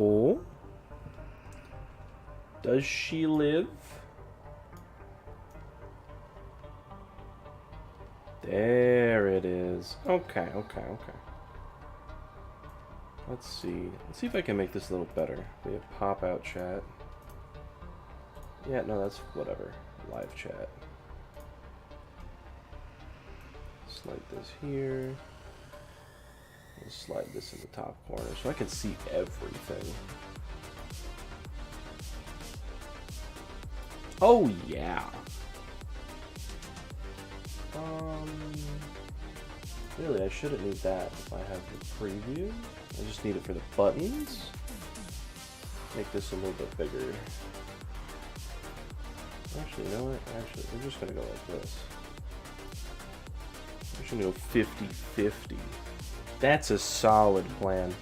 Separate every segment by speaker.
Speaker 1: Oh. Does she live? There it is. Okay, okay, okay. Let's see. Let's see if I can make this a little better. We have pop out chat. Yeah, no, that's whatever. Live chat. Slide this here. We'll slide this in the top corner so I can see everything. Oh, yeah. Really, I shouldn't need that if I have the preview. I just need it for the buttons. Make this a little bit bigger. Actually, you know what? Actually, we're just gonna go like this. We're just gonna go 50-50. That's a solid plan.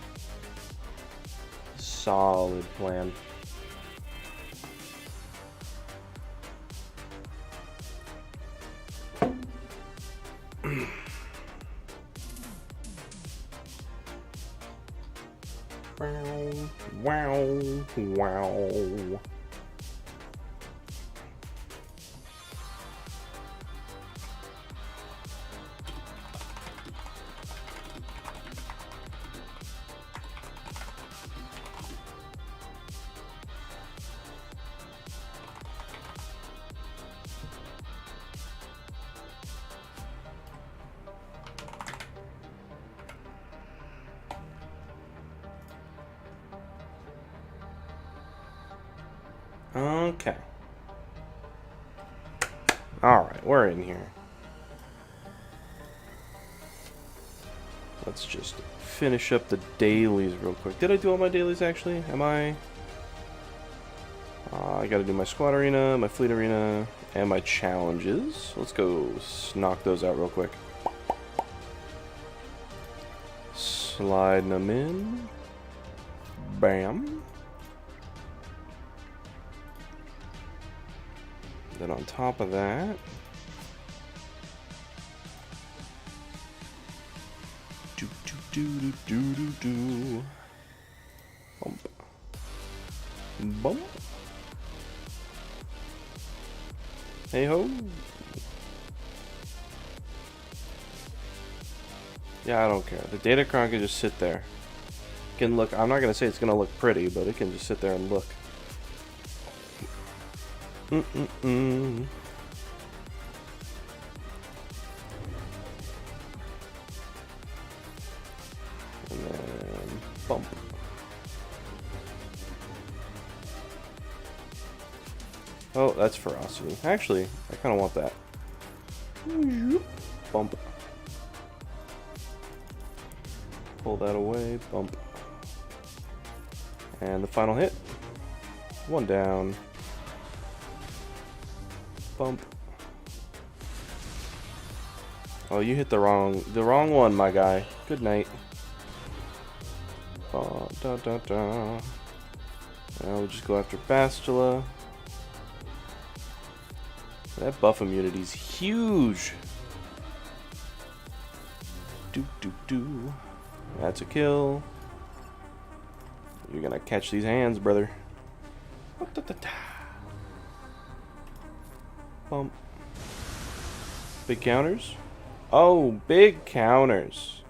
Speaker 1: Solid plan. Wow, wow. Okay. Alright, we're in here. Let's just finish up the dailies real quick. Did I do all my dailies actually? Am I? I gotta do my squad arena, my fleet arena, and my challenges. Let's go knock those out real quick. Sliding them in. Bam. Then on top of that, do. Bump. Bump. Hey ho. Yeah, I don't care. The Datacron can just sit there. It can look. I'm not gonna say it's gonna look pretty, but it can just sit there and look. And then bump. Oh, that's ferocity. Actually, I kind of want that. Bump. Pull that away. Bump. And the final hit. One down. Bump. Oh, you hit the wrong one, my guy. Good night. Oh, da da da. Now we'll just go after Bastila. That buff immunity is huge. Do. That's a kill. You're gonna catch these hands, brother. Bump. Big counters. Oh, big counters.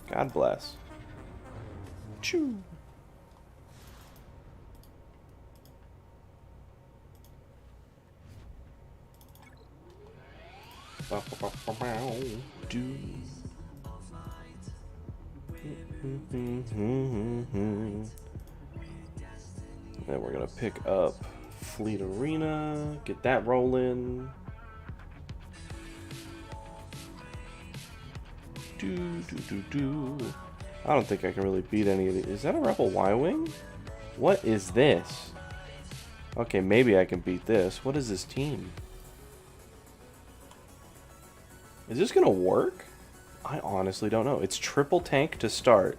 Speaker 1: God bless. Choo. Do. Then we're gonna pick up Fleet Arena, get that rolling. Do. I don't think I can really beat any of these. Is that a Rebel Y-Wing? What is this? Okay, maybe I can beat this. What is this team? Is this gonna work? I honestly don't know. It's triple tank to start.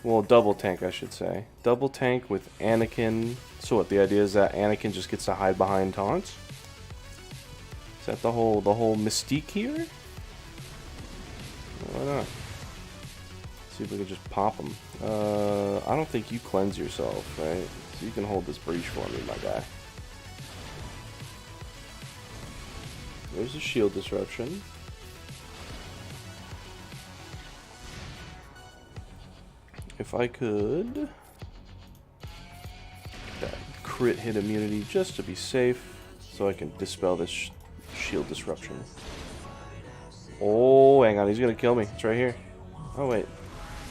Speaker 1: Well, double tank, I should say. Double tank with Anakin. So what, the idea is that Anakin just gets to hide behind taunts? Is that the whole mystique here? Why not? See if we can just pop them. I don't think you cleanse yourself, right? So you can hold this breach for me, my guy. There's a shield disruption. If I could get that crit hit immunity just to be safe, so I can dispel this shield disruption. Oh, hang on, he's gonna kill me. It's right here. Oh wait,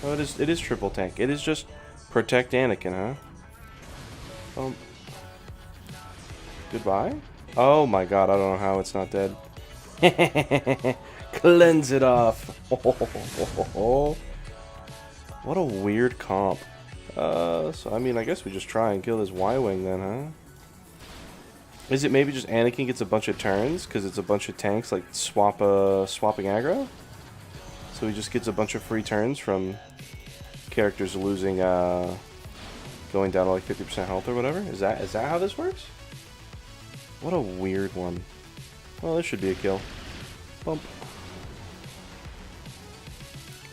Speaker 1: oh it is triple tank. It is just protect Anakin, huh? Goodbye. Oh my god, I don't know how it's not dead. Cleanse it off. What a weird comp. So I mean, I guess we just try and kill this Y-Wing then, huh? Is it maybe just Anakin gets a bunch of turns because it's a bunch of tanks like swapping aggro? So he just gets a bunch of free turns from characters losing, going down to like 50% health or whatever? Is that how this works? What a weird one. Well, this should be a kill. Bump.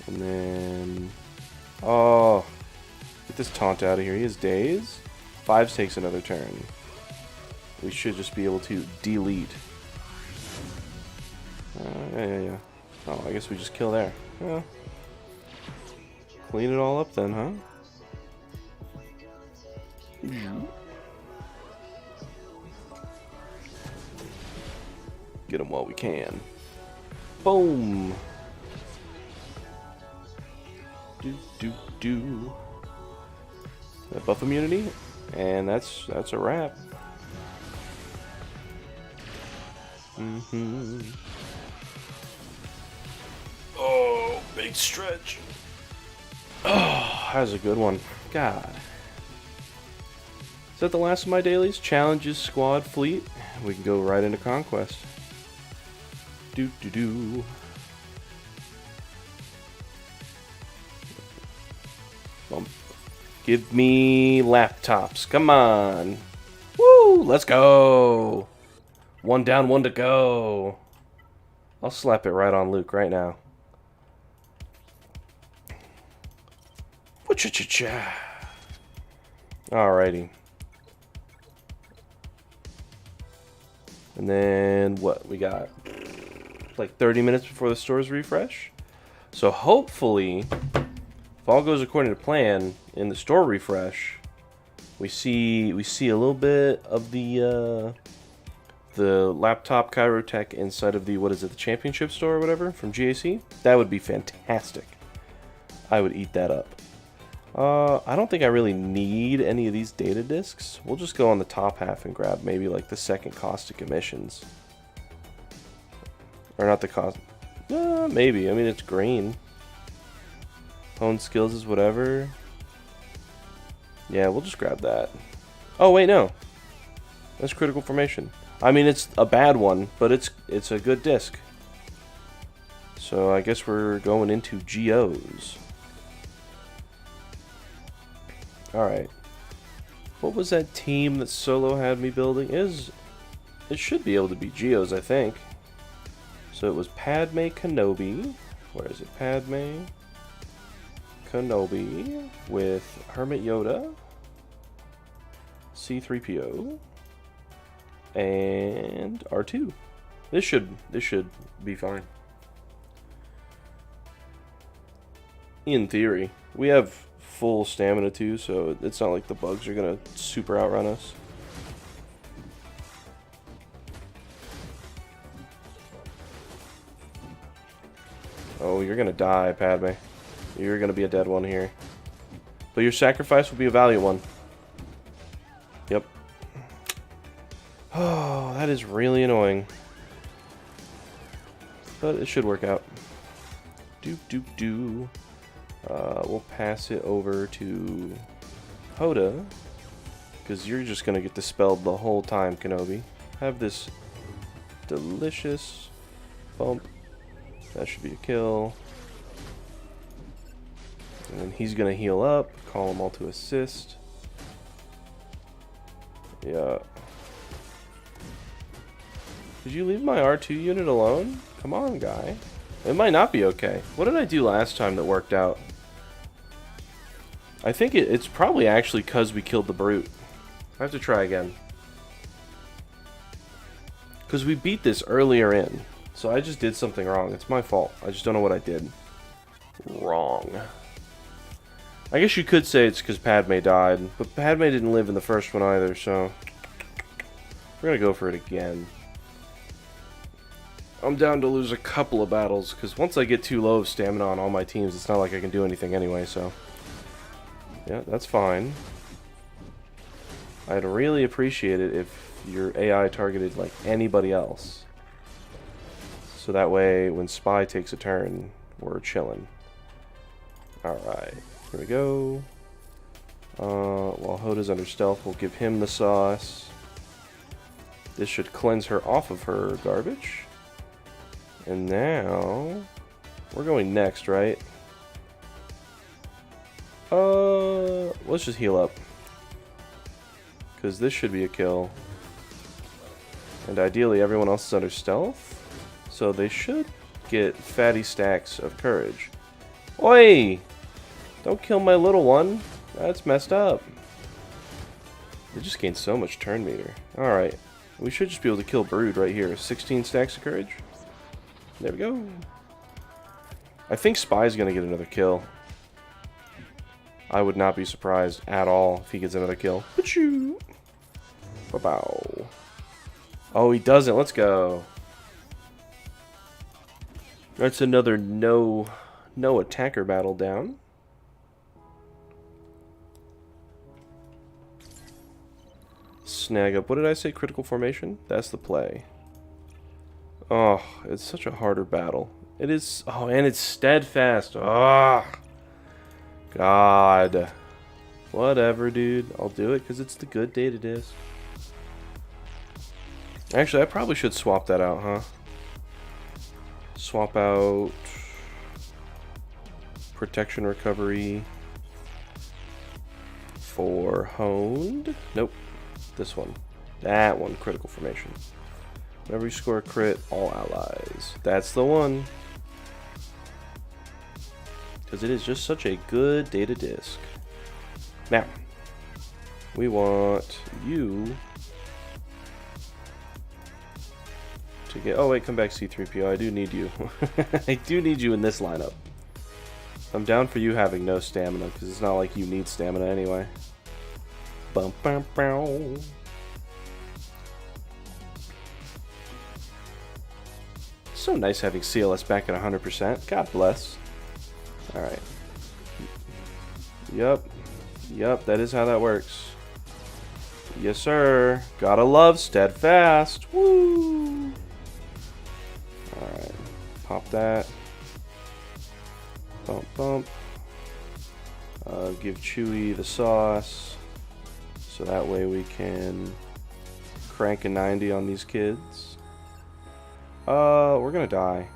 Speaker 1: And then... oh, get this taunt out of here. He has daze. 5s takes another turn. We should just be able to delete. Yeah. Oh, I guess we just kill there. Yeah. Clean it all up then, huh? Get him while we can. Boom! Do. That buff immunity, and that's a wrap. Oh, big stretch. Oh, that was a good one. God. Is that the last of my dailies? Challenges, squad, fleet. We can go right into conquest. Do. Bump. Give me laptops. Come on. Woo! Let's go. 1 down, 1 to go. I'll slap it right on Luke right now. Cha-cha-cha. Alrighty. And then what? We got like 30 minutes before the stores refresh. So hopefully, if all goes according to plan in the store refresh, we see a little bit of the laptop Chirotech inside of the, what is it, the championship store or whatever from GAC. That would be fantastic. I would eat that up. I don't think I really need any of these data discs. We'll just go on the top half and grab maybe like the second caustic emissions. Or not the cost. Maybe. I mean, it's green. Hone skills is whatever. Yeah, we'll just grab that. Oh, wait, no. That's critical formation. I mean, it's a bad one, but it's a good disc. So I guess we're going into GOs. Alright. What was that team that Solo had me building? It should be able to be Geos, I think. So it was Padme Kenobi. Where is it? Padme Kenobi with Hermit Yoda, C-3PO, and R2. This should be fine. In theory. We have full stamina too, so it's not like the bugs are gonna super outrun us. Oh, you're gonna die, Padme. You're gonna be a dead one here. But your sacrifice will be a valiant one. Yep. Oh, that is really annoying. But it should work out. We'll pass it over to Hoda, because you're just gonna get dispelled the whole time, Kenobi. Have this delicious bump. That should be a kill. And then he's gonna heal up, call them all to assist. Yeah. Did you leave my R2 unit alone? Come on, guy. It might not be okay. What did I do last time that worked out? I think it's probably actually because we killed the brute. I have to try again. Because we beat this earlier in. So I just did something wrong. It's my fault. I just don't know what I did wrong. I guess you could say it's because Padme died. But Padme didn't live in the first one either, so... we're going to go for it again. I'm down to lose a couple of battles. Because once I get too low of stamina on all my teams, it's not like I can do anything anyway, so... yeah, that's fine. I'd really appreciate it if your AI targeted like anybody else. So that way, when Spy takes a turn, we're chilling. Alright, here we go. While Hoda's under stealth, we'll give him the sauce. This should cleanse her off of her garbage. And now, we're going next, right? Let's just heal up. Because this should be a kill. And ideally everyone else is under stealth. So they should get fatty stacks of courage. Oi! Don't kill my little one. That's messed up. They just gained so much turn meter. Alright. We should just be able to kill Brood right here. 16 stacks of courage. There we go. I think Spy's gonna get another kill. I would not be surprised at all if he gets another kill. Achoo! Ba-bow. Oh, he doesn't. Let's go. That's another no attacker battle down. Snag up. What did I say? Critical formation? That's the play. Oh, it's such a harder battle. It is. Oh, and it's steadfast. Ah. Oh. God. Whatever, dude. I'll do it because it's the good data disc. Actually, I probably should swap that out, huh? Swap out protection recovery for honed. Nope. This one. That one. Critical formation. Whenever you score a crit, all allies. That's the one. Because it is just such a good data disc. Now, we want you to get... oh wait, come back C-3PO. I do need you. I do need you in this lineup. I'm down for you having no stamina, because it's not like you need stamina anyway. Bum, bum, bum. So nice having CLS back at 100%. God bless. Alright. Yup. Yup, that is how that works. Yes, sir. Gotta love steadfast. Woo! Alright. Pop that. Bump, bump. Give Chewie the sauce. So that way we can crank a 90 on these kids. We're gonna die.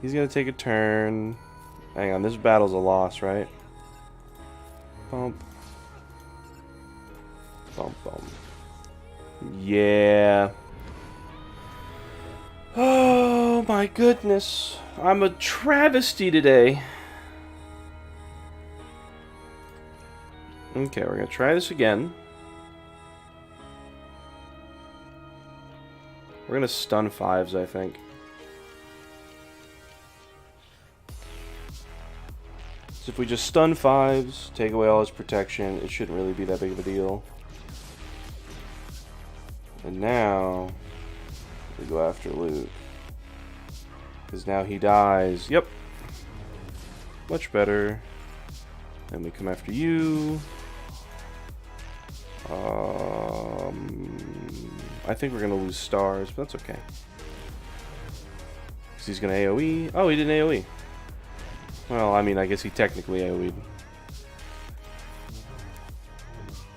Speaker 1: He's gonna take a turn. Hang on, this battle's a loss, right? Bump. Bump, bump. Yeah. Oh my goodness. I'm a travesty today. Okay, we're gonna try this again. We're gonna stun fives, I think. So if we just stun fives, take away all his protection, it shouldn't really be that big of a deal. And now we go after Luke. Because now he dies. Yep. Much better. Then we come after you. I think we're going to lose stars, but that's okay. Because he's going to AoE. Oh, he didn't AoE. Well, I mean, I guess he technically AoE'd.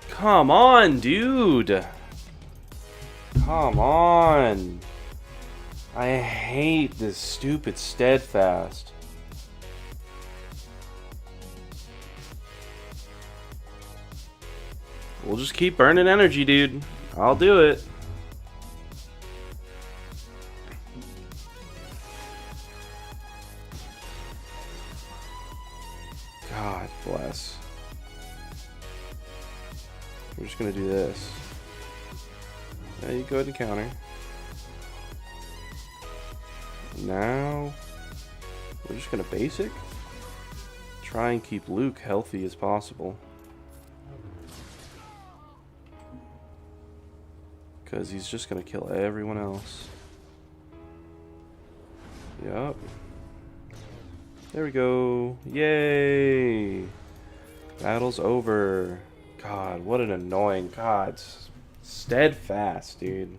Speaker 1: Come on, dude! Come on! I hate this stupid steadfast. We'll just keep burning energy, dude. I'll do it. God bless. We're just gonna do this. Now you go ahead and counter. Now we're just gonna basic. Try and keep Luke healthy as possible. Because he's just gonna kill everyone else. Yup. There we go. Yay! Battle's over. God, what an annoying God. Steadfast, dude.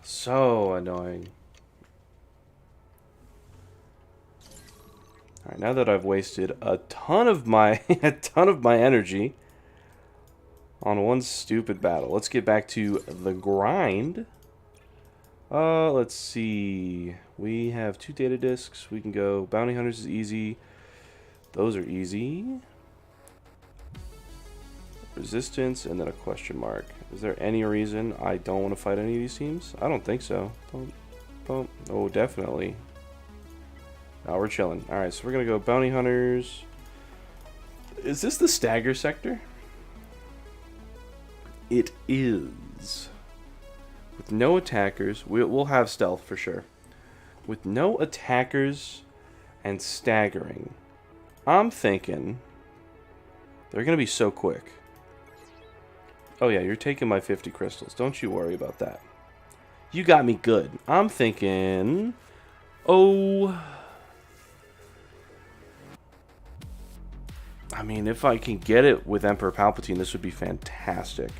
Speaker 1: So annoying. Alright, now that I've wasted a ton of my energy on one stupid battle, let's get back to the grind. Let's see. We have 2 data discs. We can go. Bounty Hunters is easy. Those are easy. Resistance and then a question mark. Is there any reason I don't want to fight any of these teams? I don't think so. Oh, definitely. Now we're chilling. Alright, so we're going to go Bounty Hunters. Is this the stagger sector? It is. With no attackers, we'll have stealth for sure. With no attackers and staggering, I'm thinking they're going to be so quick. Oh yeah, you're taking my 50 crystals. Don't you worry about that. You got me good. I'm thinking... Oh... I mean, if I can get it with Emperor Palpatine, this would be fantastic.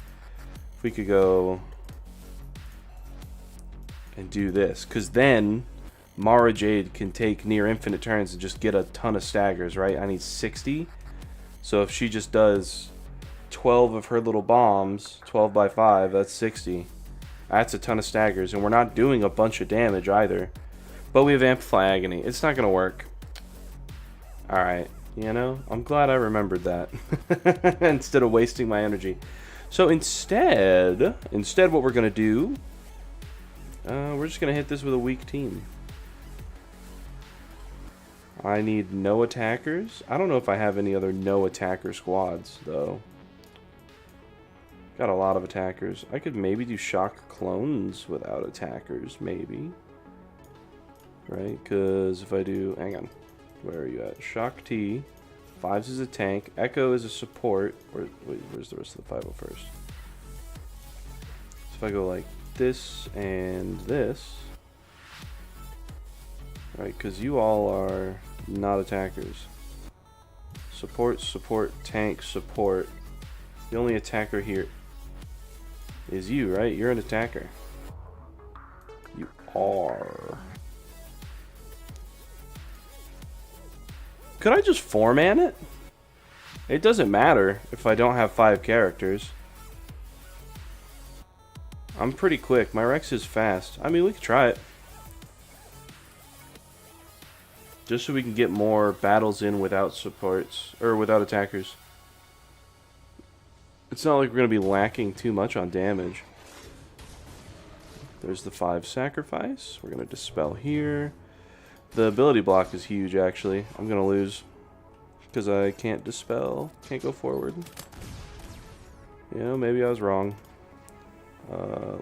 Speaker 1: If we could go... and do this, because then Mara Jade can take near infinite turns and just get a ton of staggers, right? I need 60, so if she just does 12 of her little bombs, 12 by 5, that's 60. That's a ton of staggers, and we're not doing a bunch of damage either, but we have Amplify Agony. It's not gonna work. Alright, you know, I'm glad I remembered that instead of wasting my energy. So instead what we're gonna do, we're just going to hit this with a weak team. I need no attackers. I don't know if I have any other no attacker squads, though. Got a lot of attackers. I could maybe do shock clones without attackers, maybe. Right? Because if I do... Hang on. Where are you at? Shock T. 5s is a tank. Echo is a support. Wait, where's the rest of the 501st? So if I go like... this and this, right? Because you all are not attackers. Support, support, tank, support. The only attacker here is you, right? You're an attacker. You are. Could I just 4-man it? It doesn't matter if I don't have 5 characters. I'm pretty quick. My Rex is fast. I mean, we could try it. Just so we can get more battles in without supports, or without attackers. It's not like we're going to be lacking too much on damage. There's the 5 sacrifice. We're going to dispel here. The ability block is huge, actually. I'm going to lose because I can't dispel. Can't go forward. You know, maybe I was wrong.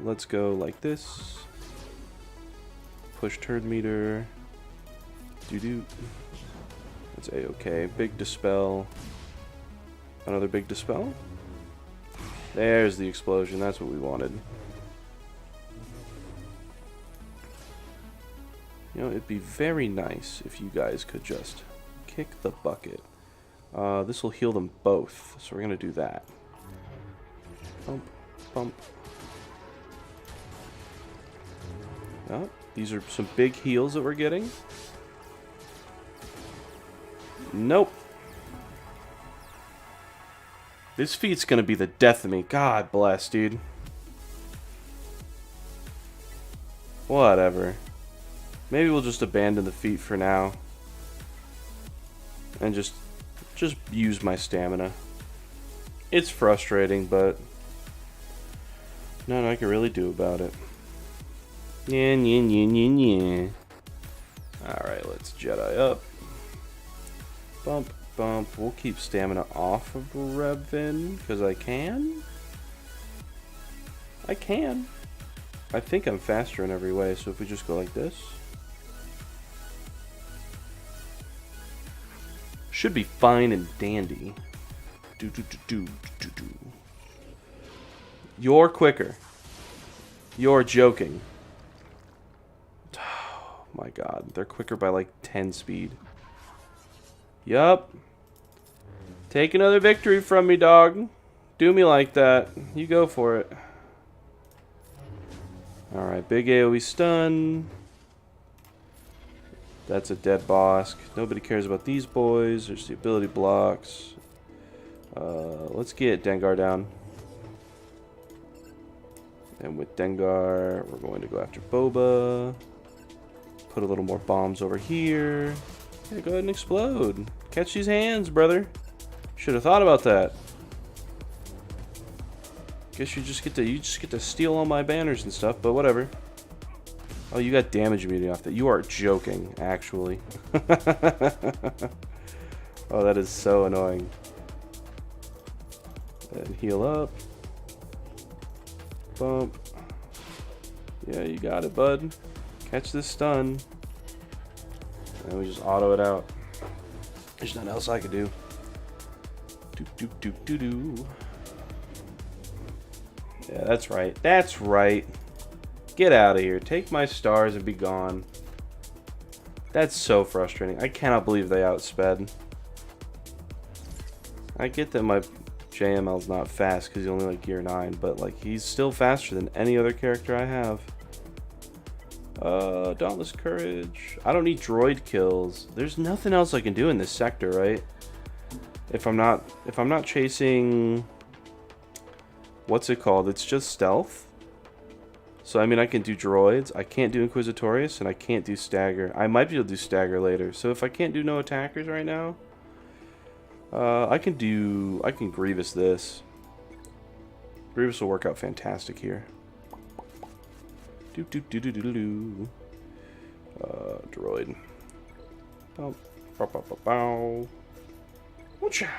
Speaker 1: Let's go like this. Push turd meter. Doo-doo. That's a-okay. Big dispel. Another big dispel. There's the explosion. That's what we wanted. You know, it'd be very nice if you guys could just kick the bucket. This will heal them both, so we're gonna do that. Bump, bump. Oh, these are some big heals that we're getting. Nope. This feat's gonna be the death of me. God bless, dude. Whatever. Maybe we'll just abandon the feat for now. And just use my stamina. It's frustrating, but nothing I can really do about it. Yeah. Alright, let's Jedi up. Bump, bump. We'll keep stamina off of Revan, because I can. I can. I think I'm faster in every way, so if we just go like this. Should be fine and dandy. You're quicker. You're joking. Oh my god. They're quicker by like 10 speed. Yup. Take another victory from me, dog. Do me like that. You go for it. Alright, big AoE stun. That's a dead boss. Nobody cares about these boys. There's the ability blocks. Let's get Dengar down. And with Dengar, we're going to go after Boba. Put a little more bombs over here. Yeah, go ahead and explode. Catch these hands, brother. Should have thought about that. Guess you just get to steal all my banners and stuff, but whatever. Oh, you got damage immunity off that. You are joking, actually. Oh, that is so annoying. And heal up. Bump. Yeah, you got it, bud. Catch this stun. And we just auto it out. There's nothing else I could do. Do. Yeah, that's right. That's right. Get out of here. Take my stars and be gone. That's so frustrating. I cannot believe they outsped. I get that my JML's not fast because he's only like gear 9, but like he's still faster than any other character I have. Dauntless Courage. I don't need droid kills. There's nothing else I can do in this sector, right? If I'm not chasing, what's it called? It's just stealth. So I mean, I can do droids. I can't do Inquisitorius, and I can't do stagger. I might be able to do stagger later. So if I can't do no attackers right now, I can Grievous this. Grievous will work out fantastic here. Droid. Bow. Bow, bow, bow, bow. Whatcha?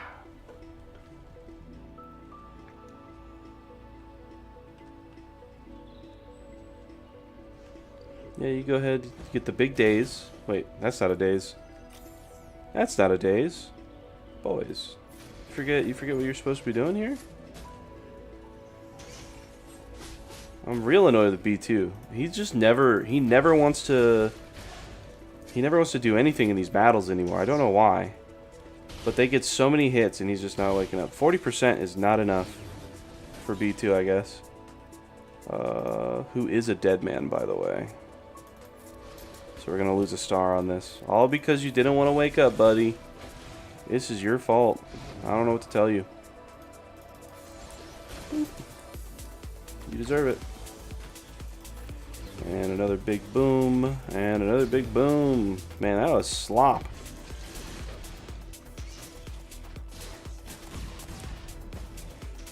Speaker 1: Yeah, you go ahead, get the big daze. Wait, that's not a daze. That's not a daze. Boys. You forget what you're supposed to be doing here? I'm real annoyed with B2. He never wants to do anything in these battles anymore. I don't know why. But they get so many hits and he's just not waking up. 40% is not enough for B2, I guess. Who is a dead man, by the way. So we're going to lose a star on this. All because you didn't want to wake up, buddy. This is your fault. I don't know what to tell you. You deserve it. And another big boom. And another big boom. Man, that was slop.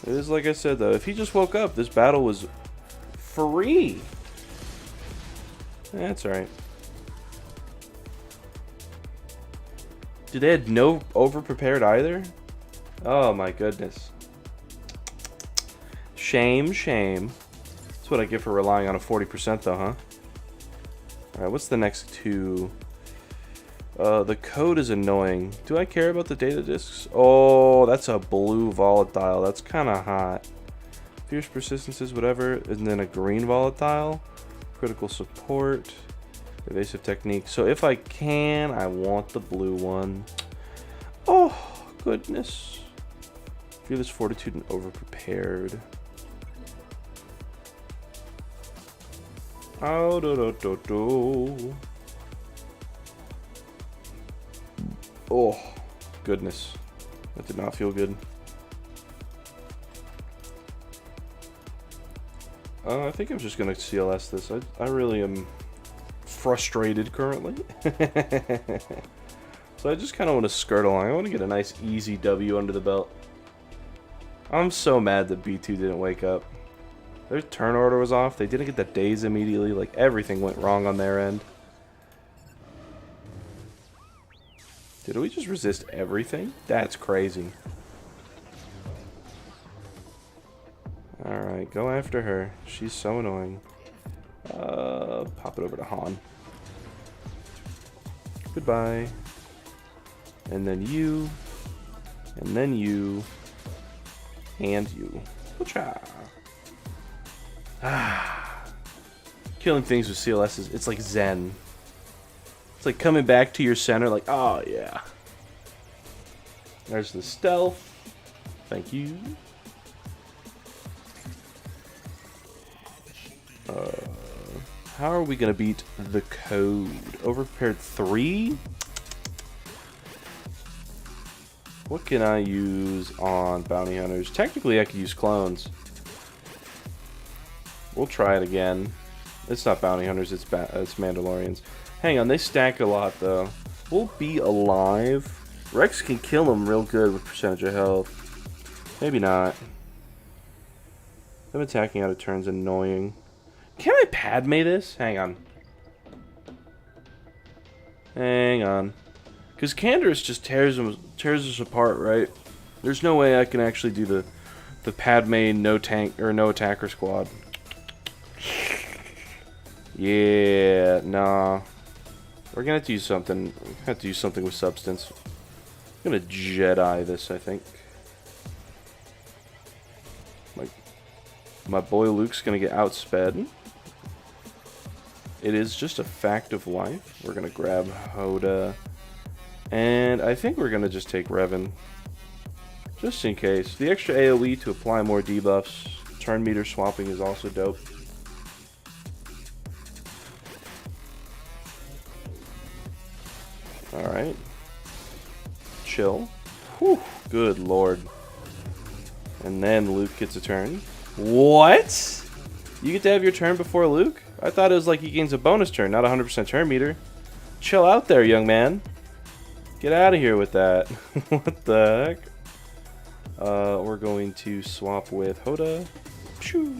Speaker 1: It is like I said, though. If he just woke up, this battle was free. That's alright. Dude, they had no over-prepared either? Oh my goodness. Shame, shame. That's what I get for relying on a 40% though, huh? Alright, what's the next two? The code is annoying. Do I care about the data disks? Oh, that's a blue volatile. That's kind of hot. Fierce persistences, whatever. And then a green volatile. Critical support. Evasive technique. So if I can, I want the blue one. Oh, goodness. Fearless fortitude and overprepared. Oh, do. Oh, goodness. That did not feel good. I think I'm just going to CLS this. I really am frustrated currently. So I just kind of want to skirt along. I want to get a nice easy W under the belt. I'm so mad that B2 didn't wake up. Their turn order was off. They didn't get the days immediately. Like, everything went wrong on their end. Did we just resist everything? That's crazy. Alright, go after her. She's so annoying. Pop it over to Han. Goodbye. And then you. And then you. And you. Cha. Killing things with CLS is, it's like Zen. It's like coming back to your center, like, oh yeah. There's the stealth. Thank you. How are we gonna beat the code? Overprepared 3? What can I use on bounty hunters? Technically, I could use clones. We'll try it again. It's not bounty hunters, it's Mandalorians. Hang on, they stack a lot, though. We'll be alive. Rex can kill them real good with percentage of health. Maybe not. Them attacking out of turn's annoying. Can I Padme this? Hang on. Hang on. Because Canderous just tears us apart, right? There's no way I can actually do the Padme no tank or no attacker squad. Yeah, nah. We're gonna have to use something. We're gonna have to use something with substance. I'm gonna Jedi this, I think. My boy Luke's gonna get outsped. It is just a fact of life. We're gonna grab Hoda. And I think we're gonna just take Revan. Just in case. The extra AoE to apply more debuffs. Turn meter swapping is also dope. Alright. Chill. Whew. Good lord. And then Luke gets a turn. What? You get to have your turn before Luke? I thought it was like he gains a bonus turn, not 100% turn meter. Chill out there, young man. Get out of here with that. What the heck? We're going to swap with Hoda. Shoo.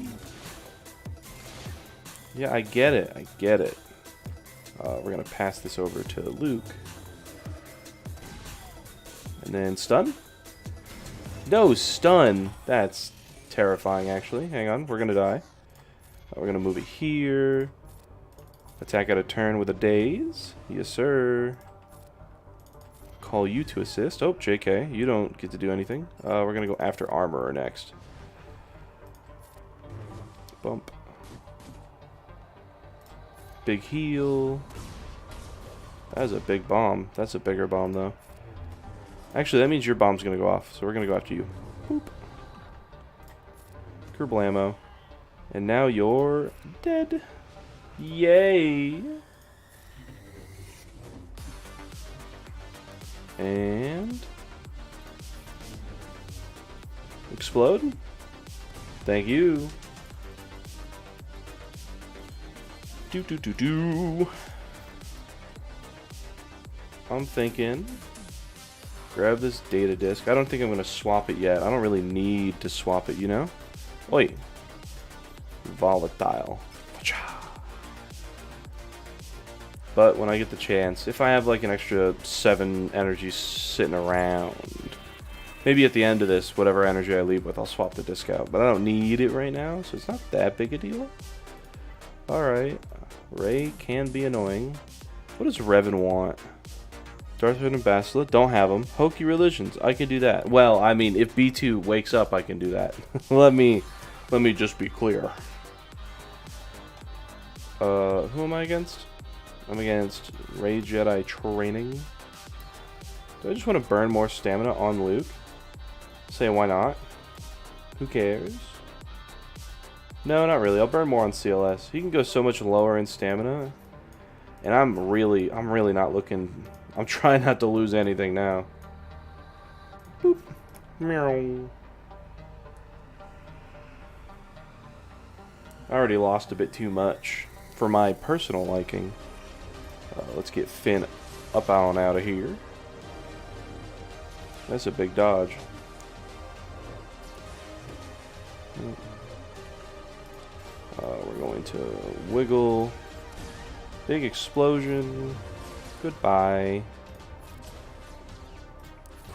Speaker 1: Yeah, I get it. I get it. We're going to pass this over to Luke. And then stun? No, stun. That's terrifying, actually. Hang on. We're going to die. We're going to move it here. Attack out of turn with a daze. Yes, sir. Call you to assist. Oh, JK. You don't get to do anything. We're going to go after Armorer next. Bump. Big heal. That was a big bomb. That's a bigger bomb, though. Actually, that means your bomb's going to go off. So we're going to go after you. Boop. Kerblammo. And now you're dead. Yay. And explode. Thank you. Do. I'm thinking grab this data disk. I don't think I'm going to swap it yet. I don't really need to swap it, you know? Wait. Volatile. But when I get the chance, if I have like an extra 7 energy sitting around, maybe at the end of this, whatever energy I leave with, I'll swap the disc out. But I don't need it right now, so it's not that big a deal. Alright. Rey can be annoying. What does Revan want? Darth Vader and Bastila? Don't have them. Hokey religions. I can do that. Well, I mean, if B2 wakes up, I can do that. Let me just be clear. Who am I against? I'm against Rey Jedi Training. Do I just want to burn more stamina on Luke? Say why not? Who cares? No, not really. I'll burn more on CLS. He can go so much lower in stamina. And I'm really not looking. I'm trying not to lose anything now. Boop. Meow. I already lost a bit too much for my personal liking. Let's get Finn up on out of here. That's a big dodge. We're going to wiggle. Big explosion. Goodbye.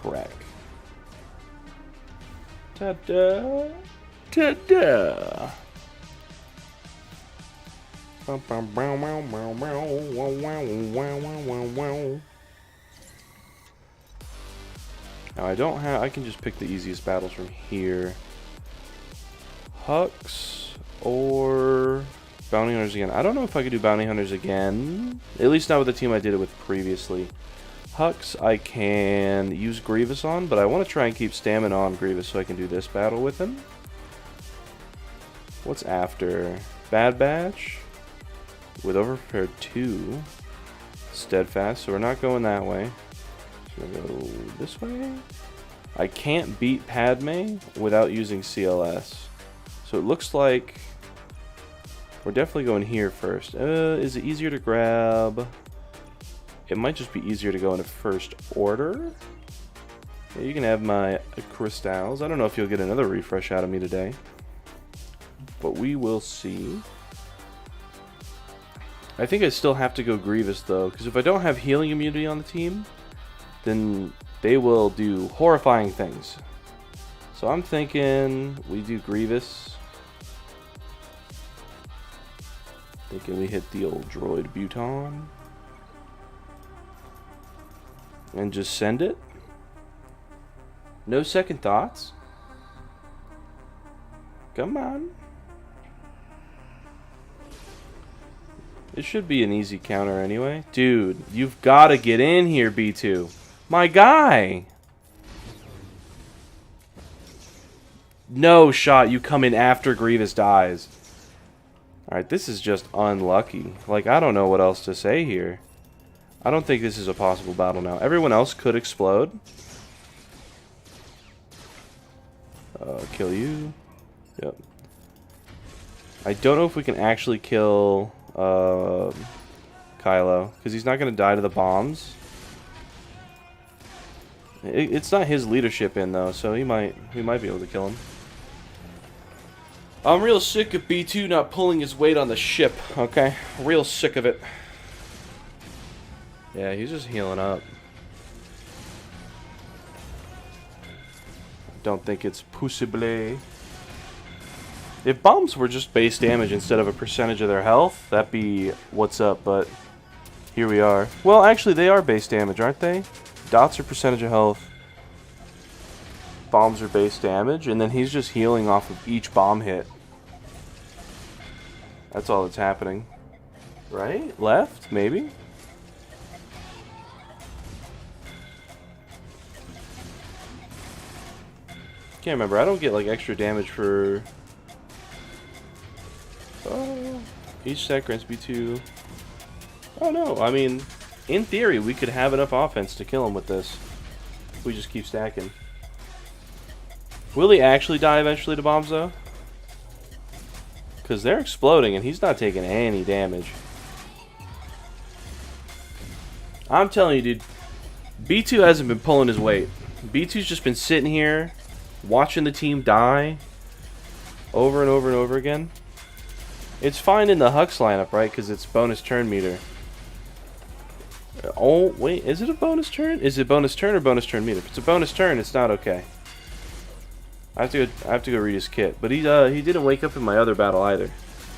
Speaker 1: crack. Ta-da! Ta-da! Now I can just pick the easiest battles from here. Hux or Bounty Hunters again. I don't know if I could do Bounty Hunters again. At least not with the team I did it with previously. Hux I can use Grievous on, but I want to try and keep stamina on Grievous so I can do this battle with him. What's after? Bad Batch with Overprepared 2. Steadfast, so we're not going that way. So we'll go this way. I can't beat Padme without using CLS. So it looks like we're definitely going here first. Is it easier to grab? It might just be easier to go into first order. Yeah, you can have my crystals. I don't know if you'll get another refresh out of me today, but we will see. I think I still have to go Grievous though, because if I don't have healing immunity on the team, then they will do horrifying things. So I'm thinking we do Grievous. Thinking we hit the old droid Buton. And just send it. No second thoughts. Come on. It should be an easy counter anyway. Dude, you've got to get in here, B2. My guy. No shot. You come in after Grievous dies. Alright, this is just unlucky. Like, I don't know what else to say here. I don't think this is a possible battle now. Everyone else could explode. Kill you. Yep. I don't know if we can actually kill Kylo, because he's not going to die to the bombs. It's not his leadership in though, so we might be able to kill him. I'm real sick of B2 not pulling his weight on the ship, okay? Real sick of it. Yeah, he's just healing up. Don't think it's possible. If bombs were just base damage instead of a percentage of their health, that'd be what's up, but here we are. Well, actually, they are base damage, aren't they? Dots are percentage of health. Bombs are base damage, and then he's just healing off of each bomb hit. That's all that's happening. Right? Left? Maybe? Can't remember. I don't get like extra damage for... Oh, each stack grants B2. Oh no, I mean, in theory, we could have enough offense to kill him with this. If we just keep stacking. Will he actually die eventually to bombs though? Because they're exploding and he's not taking any damage. I'm telling you, dude, B2 hasn't been pulling his weight. B2's just been sitting here, watching the team die over and over and over again. It's fine in the Hux lineup, right? Because it's bonus turn meter. Oh, wait, is it a bonus turn? Is it bonus turn or bonus turn meter? If it's a bonus turn, it's not okay. I have to go read his kit. But he didn't wake up in my other battle either.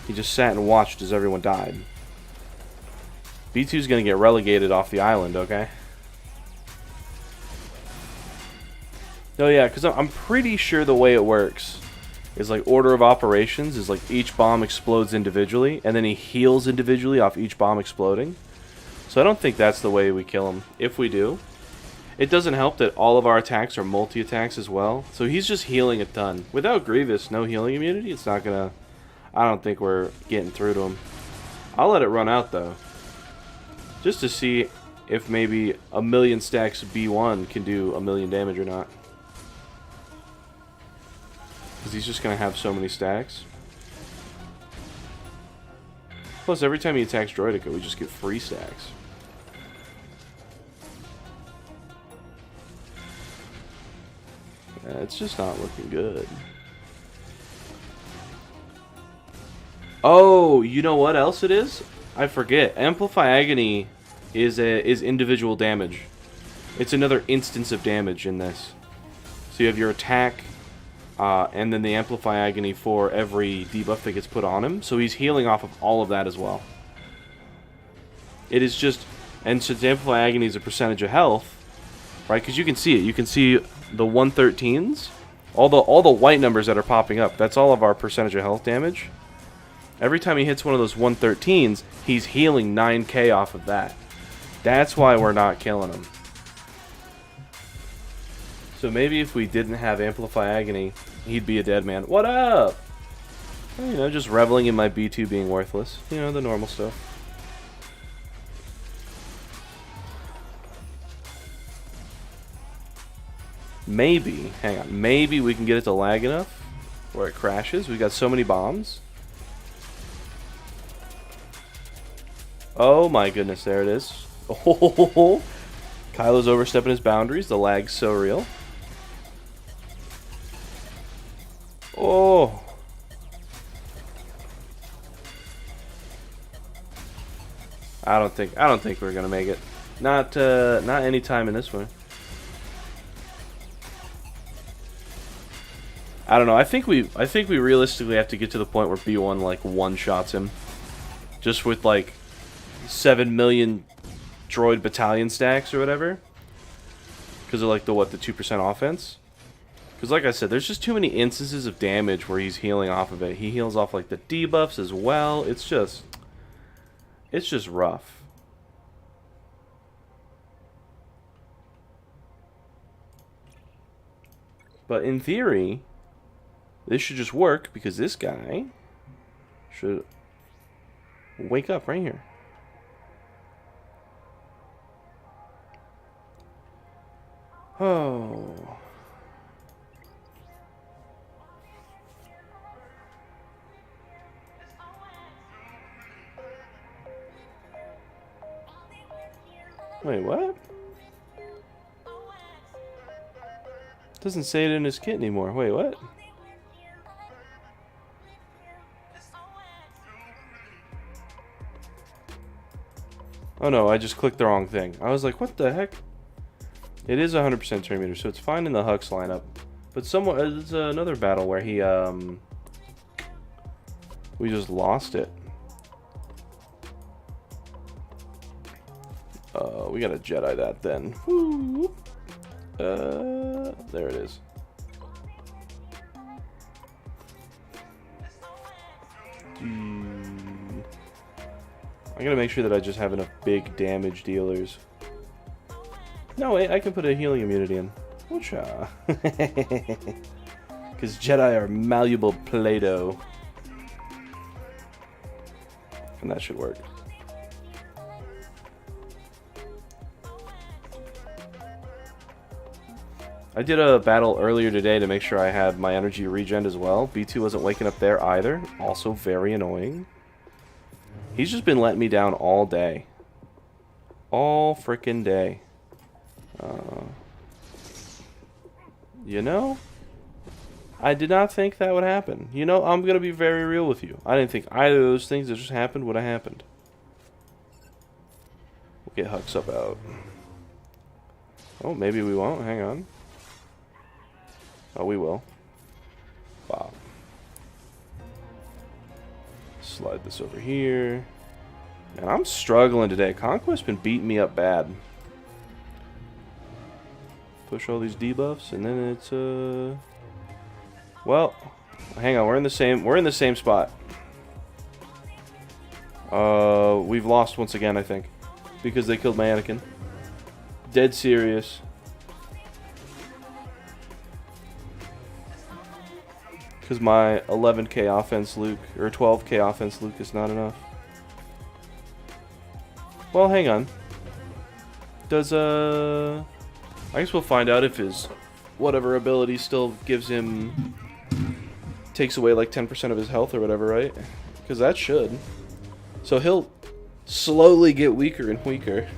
Speaker 1: He just sat and watched as everyone died. B2's gonna get relegated off the island, okay? Oh yeah, because I'm pretty sure the way it works is like order of operations is like each bomb explodes individually, and then he heals individually off each bomb exploding. So I don't think that's the way we kill him. If we do, it doesn't help that all of our attacks are multi-attacks as well. So he's just healing a ton. Without Grievous, no healing immunity, it's not gonna... I don't think we're getting through to him. I'll let it run out though, just to see if maybe a million stacks B1 can do a million damage or not. Because he's just going to have so many stacks. Plus, every time he attacks Droideka, we just get free stacks. Yeah, it's just not looking good. Oh, you know what else it is? I forget. Amplify Agony is individual damage. It's another instance of damage in this. So you have your attack, and then the Amplify Agony for every debuff that gets put on him. So he's healing off of all of that as well. It is just... And since Amplify Agony is a percentage of health, right? Because you can see it. You can see the 113s. All the white numbers that are popping up. That's all of our percentage of health damage. Every time he hits one of those 113s, he's healing 9k off of that. That's why we're not killing him. So maybe if we didn't have Amplify Agony, he'd be a dead man. What up? Well, you know, just reveling in my B2 being worthless. You know, the normal stuff. Maybe, hang on, maybe we can get it to lag enough where it crashes. We got so many bombs. Oh my goodness, there it is. Oh, Kylo's overstepping his boundaries. The lag's so real. Oh. I don't think we're gonna make it. Not any time in this one. I don't know. I think we realistically have to get to the point where B1 like one-shots him, just with like 7 million droid battalion stacks or whatever, because of like the 2% offense. Because like I said, there's just too many instances of damage where he's healing off of it. He heals off like the debuffs as well. It's just rough. But in theory, this should just work because this guy should wake up right here. Oh. Wait, what? Doesn't say it in his kit anymore. Wait, what? Oh no, I just clicked the wrong thing. I was like, what the heck? It is 100% turn meter, so it's fine in the Hux lineup. But somewhat, it's another battle where he, we just lost it. We gotta Jedi that then. Woo. There it is. I gotta make sure that I just have enough big damage dealers. No, wait, I can put a healing immunity in. Whatcha? Because Jedi are malleable Play-Doh. And that should work. I did a battle earlier today to make sure I had my energy regen as well. B2 wasn't waking up there either. Also very annoying. He's just been letting me down all day. All frickin' day. You know, I did not think that would happen. You know, I'm going to be very real with you. I didn't think either of those things that just happened would have happened. We'll get Hux up out. Oh, maybe we won't. Hang on. Oh, we will. Wow. Slide this over here. And I'm struggling today. Conquest's been beating me up bad. Push all these debuffs, and then it's well, hang on. We're in the same spot. We've lost once again, I think, because they killed my Anakin. Dead serious. Because my 11k offense Luke, or 12k offense Luke is not enough. Well, hang on. Does, I guess we'll find out if his whatever ability still gives him... takes away like 10% of his health or whatever, right? Because that should. So he'll slowly get weaker and weaker.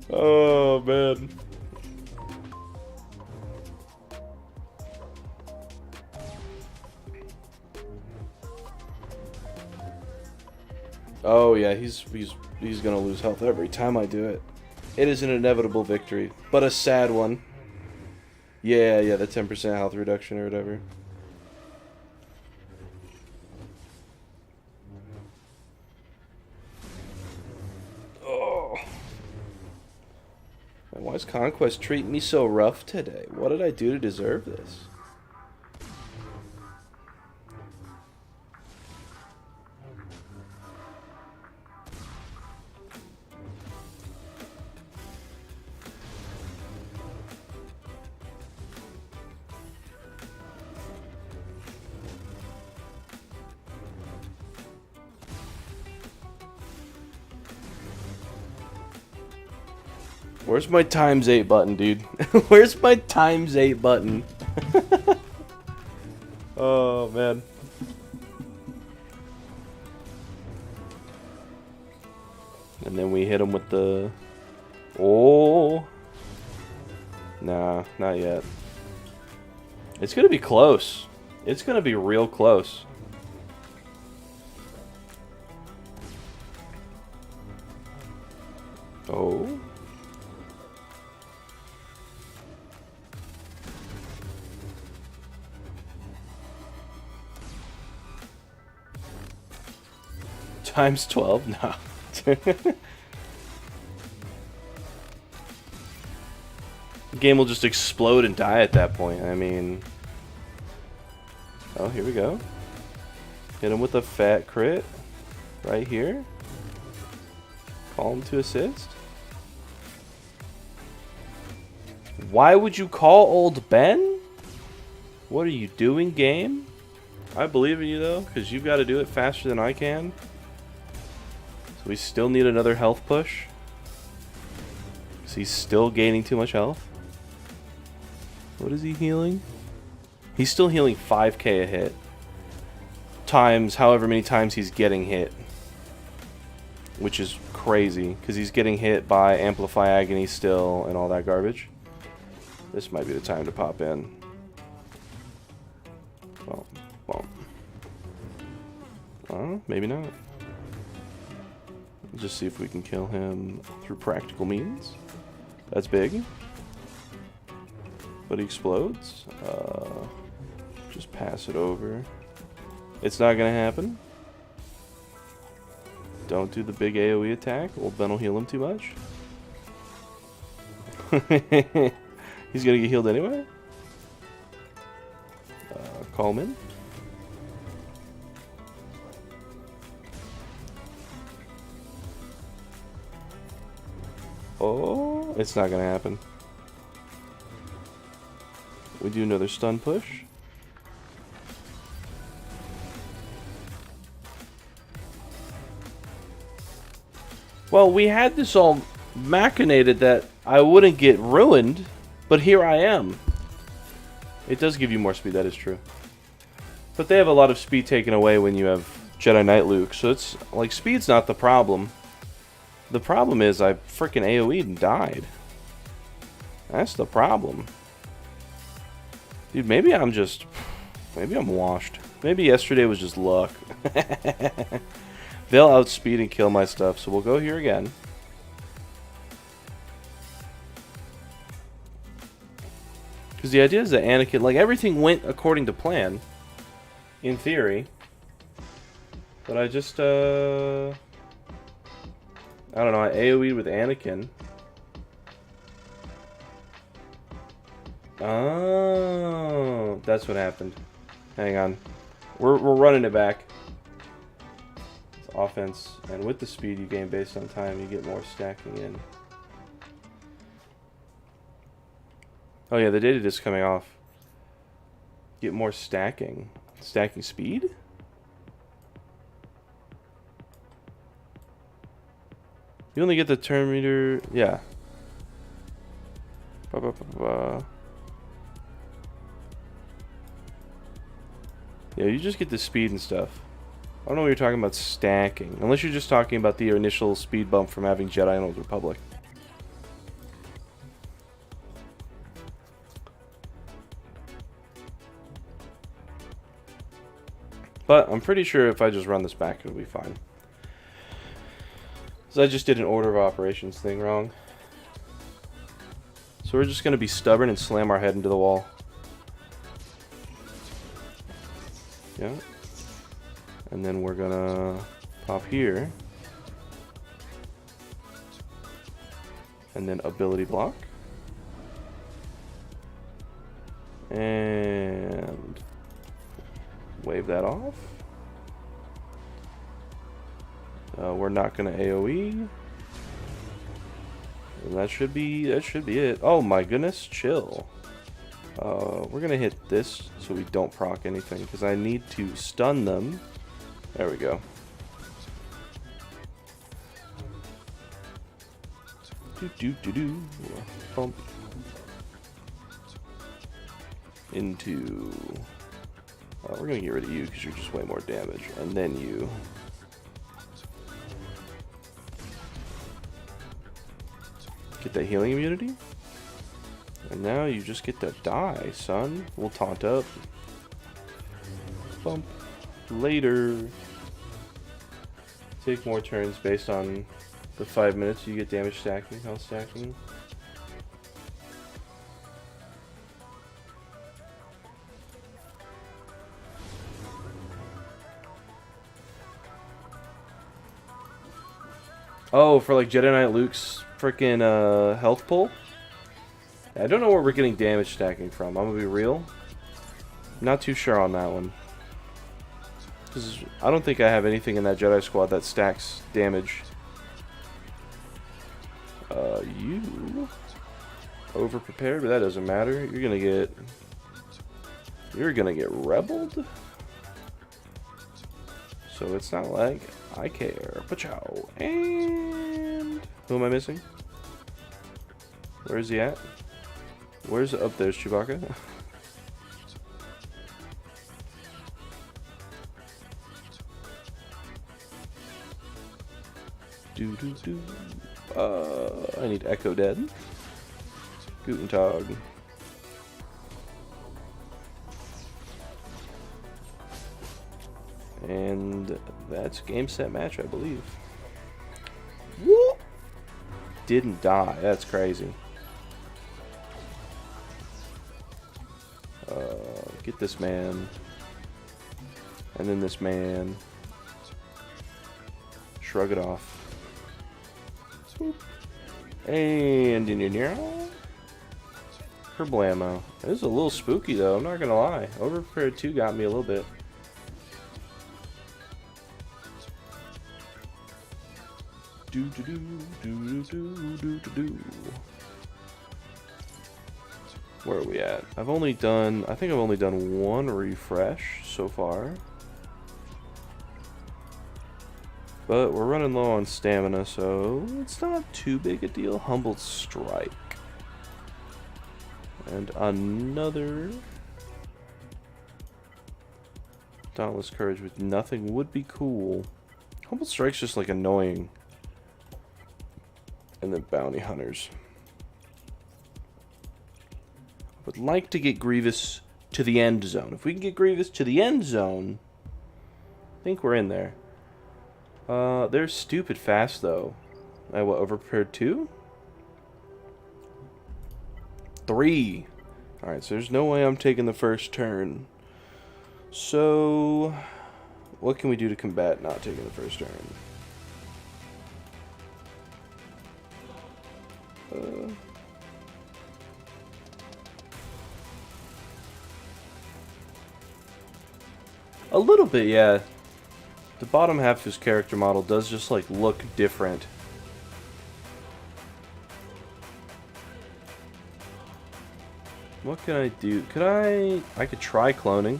Speaker 1: Oh, man. Oh yeah, he's He's gonna lose health every time I do it. It is an inevitable victory, but a sad one. Yeah, the 10% health reduction or whatever. Oh. Man, why is Conquest treating me so rough today? What did I do to deserve this? Where's my ×8 button, dude? Where's my ×8 button? Oh, man. And then we hit him with the... Oh. Nah, not yet. It's gonna be close. It's gonna be real close. Oh. ×12? No. The game will just explode and die at that point. I mean... Oh, here we go. Hit him with a fat crit. Right here. Call him to assist. Why would you call old Ben? What are you doing, game? I believe in you, though, because you've got to do it faster than I can. So we still need another health push. Because he's still gaining too much health. What is he healing? He's still healing 5k a hit. Times however many times he's getting hit. Which is crazy, because he's getting hit by Amplify Agony still and all that garbage. This might be the time to pop in. Well, maybe not. Just see if we can kill him through practical means. That's big. But he explodes. Just pass it over. It's not gonna happen. Don't do the big AoE attack. Old Ben will heal him too much. He's gonna get healed anyway. Call him in. Oh, it's not gonna happen. We do another stun push. Well, we had this all machinated that I wouldn't get ruined, but here I am. It does give you more speed, that is true. But they have a lot of speed taken away when you have Jedi Knight Luke, so it's like speed's not the problem. The problem is I freaking AoE'd and died. That's the problem. Dude, maybe I'm washed. Maybe yesterday was just luck. They'll outspeed and kill my stuff, so we'll go here again. Because the idea is that Anakin, like, everything went according to plan. In theory. But I just, I don't know, I AoE'd with Anakin. Oh, that's what happened. Hang on. We're running it back. It's offense. And with the speed you gain based on time, you get more stacking in. Oh yeah, the data disc coming off. Get more stacking. Stacking speed? You only get the turn meter... Yeah. Yeah, you just get the speed and stuff. I don't know what you're talking about stacking. Unless you're just talking about the initial speed bump from having Jedi and Old Republic. But I'm pretty sure if I just run this back, it'll be fine. So I just did an order of operations thing wrong. So we're just going to be stubborn and slam our head into the wall. Yeah. And then we're going to pop here. And then ability block. And wave that off. We're not going to AoE. And that should be it. Oh my goodness, chill. We're gonna hit this so we don't proc anything because I need to stun them. There we go. Bump into. We're gonna get rid of you because you're just way more damage, and then you. Get that healing immunity. And now you just get to die, son. We'll taunt up. Bump. Later. Take more turns based on the 5 minutes you get damage stacking, health stacking. Oh, for like Jedi Knight Luke's freaking health pull? I don't know where we're getting damage stacking from. I'm gonna be real. Not too sure on that one. Because I don't think I have anything in that Jedi squad that stacks damage. You over prepared, but that doesn't matter. You're gonna get rebelled. So it's not like I care. Pachow. And who am I missing? Where is he at? Where's up? There's Chewbacca. I need Echo Dead. Guten Tag. And that's game, set, match, I believe. Whoop! Didn't die. That's crazy. Get this man. And then this man. Shrug it off. And in your Kerblamo. This is a little spooky though, I'm not gonna lie. Overprepared 2 got me a little bit. Where are we at? I think I've only done 1 refresh so far. But we're running low on stamina, so it's not too big a deal. Humbled Strike. And another Dauntless Courage with nothing would be cool. Humbled Strike's just like annoying. And then Bounty Hunters. I would like to get Grievous to the end zone. If we can get Grievous to the end zone, I think we're in there. They're stupid fast though. I what, overprepared 2? 3. Alright, so there's no way I'm taking the first turn. So what can we do to combat not taking the first turn? A little bit, yeah. The bottom half of his character model does just like look different. What can I do? I could try cloning.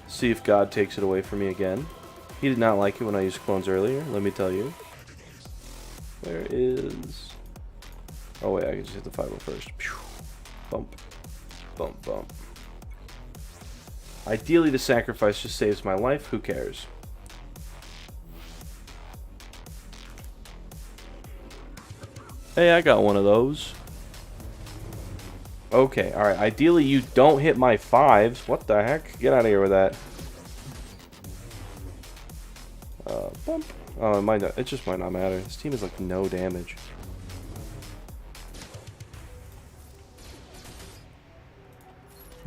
Speaker 1: See if God takes it away from me again. He did not like it when I used clones earlier, let me tell you. Where is... Oh wait, I can just hit the 5 first. Bump. Bump, bump. Ideally, the sacrifice just saves my life. Who cares? Hey, I got one of those. Okay, alright. Ideally, you don't hit my 5s. What the heck? Get out of here with that. Bump. Oh, it might not, it just might not matter. This team is like no damage.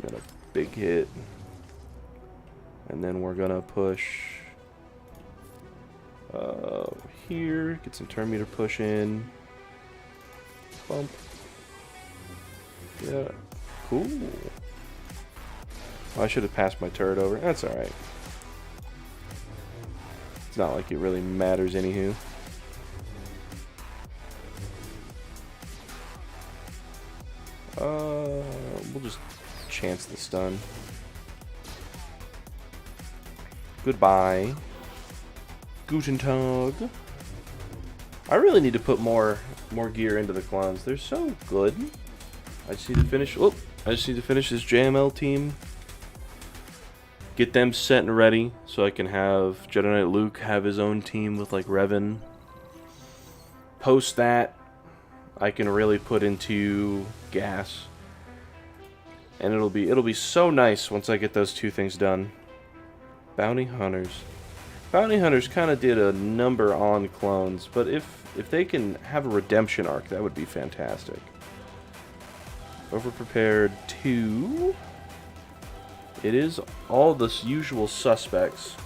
Speaker 1: Then a big hit. And then we're gonna push here, get some turn meter push in. Bump. Yeah. Cool. Well, I should have passed my turret over. That's alright. It's not like it really matters anywho. We'll just chance the stun. Goodbye. Guten Tag. I really need to put more gear into the clones. They're so good. I just need to finish. Oh, I just need to finish this JML team. Get them set and ready so I can have Jedi Knight Luke have his own team with like Revan. Post that, I can really put into gas, and it'll be so nice once I get those two things done. Bounty Hunters. Bounty Hunters kind of did a number on clones, but if they can have a redemption arc, that would be fantastic. Overprepared 2. It is all the usual suspects.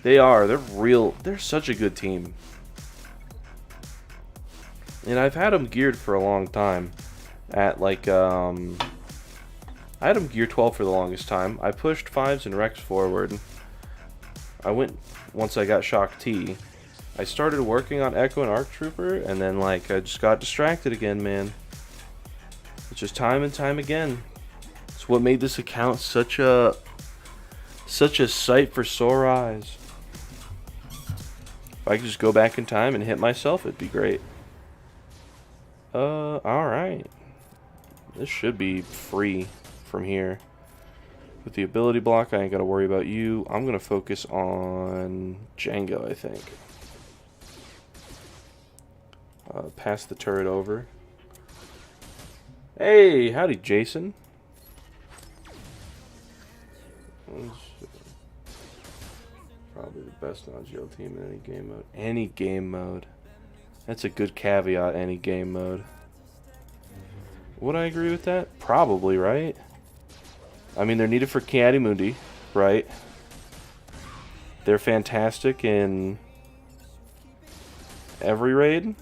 Speaker 1: They're such a good team. And I've had them geared for a long time. At like, I had them gear 12 for the longest time. I pushed 5s and Rex forward. I went, once I got Shock T, I started working on Echo and Arc Trooper, and then like, I just got distracted again, man. It's just time and time again. It's what made this account such a sight for sore eyes. If I could just go back in time and hit myself, it'd be great. Alright. This should be free from here. With the ability block, I ain't gotta worry about you. I'm gonna focus on Django, I think. Pass the turret over. Hey, howdy, Jason. Probably the best non-GL team in any game mode. Any game mode. That's a good caveat, any game mode. Would I agree with that? Probably, right? I mean, they're needed for Kiadimundi, right? They're fantastic in every raid,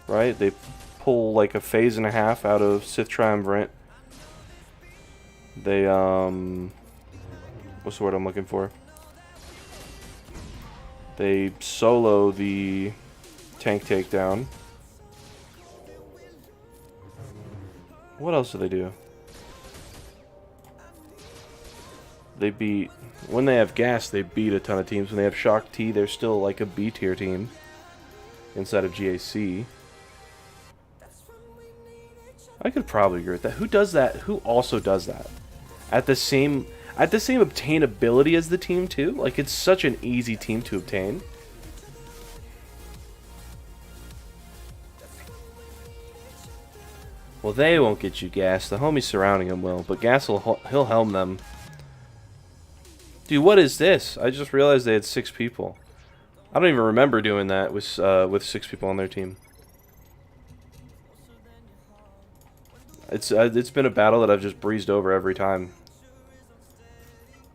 Speaker 1: right? They pull like a phase and a half out of Sith Triumvirate. They, what's the word I'm looking for? They solo the tank takedown. What else do they do? They beat, when they have gas, they beat a ton of teams. When they have Shock T, they're still like a B tier team inside of GAC. I could probably agree with that. Who does that? Who also does that? At the same obtainability as the team too? Like, it's such an easy team to obtain. Well, they won't get you gas. The homies surrounding him will, but gas he'll helm them. Dude, what is this? I just realized they had 6 people. I don't even remember doing that with 6 people on their team. It's been a battle that I've just breezed over every time.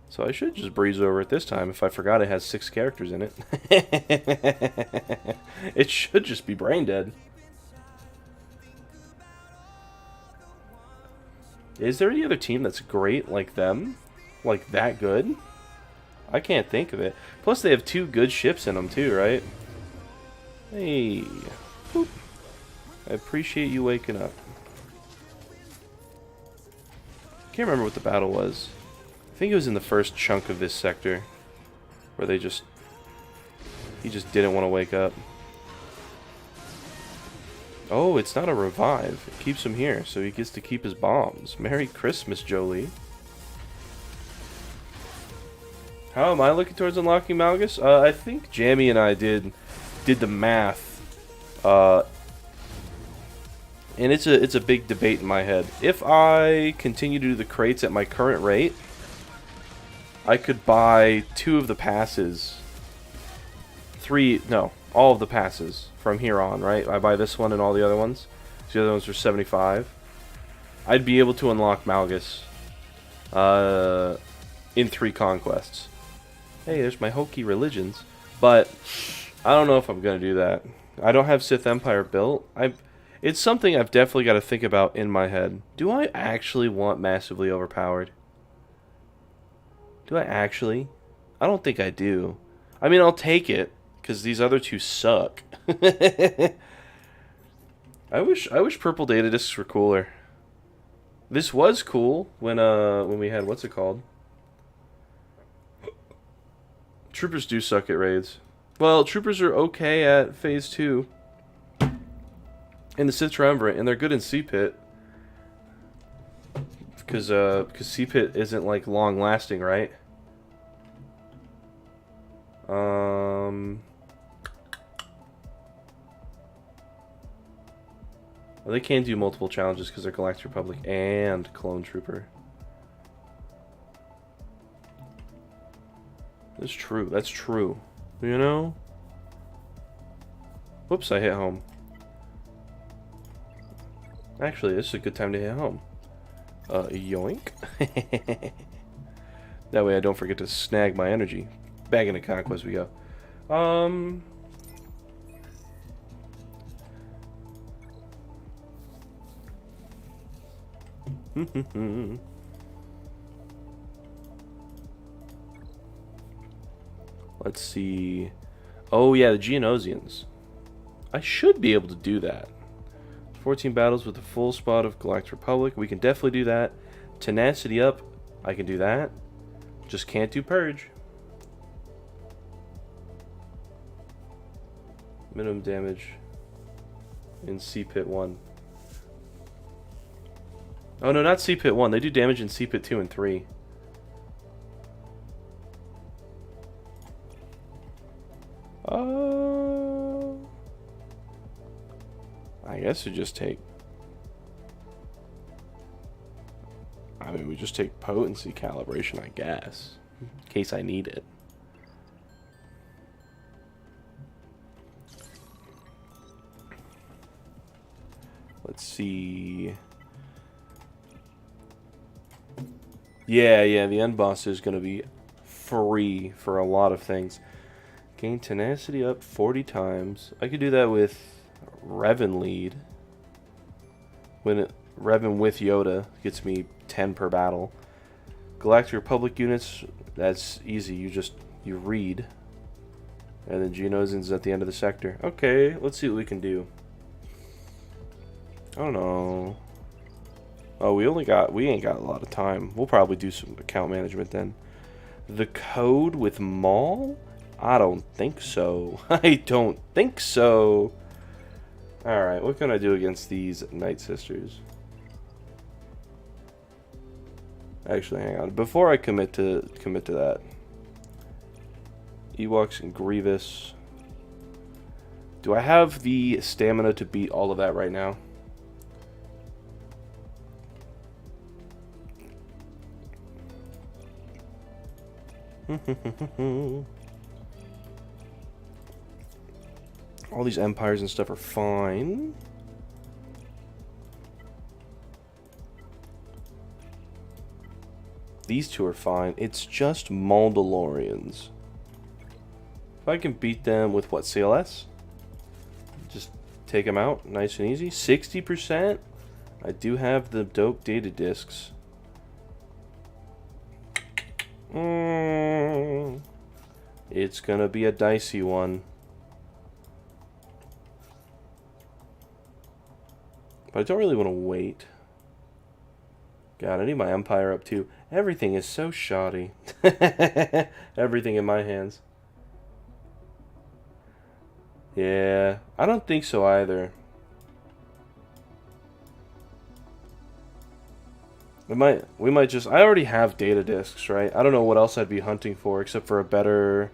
Speaker 1: So I should just breeze over it this time if I forgot it has 6 characters in it. It should just be brain dead. Is there any other team that's great like them? Like that good? I can't think of it. Plus they have 2 good ships in them too, right? Hey. Boop. I appreciate you waking up. Can't remember what the battle was. I think it was in the first chunk of this sector. Where he just didn't want to wake up. Oh, it's not a revive. It keeps him here, so he gets to keep his bombs. Merry Christmas, Jolie. How am I looking towards unlocking Malgus? I think Jamie and I did the math. And it's a big debate in my head. If I continue to do the crates at my current rate, I could buy 2 of the passes all of the passes from here on, right? I buy this one and all the other ones. The other ones are 75. I'd be able to unlock Malgus in 3 conquests. Hey, there's my hokey religions. But I don't know if I'm going to do that. I don't have Sith Empire built. It's something I've definitely got to think about in my head. Do I actually want massively overpowered? Do I actually? I don't think I do. I mean, I'll take it, because these other 2 suck. I wish purple data discs were cooler. This was cool when we had, what's it called? Troopers do suck at raids. Well, troopers are okay at phase 2. In the Sith Triumvirate, and they're good in C-Pit. Because C-Pit isn't, like, long-lasting, right? Well, they can do multiple challenges because they're Galactic Republic and Clone Trooper. That's true. That's true. You know? Whoops, I hit home. Actually, this is a good time to hit home. Yoink. That way I don't forget to snag my energy. Back into Conquest we go. Let's see. Oh yeah, the Geonosians. I should be able to do that. 14 battles with a full spot of Galactic Republic. We can definitely do that. Tenacity up. I can do that. Just can't do Purge. Minimum damage in C-Pit 1. Oh no, not C-Pit 1. They do damage in C-Pit 2 and 3. I guess we just take... I mean, we just take potency calibration, I guess. In case I need it. Let's see... Yeah, the end boss is going to be free for a lot of things. Gain tenacity up 40 times. I could do that with Revan lead. Revan with Yoda gets me 10 per battle. Galactic Republic units, that's easy. You read. And then Geonosians at the end of the sector. Okay, let's see what we can do. I don't know. Oh, we ain't got a lot of time. We'll probably do some account management then. The code with Maul? I don't think so. I don't think so. Alright, what can I do against these Night Sisters? Actually, hang on. Before I commit to that. Ewoks and Grievous. Do I have the stamina to beat all of that right now? All these empires and stuff are fine. These 2 are fine. It's just Mandalorians. If I can beat them with what, CLS? Just take them out nice and easy. 60%? I do have the dope data discs. It's gonna be a dicey one. But I don't really want to wait. God, I need my Empire up too. Everything is so shoddy. Everything in my hands. Yeah, I don't think so either. We might just... I already have data discs, right? I don't know what else I'd be hunting for except for a better...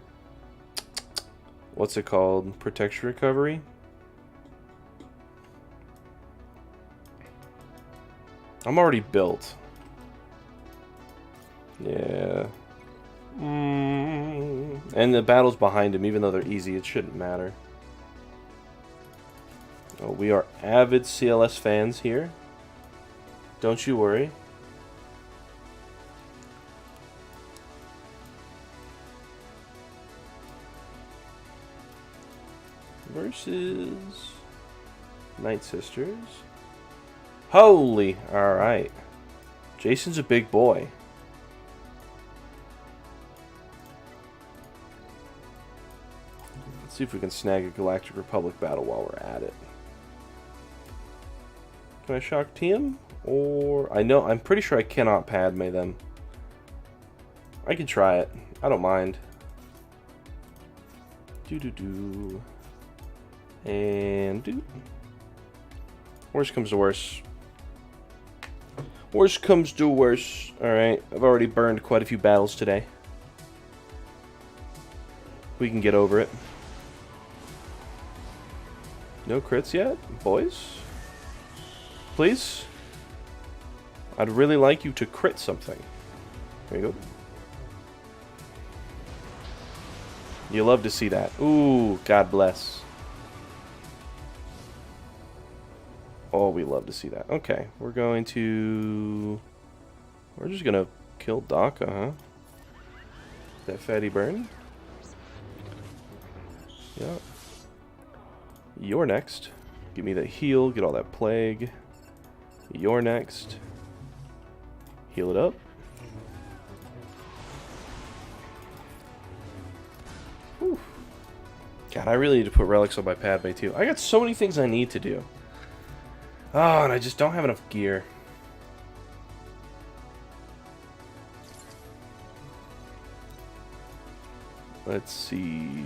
Speaker 1: What's it called? Protection recovery? I'm already built. Yeah. And the battle's behind him, even though they're easy, it shouldn't matter. Oh, we are avid CLS fans here. Don't you worry. Versus Night Sisters. Holy, alright. Jason's a big boy. Let's see if we can snag a Galactic Republic battle while we're at it. Can I shock T him? Or I'm pretty sure I cannot Padme them. I can try it. I don't mind. Do. And do. Worst comes to worst. Worst comes to worst. Alright, I've already burned quite a few battles today. We can get over it. No crits yet, boys? Please? I'd really like you to crit something. There you go. You love to see that. Ooh, God bless. Oh, we love to see that. Okay, we're just gonna kill Daka, huh? That fatty burn? Yeah. You're next. Give me that heal, get all that plague. You're next. Heal it up. Whew. God, I really need to put relics on my Padme too. I got so many things I need to do. Oh, and I just don't have enough gear. Let's see.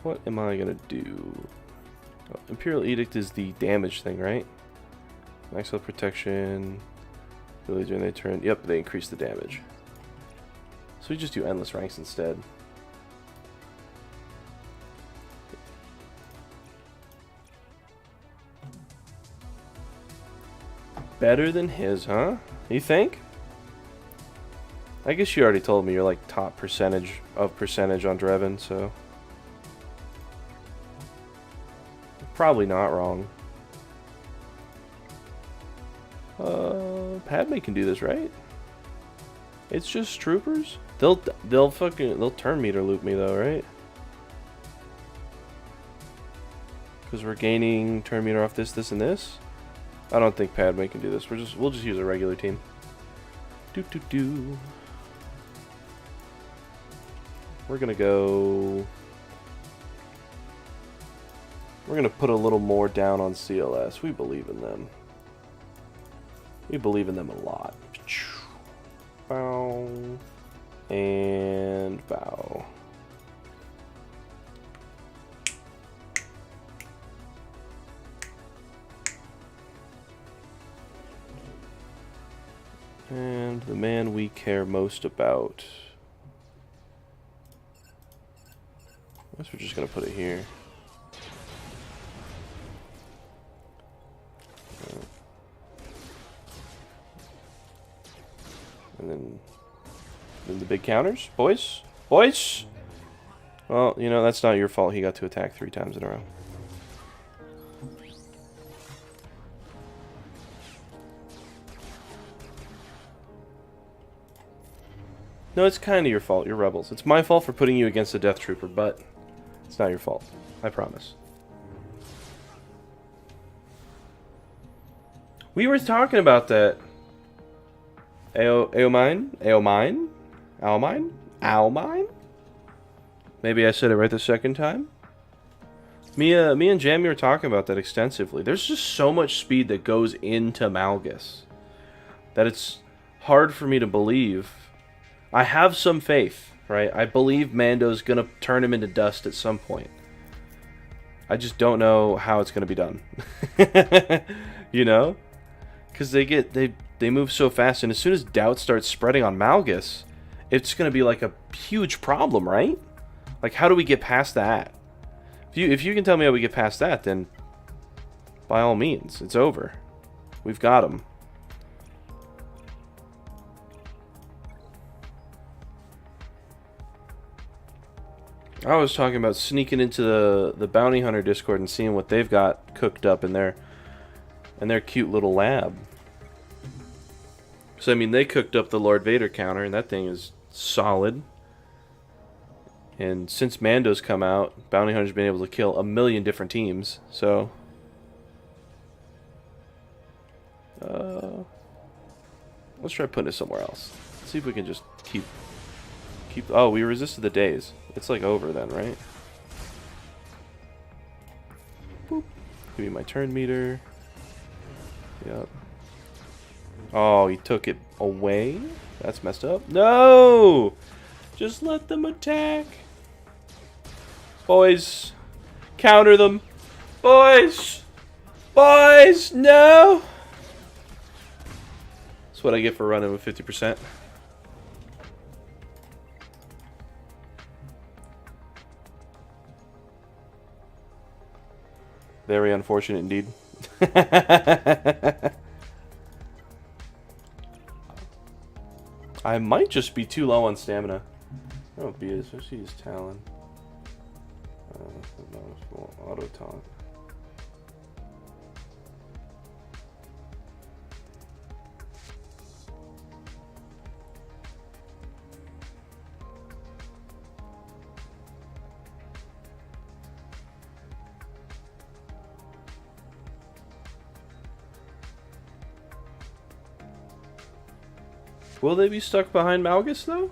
Speaker 1: What am I gonna do? Oh, Imperial Edict is the damage thing, right? Max health protection. Ability during their turn. Yep, they increase the damage. So we just do endless ranks instead. Better than his, huh? You think? I guess you already told me you're like top percentage on Drevin, so probably not wrong. Padme can do this, right? It's just troopers? They'll turn meter loop me though, right? Because we're gaining turn meter off this, and this. I don't think Padme can do this. We'll just use a regular team. We're gonna go. We're gonna put a little more down on CLS. We believe in them. We believe in them a lot. Bow and bow. And the man we care most about. I guess we're just gonna put it here. And then the big counters, boys. Well, you know, that's not your fault. He got to attack 3 times in a row. No, it's kind of your fault. You're rebels. It's my fault for putting you against a Death Trooper, but it's not your fault. I promise. We were talking about that. Aomine? Maybe I said it right the second time. Me and Jamie were talking about that extensively. There's just so much speed that goes into Malgus that it's hard for me to believe. I have some faith, right? I believe Mando's gonna turn him into dust at some point. I just don't know how it's gonna be done. You know? Because they move so fast, and as soon as doubt starts spreading on Malgus, it's gonna be like a huge problem, right? Like, how do we get past that? If you can tell me how we get past that, then by all means, it's over. We've got him. I was talking about sneaking into the bounty hunter Discord and seeing what they've got cooked up in their cute little lab. So I mean, they cooked up the Lord Vader counter, and that thing is solid. And since Mando's come out, bounty hunter's been able to kill a million different teams. So, let's try putting it somewhere else. Let's see if we can just keep. Oh, we resisted the daze. It's like over then, right? Boop. Give me my turn meter. Yep. Oh, he took it away? That's messed up. No! Just let them attack. Boys. Counter them. Boys! Boys! No! That's what I get for running with 50%. Very unfortunate indeed. I might just be too low on stamina. Oh, be it, especially his Talon. Auto taunt. Will they be stuck behind Malgus though?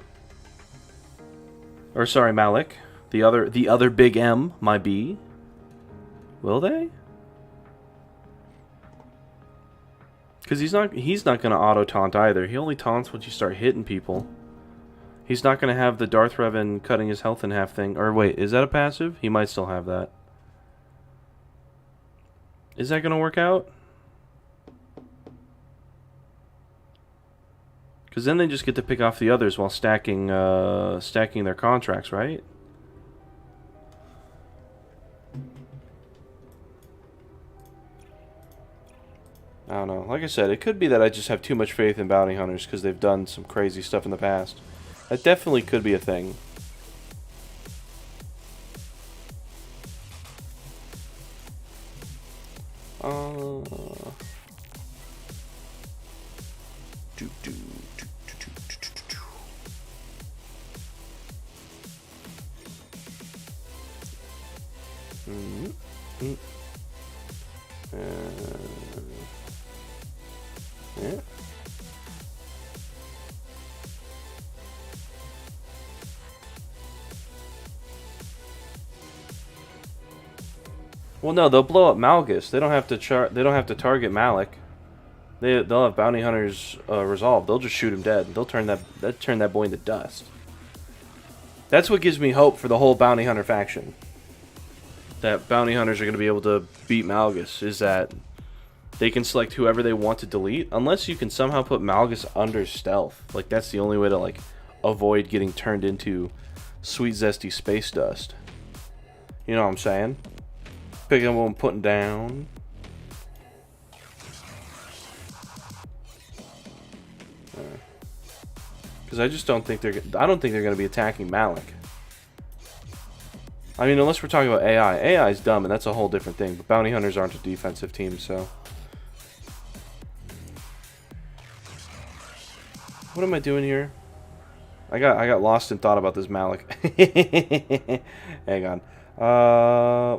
Speaker 1: Or sorry, Malik. The other big M, my B. Will they? Because he's not gonna auto taunt either. He only taunts once you start hitting people. He's not gonna have the Darth Revan cutting his health in half thing. Or wait, is that a passive? He might still have that. Is that gonna work out? Because then they just get to pick off the others while stacking their contracts, right? I don't know. Like I said, it could be that I just have too much faith in bounty hunters because they've done some crazy stuff in the past. That definitely could be a thing. Yeah. Well, no, they'll blow up Malgus. They don't have to They don't have to target Malik. They'll have bounty hunters resolved. They'll just shoot him dead. They'll turn that boy into dust. That's what gives me hope for the whole bounty hunter faction. That bounty hunters are going to be able to beat Malgus. Is that they can select whoever they want to delete, unless you can somehow put Malgus under stealth. Like that's the only way to like avoid getting turned into sweet zesty space dust. You know what I'm saying? Picking up what I'm putting down. Because I just don't think I don't think they're going to be attacking Malik. I mean, unless we're talking about AI. AI is dumb, and that's a whole different thing. But bounty hunters aren't a defensive team, so. What am I doing here? I got lost in thought about this Malik. Hang on.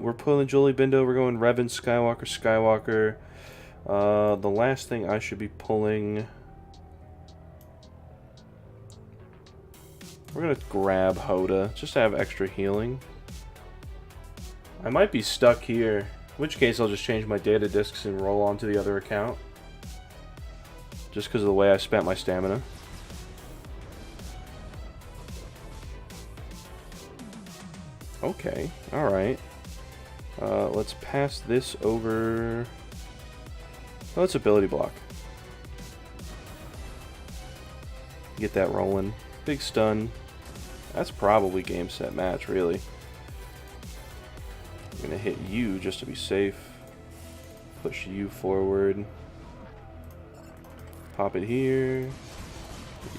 Speaker 1: We're pulling Jolie Bindo. We're going Revan, Skywalker. The last thing I should be pulling. We're gonna grab Hoda just to have extra healing. I might be stuck here, in which case I'll just change my data discs and roll on to the other account. Just because of the way I spent my stamina. Okay, alright. Let's pass this over. Oh, it's ability block. Get that rolling. Big stun. That's probably game, set, match, really. I'm gonna hit you just to be safe. Push you forward. Pop it here.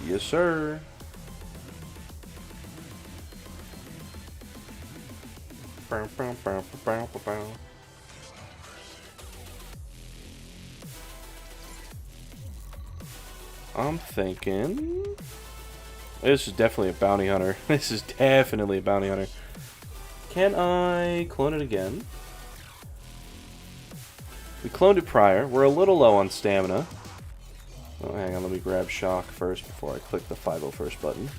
Speaker 1: Yes, sir. I'm thinking... This is definitely a bounty hunter. This is definitely a bounty hunter. Can I clone it again? We cloned it prior. We're a little low on stamina. Oh, hang on. Let me grab shock first before I click the 501st button.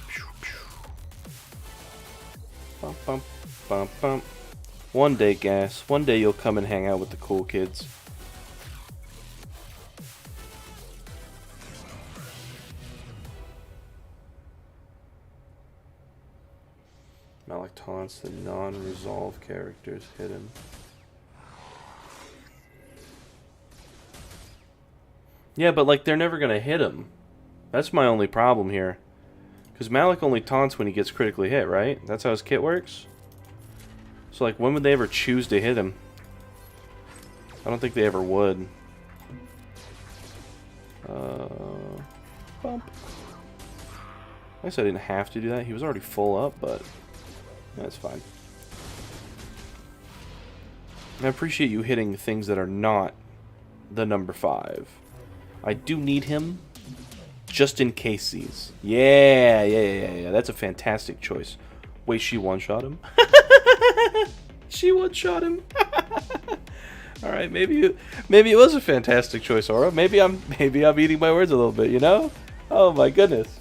Speaker 1: Bump, bump, bump, bump. One day, gas. One day you'll come and hang out with the cool kids. Malik taunts the non-resolved characters hidden. Yeah, but like they're never gonna hit him. That's my only problem here. Because Malik only taunts when he gets critically hit, right? That's how his kit works? So like when would they ever choose to hit him? I don't think they ever would. Bump. I guess I didn't have to do that. He was already full up, but that's fine. I appreciate you hitting things that are not the number 5. I do need him just in case these. Yeah. That's a fantastic choice. Wait, she one-shot him? She one-shot him. All right, maybe it was a fantastic choice, Aura. Maybe I'm eating my words a little bit, you know? Oh my goodness.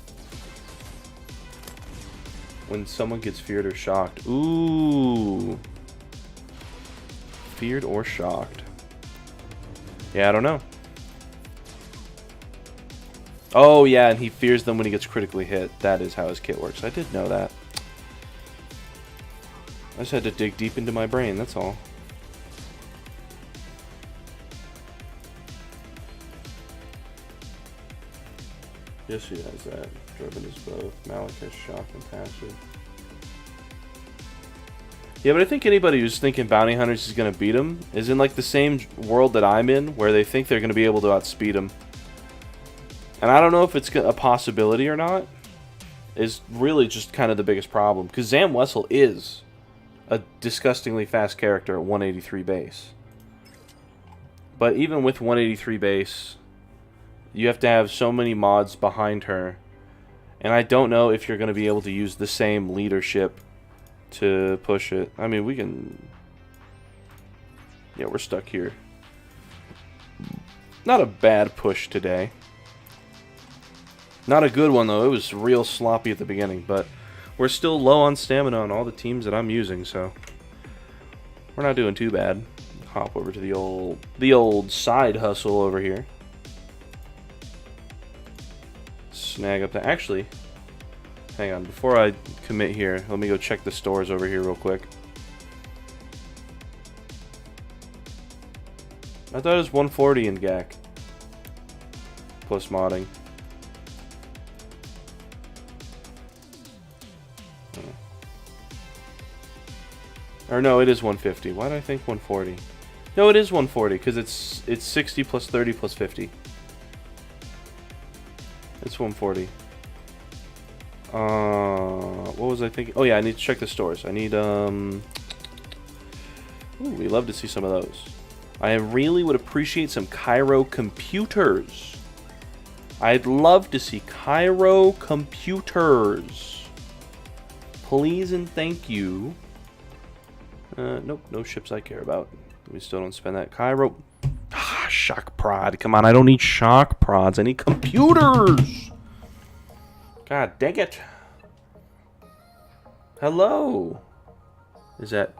Speaker 1: When someone gets feared or shocked. Ooh. Feared or shocked. Yeah, I don't know. Oh, yeah, and he fears them when he gets critically hit. That is how his kit works. I did know that. I just had to dig deep into my brain, that's all. Yes, she has that. Driven is both. Malik has shock and passive. Yeah, but I think anybody who's thinking bounty hunters is going to beat him is in like the same world that I'm in, where they think they're going to be able to outspeed him. And I don't know if it's a possibility or not. Is really just kind of the biggest problem. Because Zam Wessel is a disgustingly fast character at 183 base. But even with 183 base, you have to have so many mods behind her. And I don't know if you're going to be able to use the same leadership to push it. I mean, we can... Yeah, we're stuck here. Not a bad push today. Not a good one, though. It was real sloppy at the beginning. But we're still low on stamina on all the teams that I'm using, so... We're not doing too bad. Hop over to the old side hustle over here. Snag up that. Actually, hang on. Before I commit here, let me go check the stores over here real quick. I thought it was 140 in GAC. Plus modding. Or no, it is 150. Why did I think 140? No, it is 140 because it's 60 plus 30 plus 50. It's 140. What was I thinking? Oh yeah, I need to check the stores. I need Ooh, we love to see some of those. I really would appreciate some Cairo computers. I'd love to see Cairo computers. Please and thank you. Nope, no ships I care about. We still don't spend that. Cairo. Ah, shock prod. Come on, I don't need shock prods. I need computers. God dang it. Hello. Is that...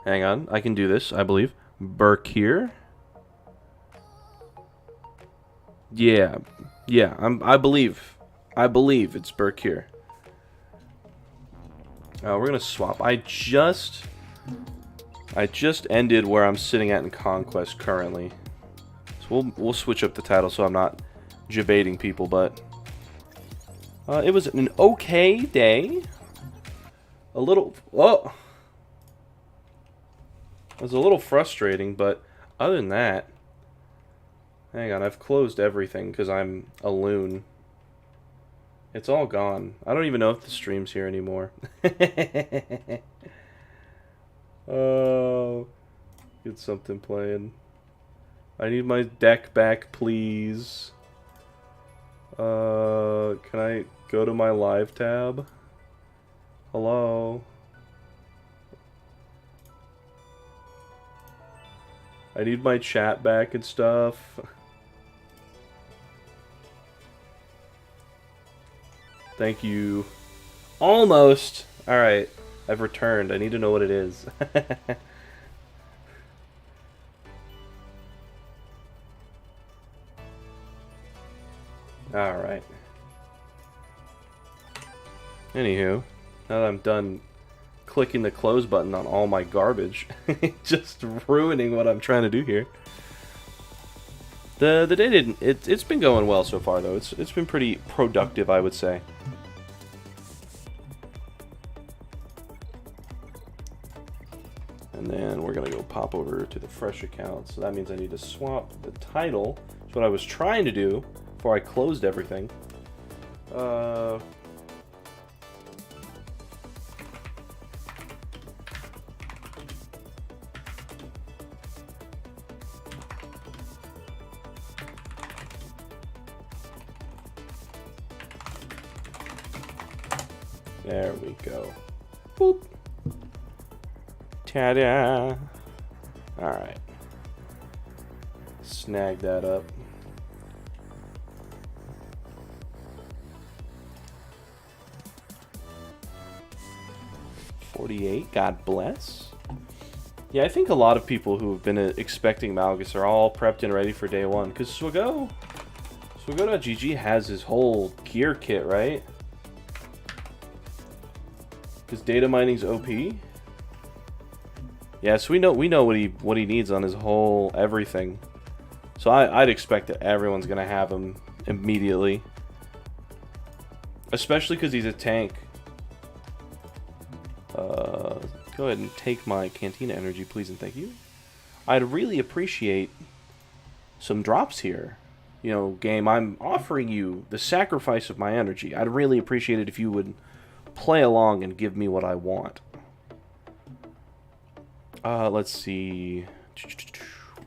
Speaker 1: Hang on, I can do this, I believe. Burke here. Yeah, I believe it's Burke here. We're gonna swap. I just ended where I'm sitting at in Conquest currently. So we'll switch up the title so I'm not debating people, but it was an okay day. A little... Whoa! It was a little frustrating, but other than that, Hang on, I've closed everything because I'm a loon. It's all gone. I don't even know if the stream's here anymore. Oh, get something playing. I need my deck back, please. Can I go to my live tab? Hello? I need my chat back and stuff. Thank you. Almost! Alright. I've returned. I need to know what it is. Alright. Anywho, now that I'm done clicking the close button on all my garbage, just ruining what I'm trying to do here. The day didn't. It's been going well so far though. It's been pretty productive, I would say. And then we're gonna go pop over to the fresh account. So that means I need to swap the title. That's what I was trying to do before I closed everything. There we go. Boop. Ta-da! Alright. Snag that up. $48, God bless. Yeah, I think a lot of people who have been expecting Malgus are all prepped and ready for day one. Because Swago.gg has his whole gear kit, right? Because data mining's OP. Yeah, so we know what he needs on his whole everything. So I'd expect that everyone's gonna have him immediately, especially because he's a tank. Go ahead and take my Cantina energy, please and thank you. I'd really appreciate some drops here. You know, game, I'm offering you the sacrifice of my energy. I'd really appreciate it if you would play along and give me what I want. Let's see.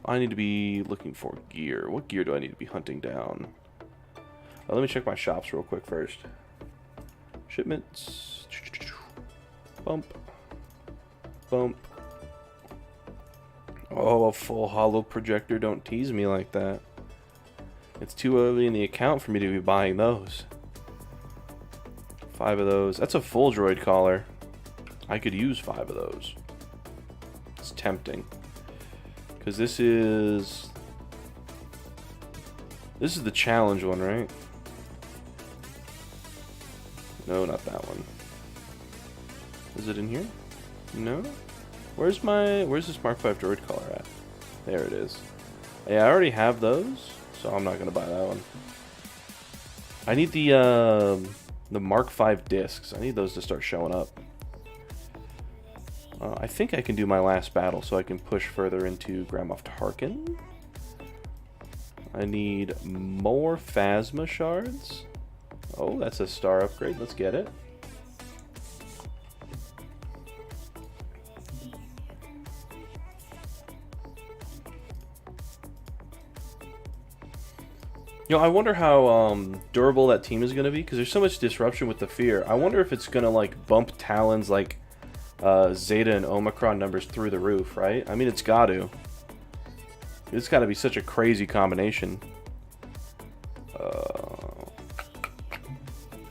Speaker 1: I need to be looking for gear. What gear do I need to be hunting down? Let me check my shops real quick first. Shipments. Bump. Bump. Oh, a full hollow projector. Don't tease me like that. It's too early in the account for me to be buying those. 5 of those. That's a full droid collar. I could use 5 of those. It's tempting. Because this is the challenge one, right? No, not that one. Is it in here? No? Where's this Mark 5 droid collar at? There it is. Yeah, I already have those, so I'm not gonna buy that one. I need the Mark 5 discs. I need those to start showing up. I think I can do my last battle so I can push further into Grand Moff Tarkin. I need more Phasma shards. Oh, that's a star upgrade. Let's get it. You know, I wonder how durable that team is going to be, because there's so much disruption with the fear. I wonder if it's going to, like, bump Talon's, like, Zeta and Omicron numbers through the roof, right? I mean, it's got to. It's got to be such a crazy combination.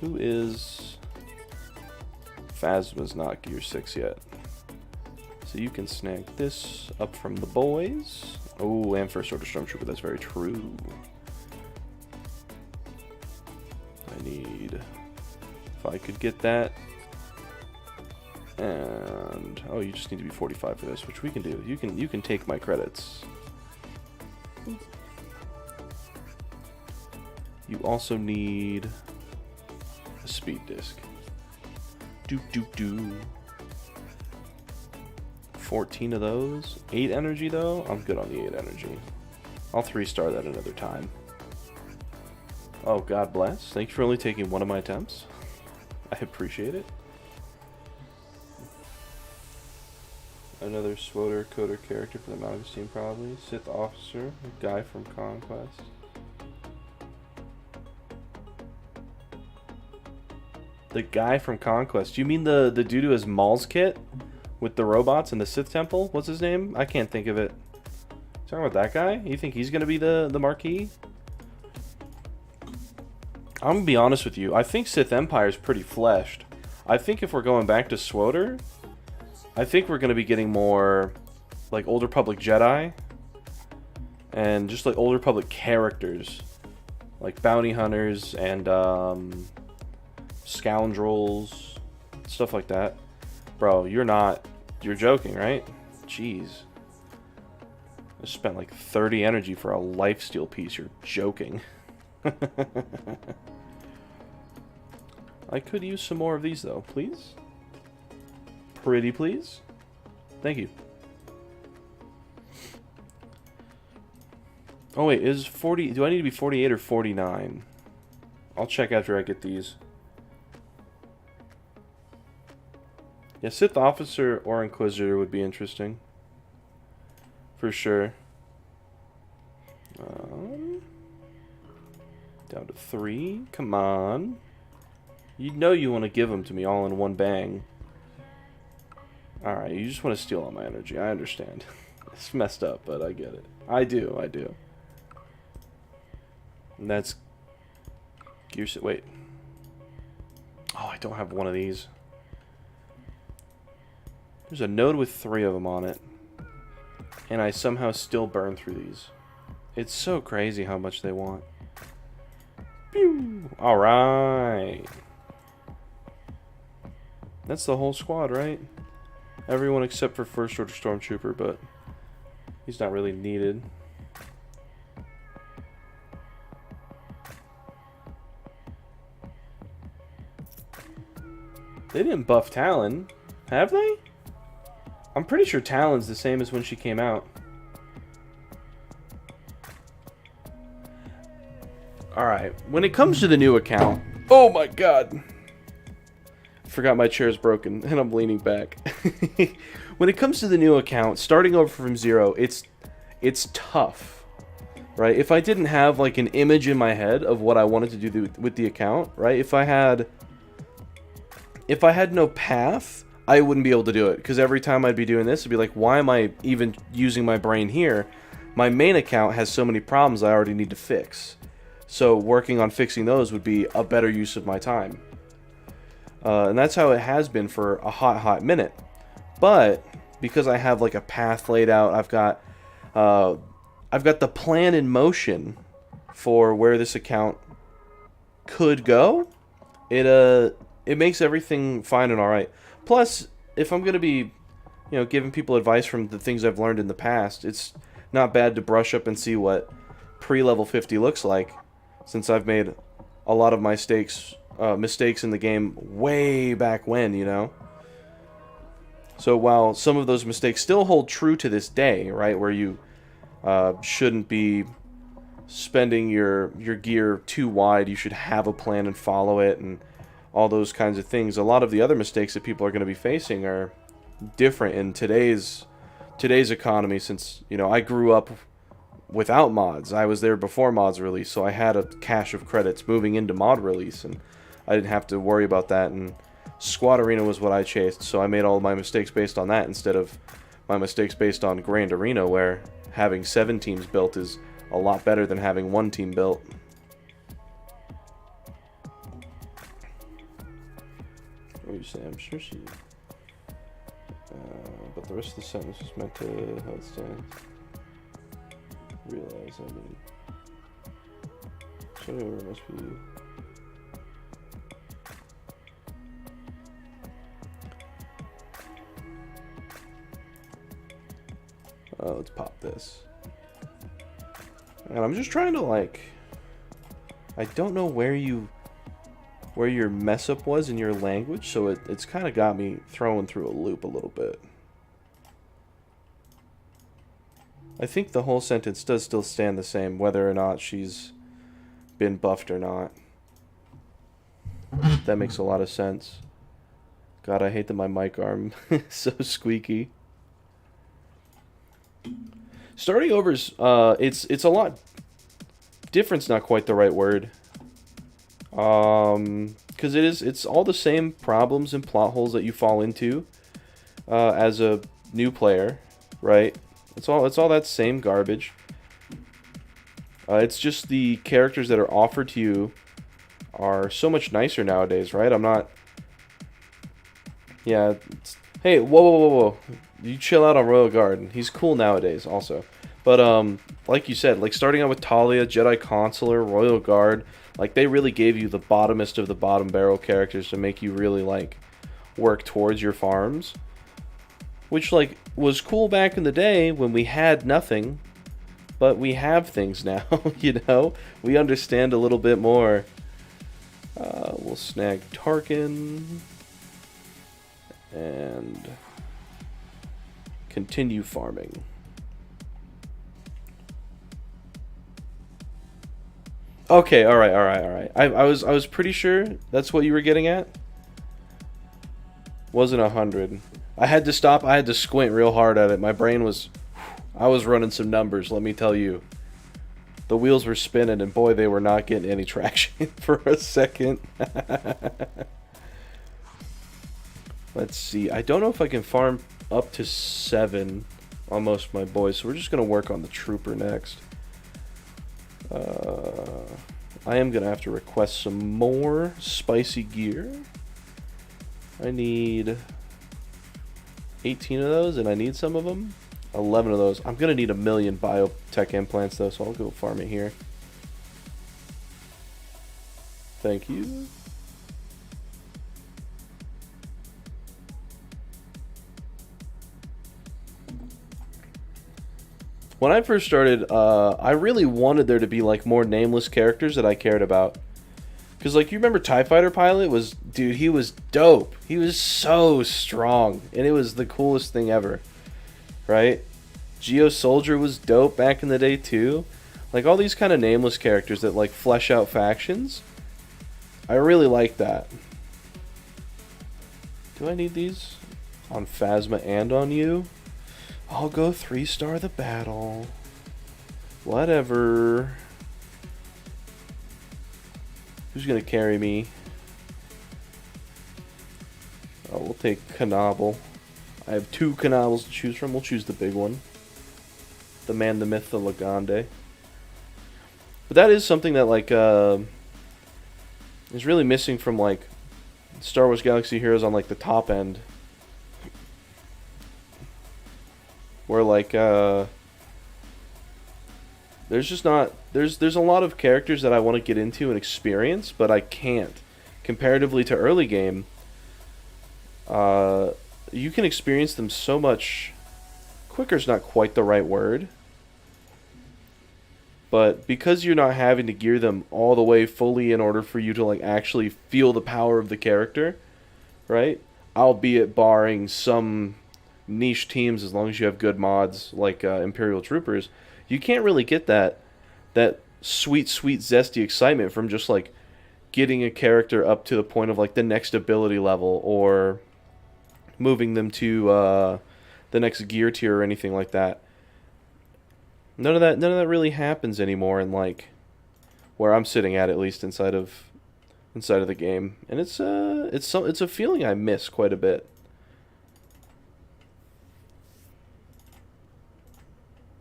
Speaker 1: Who is... Phasma's not Gear 6 yet. So you can snag this up from the boys. Oh, and First Order Stormtrooper, that's very true. I need... If I could get that... And... Oh, you just need to be 45 for this, which we can do. You can take my credits. You also need... a speed disc. 14 of those. 8 energy, though? I'm good on the 8 energy. I'll 3-star that another time. Oh, God bless. Thank you for only taking one of my attempts. I appreciate it. Another Swoter Coder character for the malgus team, probably. Sith Officer, a guy from Conquest. The guy from Conquest. You mean the dude who has Maul's kit? With the robots in the Sith Temple? What's his name? I can't think of it. Talking about that guy? You think he's going to be the marquee? I'm going to be honest with you. I think Sith Empire is pretty fleshed. I think if we're going back to Swoter, I think we're going to be getting more like Old Republic Jedi. And just like Old Republic characters. Like bounty hunters and scoundrels. Stuff like that. Bro, you're joking, right? Jeez. I spent like 30 energy for a lifesteal piece. You're joking. I could use some more of these though, please. Pretty please. Thank you. Oh wait, is 40... Do I need to be 48 or 49? I'll check after I get these. Yeah, Sith Officer or Inquisitor would be interesting. For sure. Down to 3. Come on. You know you want to give them to me all in one bang. Alright, you just want to steal all my energy. I understand. It's messed up, but I get it. I do. And that's... Wait. Oh, I don't have one of these. There's a node with 3 of them on it. And I somehow still burn through these. It's so crazy how much they want. Pew! Alright. That's the whole squad, right? Everyone except for First Order Stormtrooper, but he's not really needed. They didn't buff Talon, have they? I'm pretty sure Talon's the same as when she came out. Alright, when it comes to the new account... Oh my god! I forgot my chair's broken, and I'm leaning back. When it comes to the new account, starting over from 0, it's tough. Right? If I didn't have like an image in my head of what I wanted to do with the account, right? If I had no path... I wouldn't be able to do it, because every time I'd be doing this, it'd be like, why am I even using my brain here? My main account has so many problems I already need to fix. So working on fixing those would be a better use of my time. And that's how it has been for a hot minute. But because I have like a path laid out, I've got the plan in motion for where this account could go. It makes everything fine and alright. Plus, if I'm going to be, giving people advice from the things I've learned in the past, it's not bad to brush up and see what pre-level 50 looks like, since I've made a lot of my mistakes in the game way back when, So while some of those mistakes still hold true to this day, right, where you shouldn't be spending your gear too wide, you should have a plan and follow it, and all those kinds of things. A lot of the other mistakes that people are going to be facing are different in today's economy, since, I grew up without mods. I was there before mods release, so I had a cache of credits moving into mod release, and I didn't have to worry about that, and Squad Arena was what I chased, so I made all of my mistakes based on that instead of my mistakes based on Grand Arena, where having 7 teams built is a lot better than having 1 team built. What are you saying? I'm sure she... but the rest of the sentence was meant to how it stands. Realize, I mean... So it must be... let's pop this. And I'm just trying to, like... I don't know where your mess up was in your language, so it's kind of got me throwing through a loop a little bit. I think the whole sentence does still stand the same, whether or not she's been buffed or not. That makes a lot of sense. God, I hate that my mic arm is so squeaky. Starting over is, it's a lot... Different's not quite the right word. Because it's all the same problems and plot holes that you fall into as a new player, right? It's all that same garbage. It's just the characters that are offered to you are so much nicer nowadays, right? I'm not... Yeah. Hey, whoa. You chill out on Royal Guard. He's cool nowadays, also. But, like you said, like, starting out with Talia, Jedi Consular, Royal Guard, like, they really gave you the bottomest of the bottom barrel characters to make you really, like, work towards your farms. Which, like, was cool back in the day when we had nothing. But we have things now, you know? We understand a little bit more. We'll snag Tarkin. And continue farming. Okay, alright. I was pretty sure that's what you were getting at. Wasn't 100. I had to stop, I had to squint real hard at it. My brain was... I was running some numbers, let me tell you. The wheels were spinning, and boy, they were not getting any traction for a second. Let's see. I don't know if I can farm up to 7 on most of my boys, so we're just going to work on the trooper next. I am going to have to request some more spicy gear. I need 18 of those, and I need some of them. 11 of those. I'm going to need 1 million biotech implants, though, so I'll go farm it here. Thank you. When I first started, I really wanted there to be, like, more nameless characters that I cared about. Because, like, you remember TIE Fighter Pilot was... Dude, he was dope. He was so strong. And it was the coolest thing ever. Right? Geo Soldier was dope back in the day, too. Like, all these kind of nameless characters that, like, flesh out factions. I really like that. Do I need these? On Phasma and on you? I'll go 3-star the battle. Whatever. Who's gonna carry me? Oh, we'll take Kanabel. I have 2 Kanabels to choose from. We'll choose the big one. The man, the myth, the Legende. But that is something that, like, is really missing from, like, Star Wars Galaxy Heroes on, like, the top end. Where, like, there's just not... There's a lot of characters that I want to get into and experience, but I can't. Comparatively to early game, you can experience them so much... Quicker's not quite the right word. But because you're not having to gear them all the way fully in order for you to, like, actually feel the power of the character, right? Albeit barring some niche teams, as long as you have good mods like Imperial Troopers, you can't really get that sweet zesty excitement from just, like, getting a character up to the point of, like, the next ability level or moving them to the next gear tier or anything like that. None of that really happens anymore in, like, where I'm sitting at least inside of the game, and it's a feeling I miss quite a bit.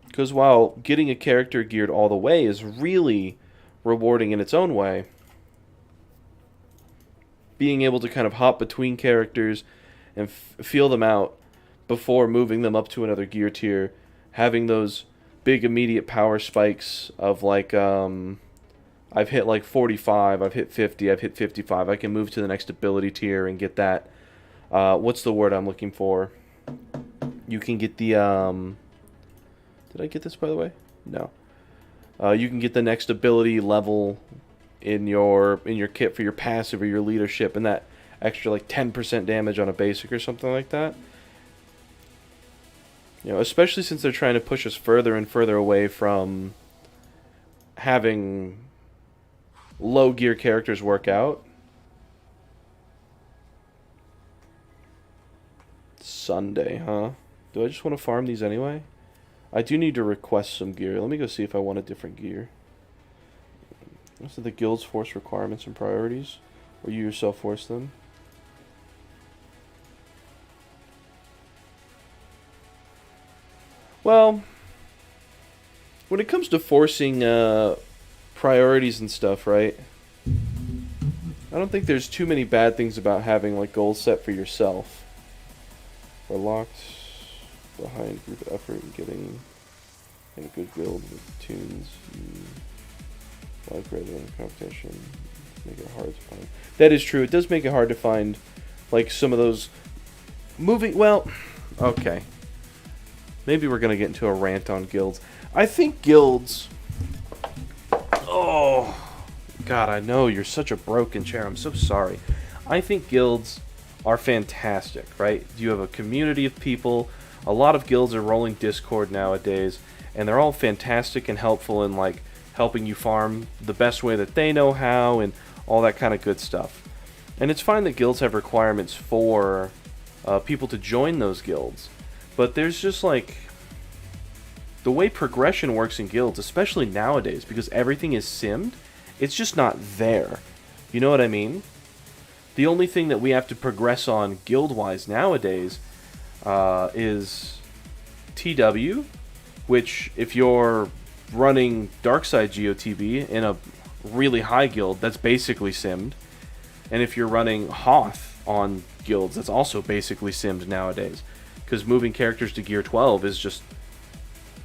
Speaker 1: Because while getting a character geared all the way is really rewarding in its own way, being able to kind of hop between characters and feel them out before moving them up to another gear tier, having those big immediate power spikes of, like, I've hit like 45, I've hit 50, I've hit 55, I can move to the next ability tier and get that, what's the word I'm looking for? You can get the, did I get this, by the way? No. You can get the next ability level in your kit for your passive or your leadership, and that extra, like, 10% damage on a basic or something like that. You know, especially since they're trying to push us further and further away from having low gear characters work out. Sunday, huh? Do I just want to farm these anyway? I do need to request some gear. Let me go see if I want a different gear. Those are the guild's force requirements and priorities. Or you yourself force them. Well, when it comes to forcing priorities and stuff, right? I don't think there's too many bad things about having like goals set for yourself. We're locked behind group effort and getting a good build with tunes. Like rather than competition, make it hard to find. That is true. It does make it hard to find, like some of those moving. Well, okay. Maybe we're gonna get into a rant on guilds. I think guilds. Oh, God! I know you're such a broken chair. I'm so sorry. I think guilds are fantastic, right? You have a community of people. A lot of guilds are rolling Discord nowadays, and they're all fantastic and helpful in like helping you farm the best way that they know how and all that kind of good stuff. And it's fine that guilds have requirements for people to join those guilds, but there's just like the way progression works in guilds, especially nowadays, because everything is simmed, it's just not there. You know what I mean? The only thing that we have to progress on guild-wise nowadays is TW, which if you're running Darkside GOTB in a really high guild, that's basically simmed. And if you're running Hoth on guilds, that's also basically simmed nowadays. Because moving characters to Gear 12 is just...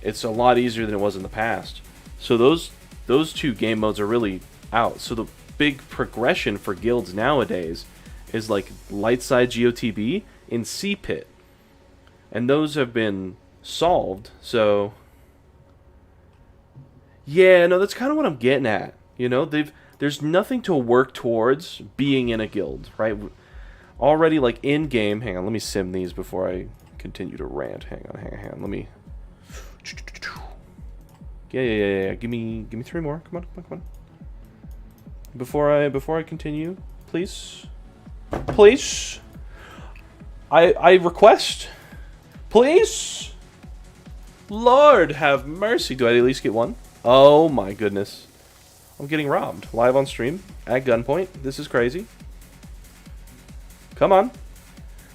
Speaker 1: it's a lot easier than it was in the past. So those two game modes are really out. So the big progression for guilds nowadays is like Lightside GOTB in C-Pit. And those have been solved, so... yeah, no, that's kind of what I'm getting at. You know, there's nothing to work towards being in a guild, right? Already, like, in-game... hang on, let me sim these before I continue to rant. Hang on. Let me... yeah. Give me 3 more. Come on. Before I continue, please. Please. I request. Please. Lord have mercy. Do I at least get one? Oh my goodness. I'm getting robbed. Live on stream. At gunpoint. This is crazy. Come on.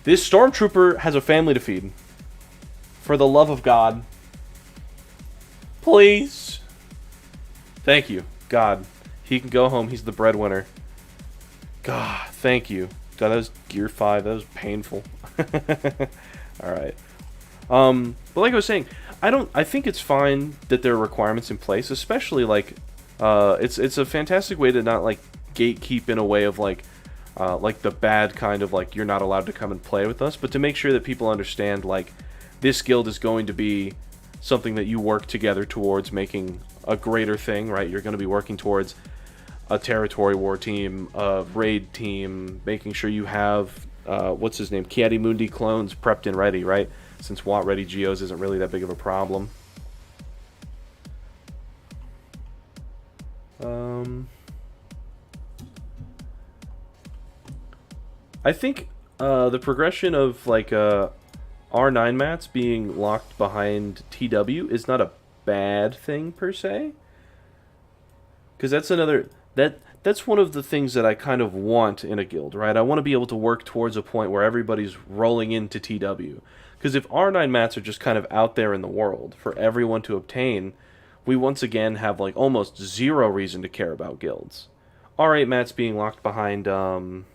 Speaker 1: This stormtrooper has a family to feed. For the love of God. Please. Thank you. God. He can go home. He's the breadwinner. God, thank you. God, that was Gear 5. That was painful. Alright. But like I was saying, I think it's fine that there are requirements in place, especially like it's a fantastic way to not like gatekeep in a way of like the bad kind of like you're not allowed to come and play with us, but to make sure that people understand like this guild is going to be something that you work together towards making a greater thing, right? You're going to be working towards a territory war team, a raid team, making sure you have what's his name, Kiadi Mundi clones prepped and ready, right? Since WAT ready Geos isn't really that big of a problem. I think the progression of like R9 mats being locked behind TW is not a bad thing per se, because that's another that's one of the things that I kind of want in a guild, right? I want to be able to work towards a point where everybody's rolling into TW. Because if R9 mats are just kind of out there in the world for everyone to obtain, we once again have like almost zero reason to care about guilds. R8 mats being locked behind, those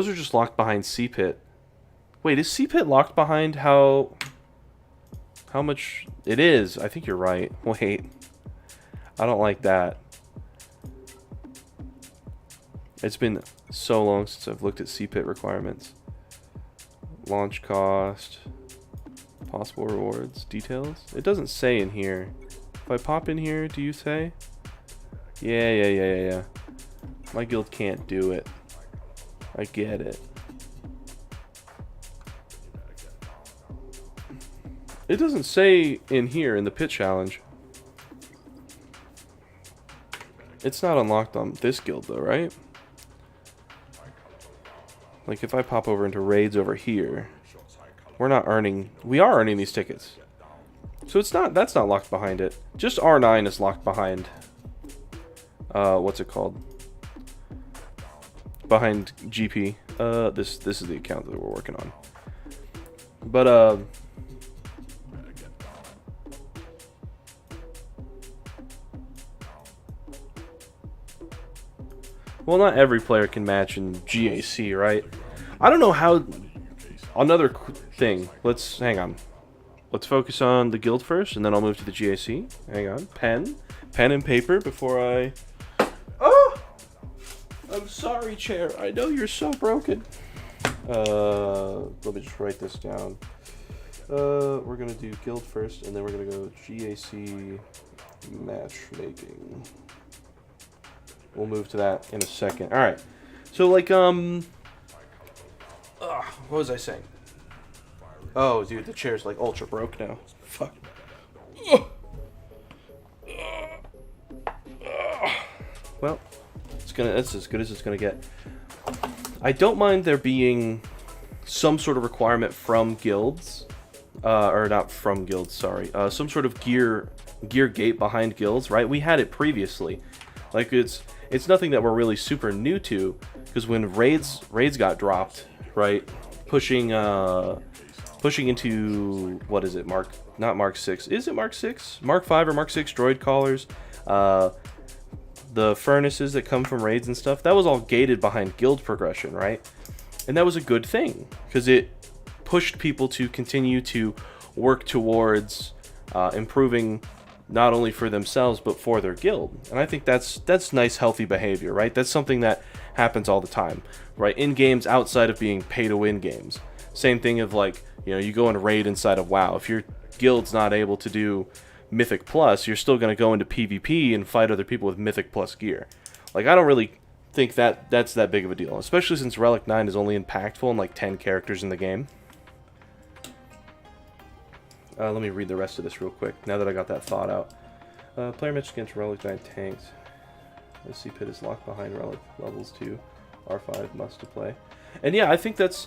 Speaker 1: are just locked behind C-Pit. Wait, is C-Pit locked behind how much it is? I think you're right. Wait. I don't like that. It's been so long since I've looked at C-Pit requirements. Launch cost, possible rewards, details. It doesn't say in here. If I pop in here, do you say? Yeah. My guild can't do it. I get it. It doesn't say in here in the pit challenge. It's not unlocked on this guild though, right? Like if I pop over into raids over here, we're not earning. We are earning these tickets. So it's not. That's not locked behind it. Just R9 is locked behind. What's it called? Behind GP. This is the account that we're working on. But well, not every player can match in GAC, right? I don't know how. Another thing. Let's hang on. Let's focus on the guild first, and then I'll move to the GAC. Hang on. Pen and paper before I... Oh! I'm sorry, chair. I know you're so broken. Let me just write this down. We're going to do guild first, and then we're going to go GAC matchmaking. We'll move to that in a second. All right. So, like, what was I saying? Oh, dude, the chair's like ultra broke now. Fuck. Well, it's as good as it's gonna get. I don't mind there being some sort of requirement from guilds, or not from guilds. Sorry, some sort of gear gate behind guilds. Right? We had it previously. Like it's nothing that we're really super new to, because when raids got dropped, right, pushing into, what is it, not Mark 6, is it Mark 6? Mark 5 or Mark 6 droid collars, the furnaces that come from raids and stuff, that was all gated behind guild progression, right? And that was a good thing, because it pushed people to continue to work towards improving not only for themselves, but for their guild. And I think that's nice, healthy behavior, right? That's something that happens all the time, right? In games outside of being pay-to-win games. Same thing of like, you know, you go and raid inside of WoW. If your guild's not able to do Mythic Plus, you're still going to go into PvP and fight other people with Mythic Plus gear. Like, I don't really think that's that big of a deal, especially since Relic 9 is only impactful in like 10 characters in the game. Let me read the rest of this real quick, now that I got that thought out. Player match against Relic 9 tanks. The C-Pit is locked behind Relic levels 2. R5 must to play. And yeah, I think it's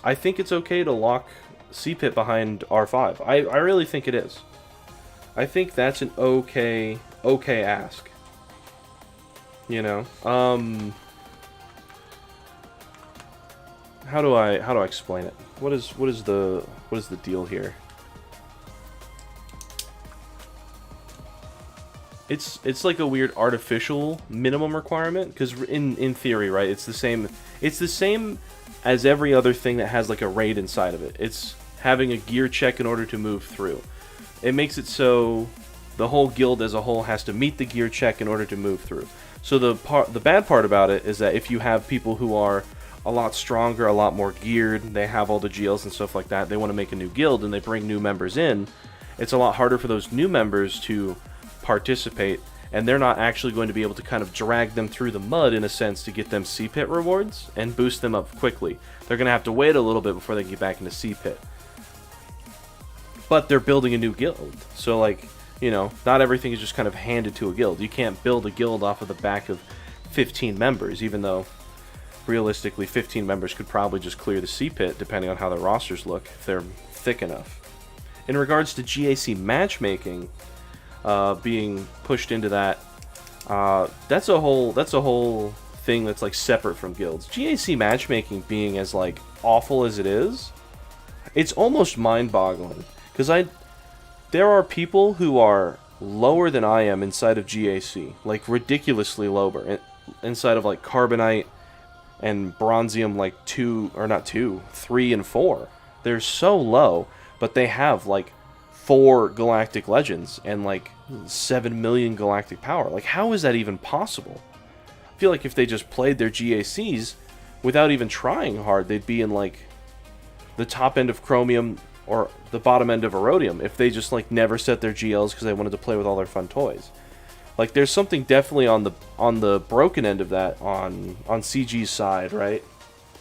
Speaker 1: okay to lock C-Pit behind R5. I really think it is. I think that's an okay ask. You know? How do I explain it? What is the deal here? It's like a weird artificial minimum requirement, because in theory, right, it's the same as every other thing that has like a raid inside of it. It's having a gear check in order to move through. It makes it so the whole guild as a whole has to meet the gear check in order to move through. So the bad part about it is that if you have people who are a lot stronger, a lot more geared, they have all the GLs and stuff like that, they want to make a new guild and they bring new members in, it's a lot harder for those new members to participate, and they're not actually going to be able to kind of drag them through the mud in a sense to get them C-Pit rewards and boost them up quickly. They're going to have to wait a little bit before they get back into C-Pit. But they're building a new guild, so like, you know, not everything is just kind of handed to a guild. You can't build a guild off of the back of 15 members, even though realistically 15 members could probably just clear the C-Pit depending on how their rosters look, if they're thick enough. In regards to GAC matchmaking, being pushed into that, that's a whole thing that's like separate from guilds. GAC matchmaking being as like awful as it is, it's almost mind-boggling, because there are people who are lower than I am inside of GAC, like ridiculously lower, inside of like Carbonite and Bronzium, like 3 and 4. They're so low, but they have like 4 galactic legends and like 7 million galactic power. Like, how is that even possible? I feel like if they just played their GACs without even trying hard, they'd be in like the top end of Chromium or the bottom end of Erodium if they just like never set their GLs because they wanted to play with all their fun toys. Like, there's something definitely on the broken end of that on CG's side, right?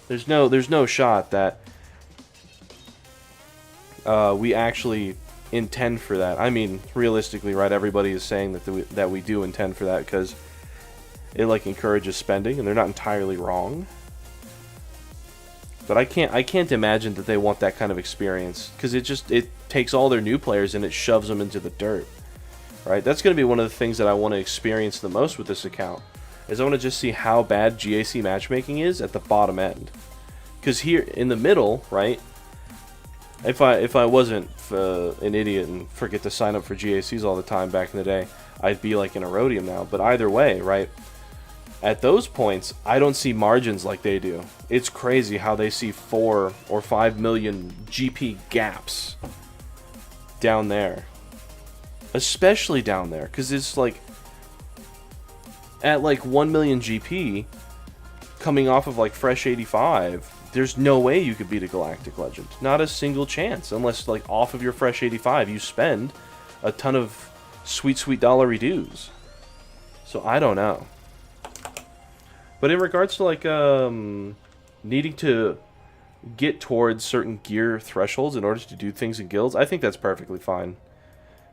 Speaker 1: There's no shot that we actually intend for that. I mean, realistically, right? Everybody is saying that we do intend for that because it like encourages spending, and they're not entirely wrong. But I can't imagine that they want that kind of experience, because it takes all their new players and it shoves them into the dirt, right? That's going to be one of the things that I want to experience the most with this account, is I want to just see how bad GAC matchmaking is at the bottom end. Because here in the middle, right? If I wasn't an idiot and forget to sign up for GACs all the time back in the day, I'd be like in Erodium now. But either way, right? At those points, I don't see margins like they do. It's crazy how they see 4 or 5 million GP gaps down there. Especially down there, because it's like at like 1 million GP coming off of like fresh 85, there's no way you could beat a Galactic Legend. Not a single chance, unless like off of your fresh 85 you spend a ton of sweet dollar dues. So I don't know. But in regards to like needing to get towards certain gear thresholds in order to do things in guilds, I think that's perfectly fine.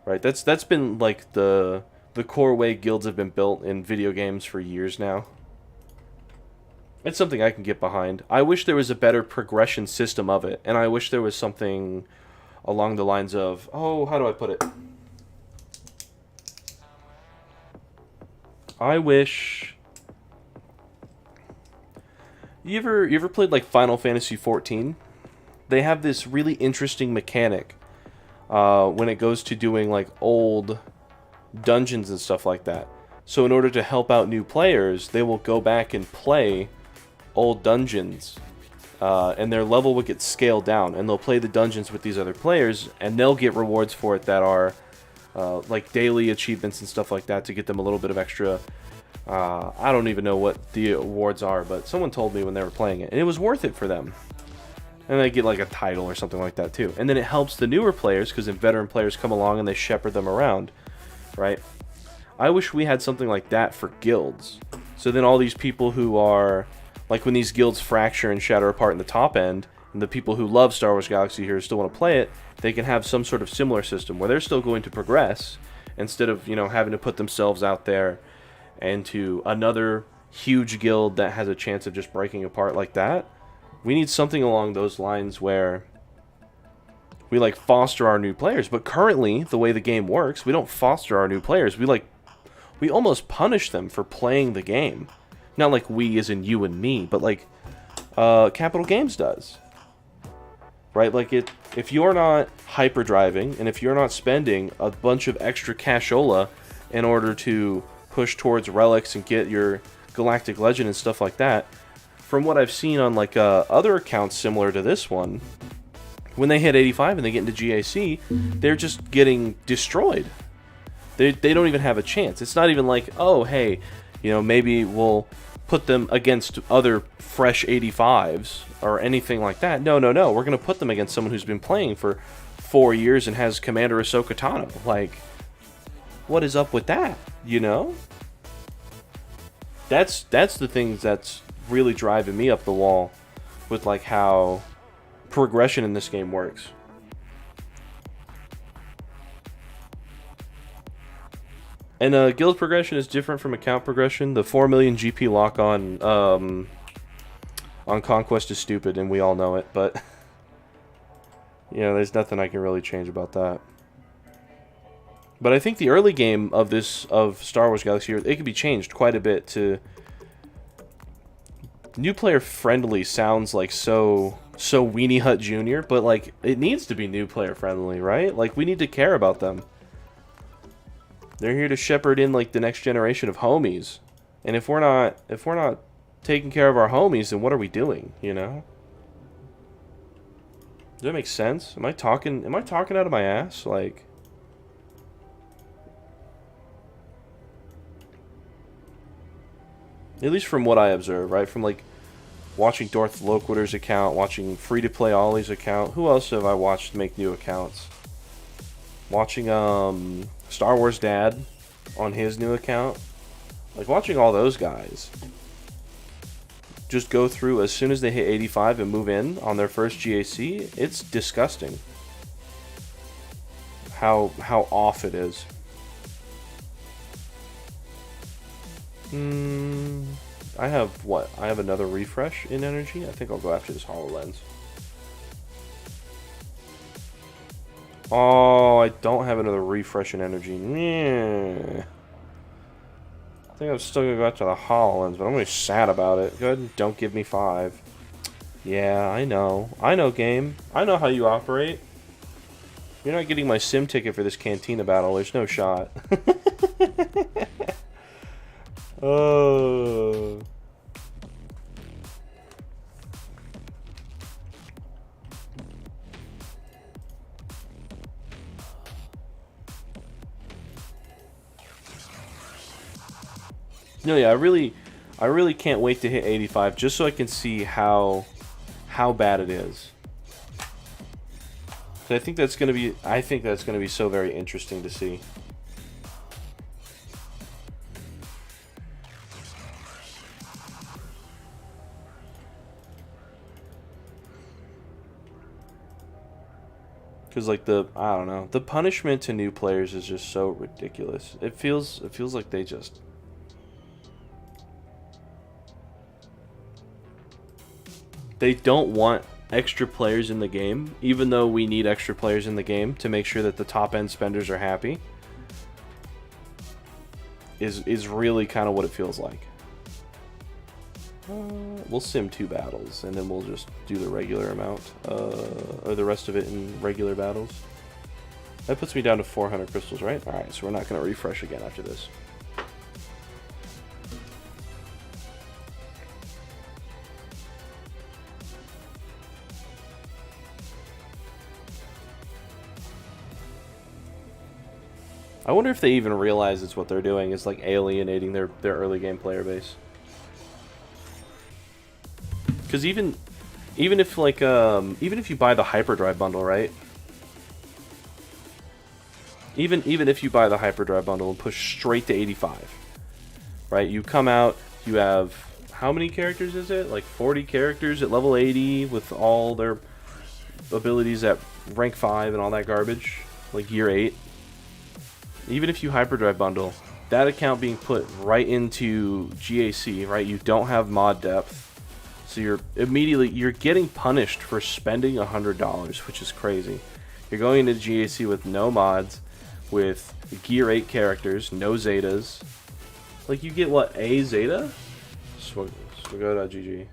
Speaker 1: Right? That's been like the core way guilds have been built in video games for years now. It's something I can get behind. I wish there was a better progression system of it, and I wish there was something along the lines of, oh, how do I put it? I wish... You ever played like Final Fantasy XIV? They have this really interesting mechanic when it goes to doing like old dungeons and stuff like that. So in order to help out new players, they will go back and play old dungeons, and their level will get scaled down, and they'll play the dungeons with these other players, and they'll get rewards for it that are like daily achievements and stuff like that to get them a little bit of extra. I don't even know what the awards are, but someone told me when they were playing it, and it was worth it for them. And they get like a title or something like that too. And then it helps the newer players, because then veteran players come along and they shepherd them around, right? I wish we had something like that for guilds. So then all these people who are, like when these guilds fracture and shatter apart in the top end, and the people who love Star Wars Galaxy here still want to play it, they can have some sort of similar system where they're still going to progress, instead of, you know, having to put themselves out there into another huge guild that has a chance of just breaking apart like that. We need something along those lines where we like foster our new players. But currently, the way the game works, we don't foster our new players. We almost punish them for playing the game. Not like we as in you and me, but like Capital Games does. Right? Like if you're not hyperdriving, and if you're not spending a bunch of extra cashola in order to push towards relics and get your Galactic Legend and stuff like that, from what I've seen on like other accounts similar to this one, when they hit 85 and they get into GAC, they're just getting destroyed. They don't even have a chance. It's not even like, oh, hey, you know, maybe we'll put them against other fresh 85s or anything like that. No. We're going to put them against someone who's been playing for 4 years and has Commander Ahsoka Tano. Like, what is up with that, you know? That's the things that's really driving me up the wall with like how progression in this game works. And guild progression is different from account progression. The 4 million GP lock on Conquest is stupid, and we all know it, but you know, there's nothing I can really change about that. But I think the early game of Star Wars Galaxy, it could be changed quite a bit to new player friendly. Sounds like so Weenie Hut Jr., but like it needs to be new player friendly, right? Like we need to care about them. They're here to shepherd in like the next generation of homies, and if we're not taking care of our homies, then what are we doing? You know? Does that make sense? Am I talking out of my ass? Like, at least from what I observe, right? From like watching Darth Loquater's account, watching Free to Play Ollie's account. Who else have I watched make new accounts? Watching Star Wars Dad on his new account. Like watching all those guys just go through as soon as they hit 85 and move in on their first GAC. It's disgusting how off it is. I have what? I have another refresh in energy. I think I'll go after this HoloLens. Oh, I don't have another refresh in energy. Yeah. I think I'm still gonna go after the HoloLens, but I'm really sad about it. Go ahead and don't give me 5. Yeah, I know. I know, game. I know how you operate. You're not getting my sim ticket for this Cantina battle. There's no shot. Oh. No, yeah, I really can't wait to hit 85 just so I can see how bad it is. So I think that's gonna be so very interesting to see. Because like I don't know, the punishment to new players is just so ridiculous. It feels like they don't want extra players in the game, even though we need extra players in the game to make sure that the top end spenders are happy. Is really kind of what it feels like. We'll sim 2 battles, and then we'll just do the regular amount, or the rest of it in regular battles. That puts me down to 400 crystals, right? Alright, so we're not going to refresh again after this. I wonder if they even realize it's what they're doing is like alienating their early game player base. Because even if like even if you buy the hyperdrive bundle, right? Even if you buy the hyperdrive bundle and push straight to 85, right? You come out, you have how many characters is it? Like 40 characters at level 80 with all their abilities at rank 5 and all that garbage, like year 8. Even if you hyperdrive bundle, that account being put right into GAC, right? You don't have mod depth. So you're getting punished for spending $100, which is crazy. You're going into GAC with no mods, with gear 8 characters, no Zetas. Like you get what, a Zeta? Swago.gg.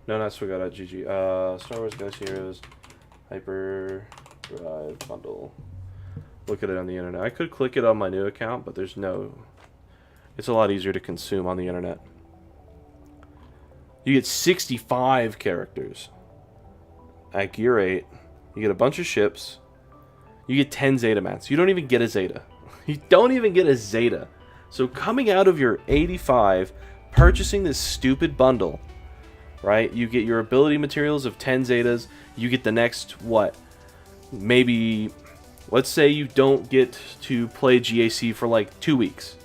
Speaker 1: No, not Swago.gg. Star Wars Galaxy Heroes Hyperdrive Bundle. Look at it on the internet. I could click it on my new account, but there's no... It's a lot easier to consume on the internet. You get 65 characters at Gear 8. You get a bunch of ships. You get 10 Zeta mats. You don't even get a Zeta. You don't even get a Zeta. So coming out of your 85, purchasing this stupid bundle, right? You get your ability materials of 10 Zetas. You get the next, what? Maybe... Let's say you don't get to play GAC for like 2 weeks,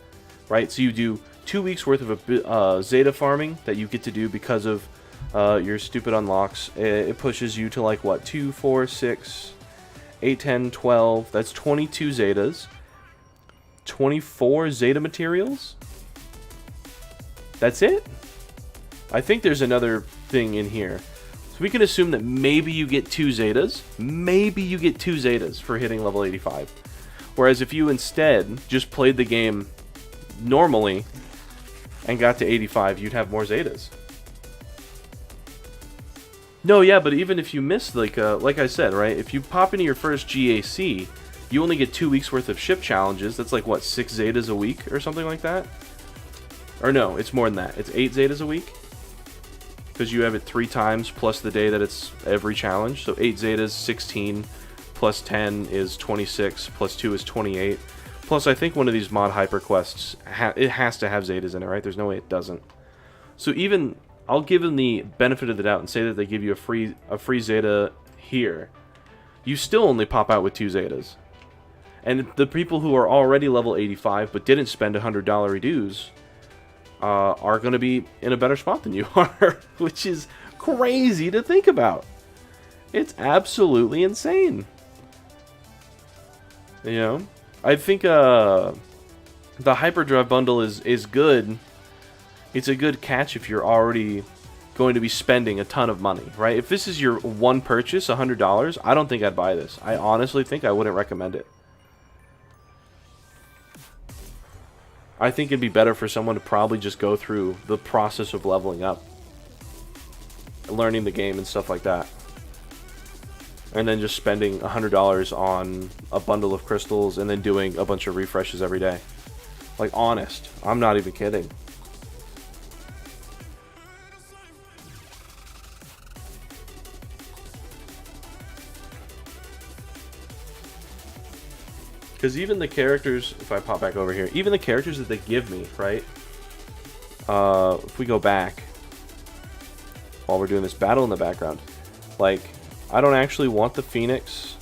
Speaker 1: right? So you do 2 weeks worth of Zeta farming that you get to do because of your stupid unlocks. It pushes you to like what? 2, 4, 6, 8, 10, 12. That's 22 Zetas. 24 Zeta materials. That's it? I think there's another thing in here. So we can assume that maybe you get 2 Zetas. Maybe you get 2 Zetas for hitting level 85. Whereas if you instead just played the game normally and got to 85, you'd have more Zetas. No, yeah, but even if you miss, like I said, right? If you pop into your first GAC, you only get 2 weeks worth of ship challenges. That's like, what, 6 Zetas a week or something like that? Or no, it's more than that. It's 8 Zetas a week. Because you have it 3 times plus the day that it's every challenge. So 8 Zetas, 16, plus 10 is 26, plus 2 is 28. Plus, I think one of these mod hyper quests, it has to have Zetas in it, right? There's no way it doesn't. So even, I'll give them the benefit of the doubt and say that they give you a free Zeta here. You still only pop out with 2 Zetas. And the people who are already level 85 but didn't spend $100 dues are going to be in a better spot than you are, which is crazy to think about. It's absolutely insane. You know, I think the hyperdrive bundle is good. It's a good catch if you're already going to be spending a ton of money, right? If this is your one purchase, $100, I don't think I'd buy this. I honestly think I wouldn't recommend it. I think it'd be better for someone to probably just go through the process of leveling up, learning the game and stuff like that, and then just spending $100 on a bundle of crystals and then doing a bunch of refreshes every day. Like, honest, I'm not even kidding. Because even the characters, if I pop back over here, even the characters that they give me, right? If we go back, while we're doing this battle in the background, like, I don't actually want the Phoenix.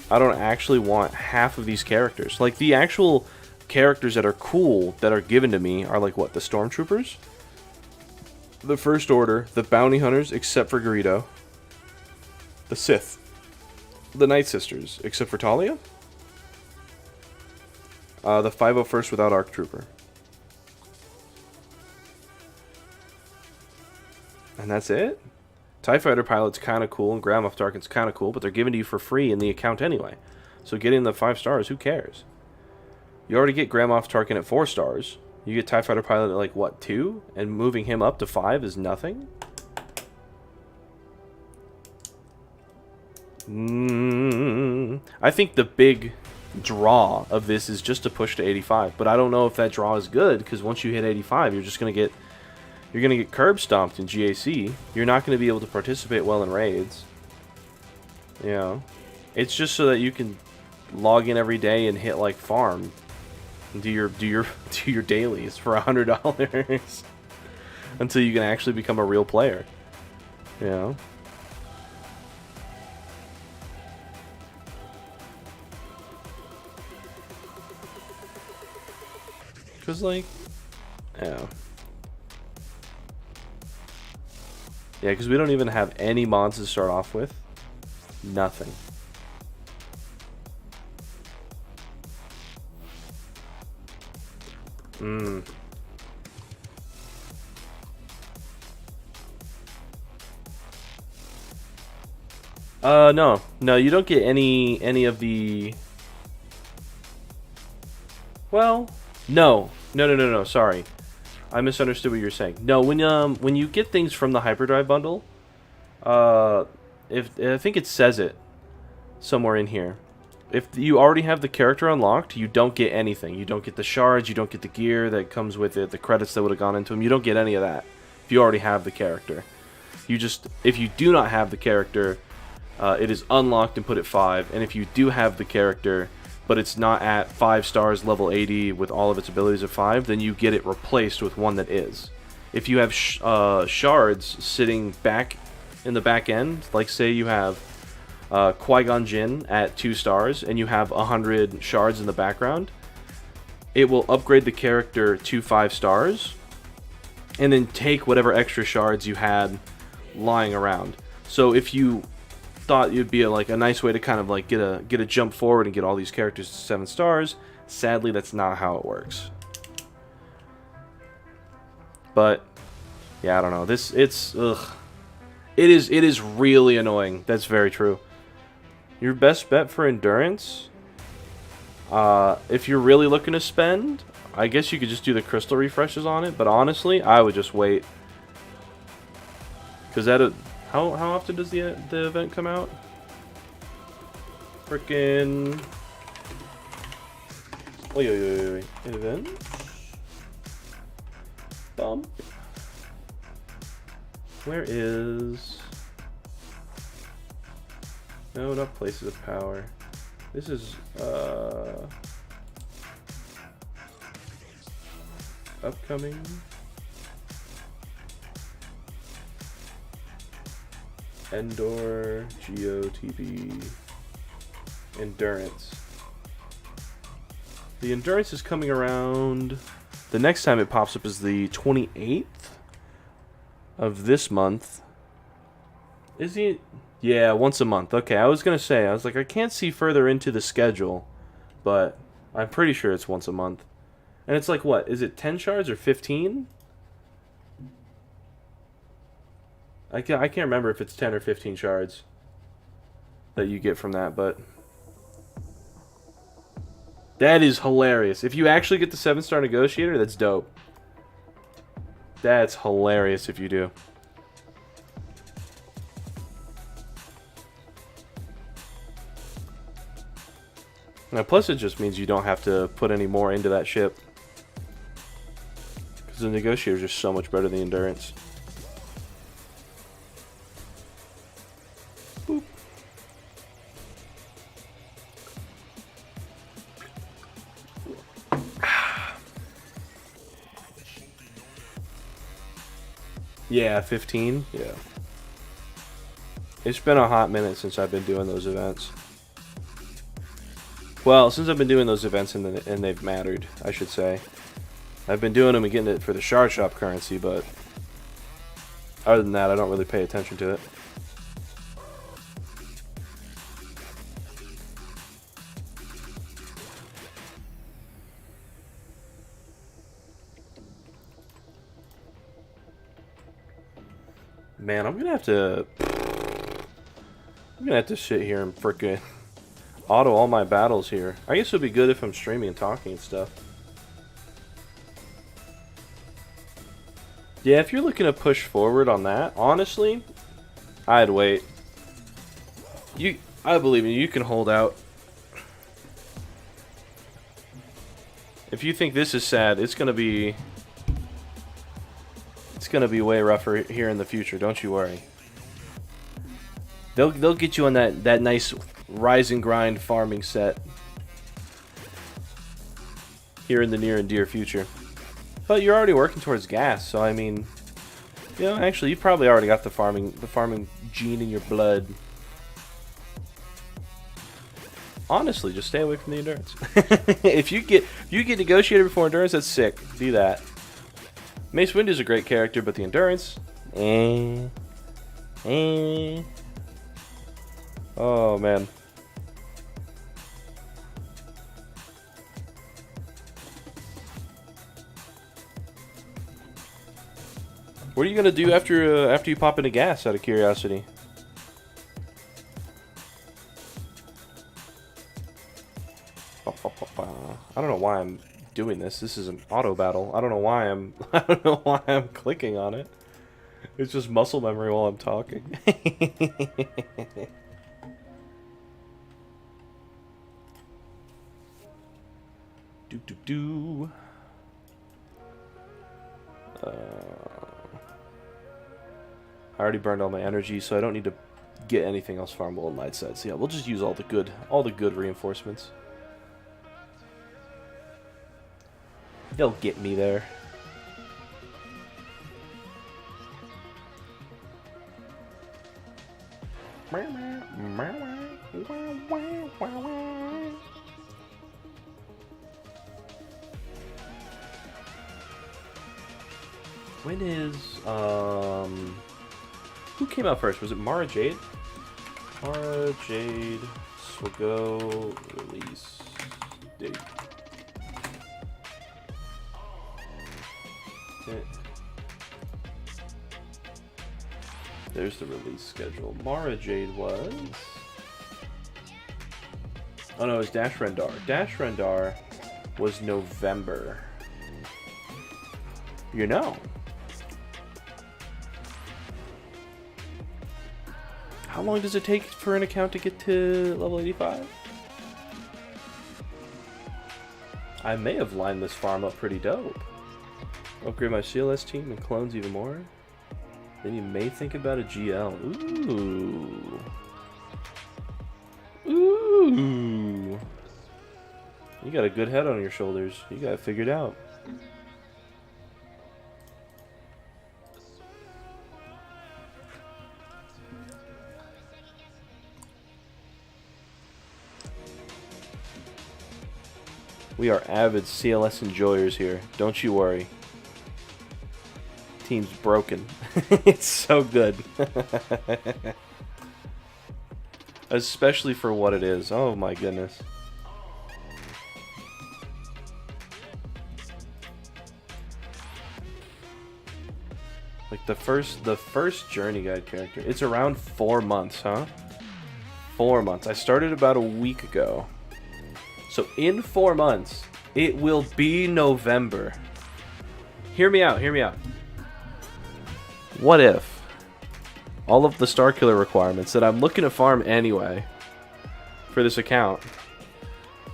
Speaker 1: I don't actually want half of these characters. Like, the actual characters that are cool that are given to me are, like, what? The Stormtroopers? The First Order, the Bounty Hunters, except for Greedo. The Sith. The Night Sisters, except for Talia. The 501st without ARC Trooper. And that's it? TIE Fighter Pilot's kind of cool, and Grand Moff Tarkin's kind of cool, but they're given to you for free in the account anyway. So getting the 5 stars, who cares? You already get Grand Moff Tarkin at 4 stars. You get TIE Fighter Pilot at, like, what, 2? And moving him up to 5 is nothing? I think the big draw of this is just to push to 85, but I don't know if that draw is good, because once you hit 85, you're just going to get curb stomped in GAC. You're not going to be able to participate well in raids. You know, it's just so that you can log in every day and hit, like, farm and do your dailies for $100 until you can actually become a real player. You know. Because, like, yeah. Yeah, because we don't even have any mods to start off with. Nothing. No. No, you don't get any of the... Well, no. No, sorry. I misunderstood what you're saying. No, when you get things from the Hyperdrive bundle, if I think it says it somewhere in here. If you already have the character unlocked, you don't get anything. You don't get the shards, you don't get the gear that comes with it, the credits that would have gone into them. You don't get any of that if you already have the character. If you do not have the character, it is unlocked and put at 5. And if you do have the character, but it's not at 5 stars, level 80, with all of its abilities at 5, then you get it replaced with one that is. If you have shards sitting back in the back end, like say you have Qui-Gon Jinn at 2 stars, and you have 100 shards in the background, it will upgrade the character to 5 stars, and then take whatever extra shards you had lying around. So if you thought it'd be a nice way to kind of like get a jump forward and get all these characters to 7 stars, sadly that's not how it works. But yeah, I don't know. It is really annoying. That's very true. Your best bet for endurance, if you're really looking to spend, I guess you could just do the crystal refreshes on it, but honestly, I would just wait. Because how often does the event come out? Frickin'... Wait. Event? Bump. Where is... No, not Places of Power. This is, upcoming. Endor, GOTB, Endurance. The Endurance is coming around... The next time it pops up is the 28th of this month. Is it? Yeah, once a month. Okay, I was going to say, I was like, I can't see further into the schedule, but I'm pretty sure it's once a month. And it's like, what? Is it 10 shards or 15? I can't remember if it's 10 or 15 shards that you get from that, but that is hilarious. If you actually get the 7-star negotiator, that's dope. That's hilarious if you do. Now, plus it just means you don't have to put any more into that ship. Because the negotiator is just so much better than the endurance. Boop. Yeah, 15. Yeah. It's been a hot minute since I've been doing those events. Well, since I've been doing those events and they've mattered, I should say. I've been doing them and getting it for the shard shop currency, but other than that, I don't really pay attention to it. Man, I'm gonna have to sit here and frickin' auto all my battles here. I guess it would be good if I'm streaming and talking and stuff. Yeah, if you're looking to push forward on that, honestly, I'd wait. I believe in you. You can hold out. If you think this is sad, it's gonna be way rougher here in the future. Don't you worry. They'll get you on that nice rise and grind farming set here in the near and dear future. But you're already working towards gas, so I mean, you know, actually you probably already got the farming gene in your blood. Honestly, just stay away from the endurance. If you get negotiator before endurance, that's sick. Do that. Mace Windu is a great character, but the endurance, Oh man. What are you gonna do after you pop into gas? Out of curiosity. I don't know why I'm doing this. This is an auto battle. I don't know why I'm clicking on it. It's just muscle memory while I'm talking. I already burned all my energy, so I don't need to get anything else farmable on light side. So yeah, we'll just use all the good reinforcements. They'll get me there. When is who came out first? Was it Mara Jade? Mara Jade Swago release date. There's the release schedule. Mara Jade was... Oh no, it was Dash Rendar. Dash Rendar was November. You know. How long does it take for an account to get to level 85? I may have lined this farm up pretty dope. Upgrade my CLS team and clones even more. Then you may think about a GL. Ooh. Ooh. You got a good head on your shoulders. You got it figured out. We are avid CLS enjoyers here. Don't you worry. Team's broken. It's so good. Especially for what it is. Oh my goodness. Like the first Journey Guide character. It's around 4 months, huh? 4 months. I started about a week ago. So in 4 months, it will be November. Hear me out, hear me out. What if all of the Starkiller requirements that I'm looking to farm anyway for this account,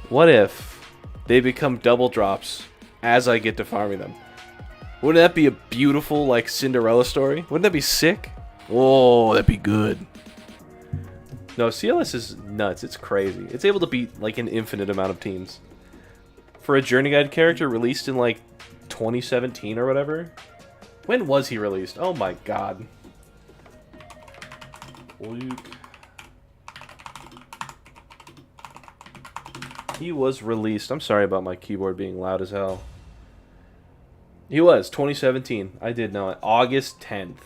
Speaker 1: what if they become double drops as I get to farming them? Wouldn't that be a beautiful, like, Cinderella story? Wouldn't that be sick? Oh, that'd be good. No, CLS is nuts. It's crazy. It's able to beat, like, an infinite amount of teams. For a Journey Guide character released in, like, 2017 or whatever. When was he released? Oh my god. Luke. He was released. I'm sorry about my keyboard being loud as hell. He was 2017. I did know it. August 10th.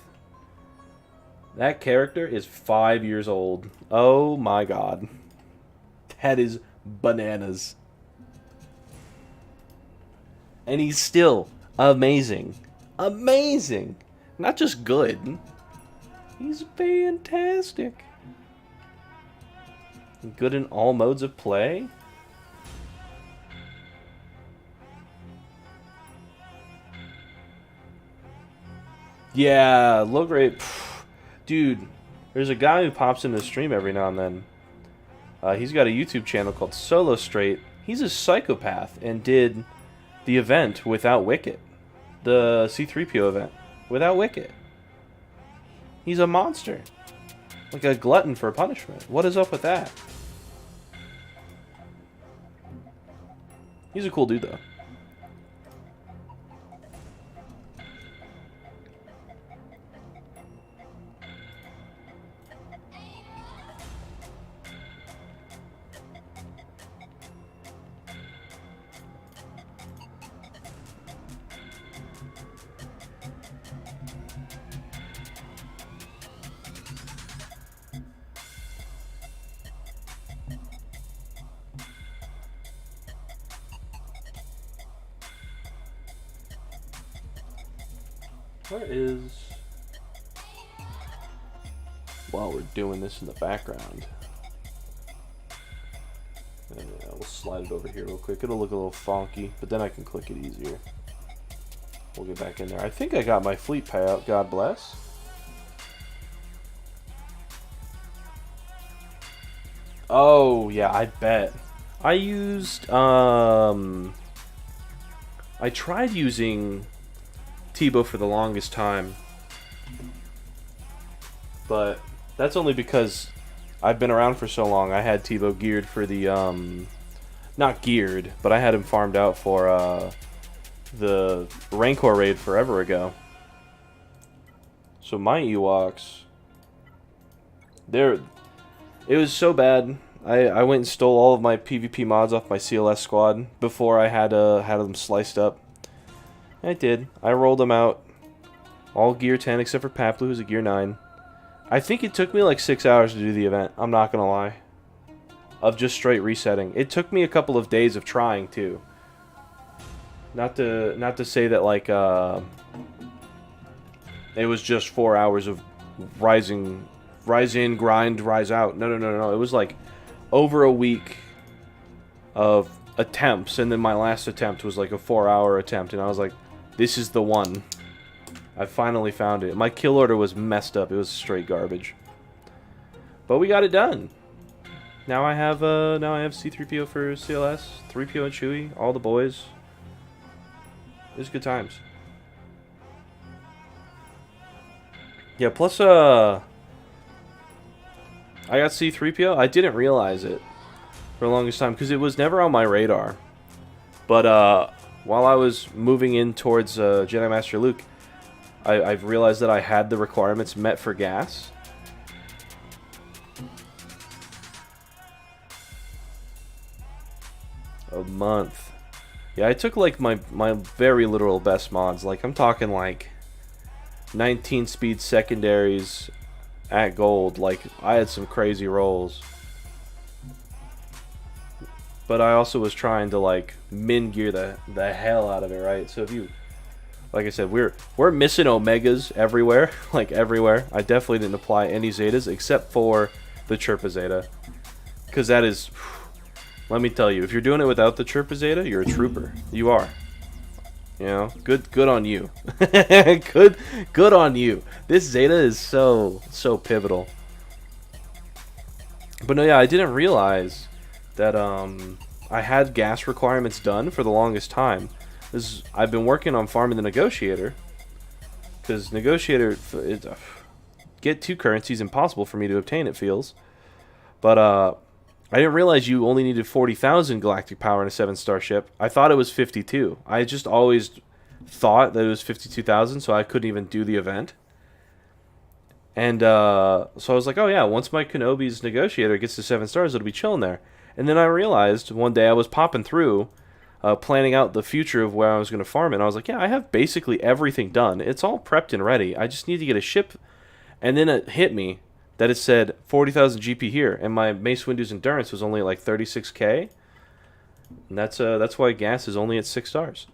Speaker 1: That character is 5 years old. Oh my god. That is bananas. And he's still amazing. Amazing. Not just good. He's fantastic. Good in all modes of play. Yeah, low grade. Dude, there's a guy who pops into the stream every now and then. He's got a YouTube channel called Solo Straight. He's a psychopath and did the event without Wicket. The C-3PO event without Wicket. He's a monster. Like a glutton for punishment. What is up with that? He's a cool dude though. Where is... While we're doing this in the background. Yeah, we'll slide it over here real quick. It'll look a little funky, but then I can click it easier. We'll get back in there. I think I got my fleet payout, God bless. Oh, yeah, I bet. I used, I tried using Tebow for the longest time, but that's only because I've been around for so long. I had Tebow geared for the not geared, but I had him farmed out for the Rancor raid forever ago. So my Ewoks, it was so bad. I went and stole all of my PvP mods off my CLS squad before I had them sliced up. I did. I rolled them out. All gear 10 except for Paplu, who's a gear 9. I think it took me like 6 hours to do the event. I'm not going to lie. Of just straight resetting. It took me a couple of days of trying, too. Not to say that, like, it was just 4 hours of rise in, grind, rise out. No. It was, like, over a week of attempts, and then my last attempt was, like, a 4-hour attempt, and I was like, this is the one. I finally found it. My kill order was messed up. It was straight garbage. But we got it done. Now I have C-3PO for CLS, 3PO and Chewie, all the boys. It was good times. Yeah, plus I got C-3PO. I didn't realize it for the longest time because it was never on my radar. But while I was moving in towards Jedi Master Luke, I've realized that I had the requirements met for gas. A month. Yeah, I took like my very literal best mods. Like I'm talking like 19 speed secondaries at gold. Like I had some crazy rolls. But I also was trying to like min gear the hell out of it, right? So if you Like I said, we're missing omegas everywhere, like everywhere. I definitely didn't apply any zetas except for the Chirpa Zeta, because that is, let me tell you, if you're doing it without the Chirpa Zeta, you're a trooper. You are. You know, good on you. good on you. This Zeta is so pivotal. But no, yeah, I didn't realize that I had gas requirements done for the longest time. I've been working on farming the Negotiator, because Negotiator, get 2 currencies impossible for me to obtain, it feels. But I didn't realize you only needed 40,000 galactic power in a 7-star ship. I thought it was 52. I just always thought that it was 52,000, so I couldn't even do the event. And so I was like, oh yeah, once my Kenobi's Negotiator gets to 7 stars, it'll be chilling there. And then I realized one day I was popping through, planning out the future of where I was going to farm it. And I was like, yeah, I have basically everything done. It's all prepped and ready. I just need to get a ship. And then it hit me that it said 40,000 GP here, and my Mace Windu's endurance was only like 36k. And that's why gas is only at 6 stars.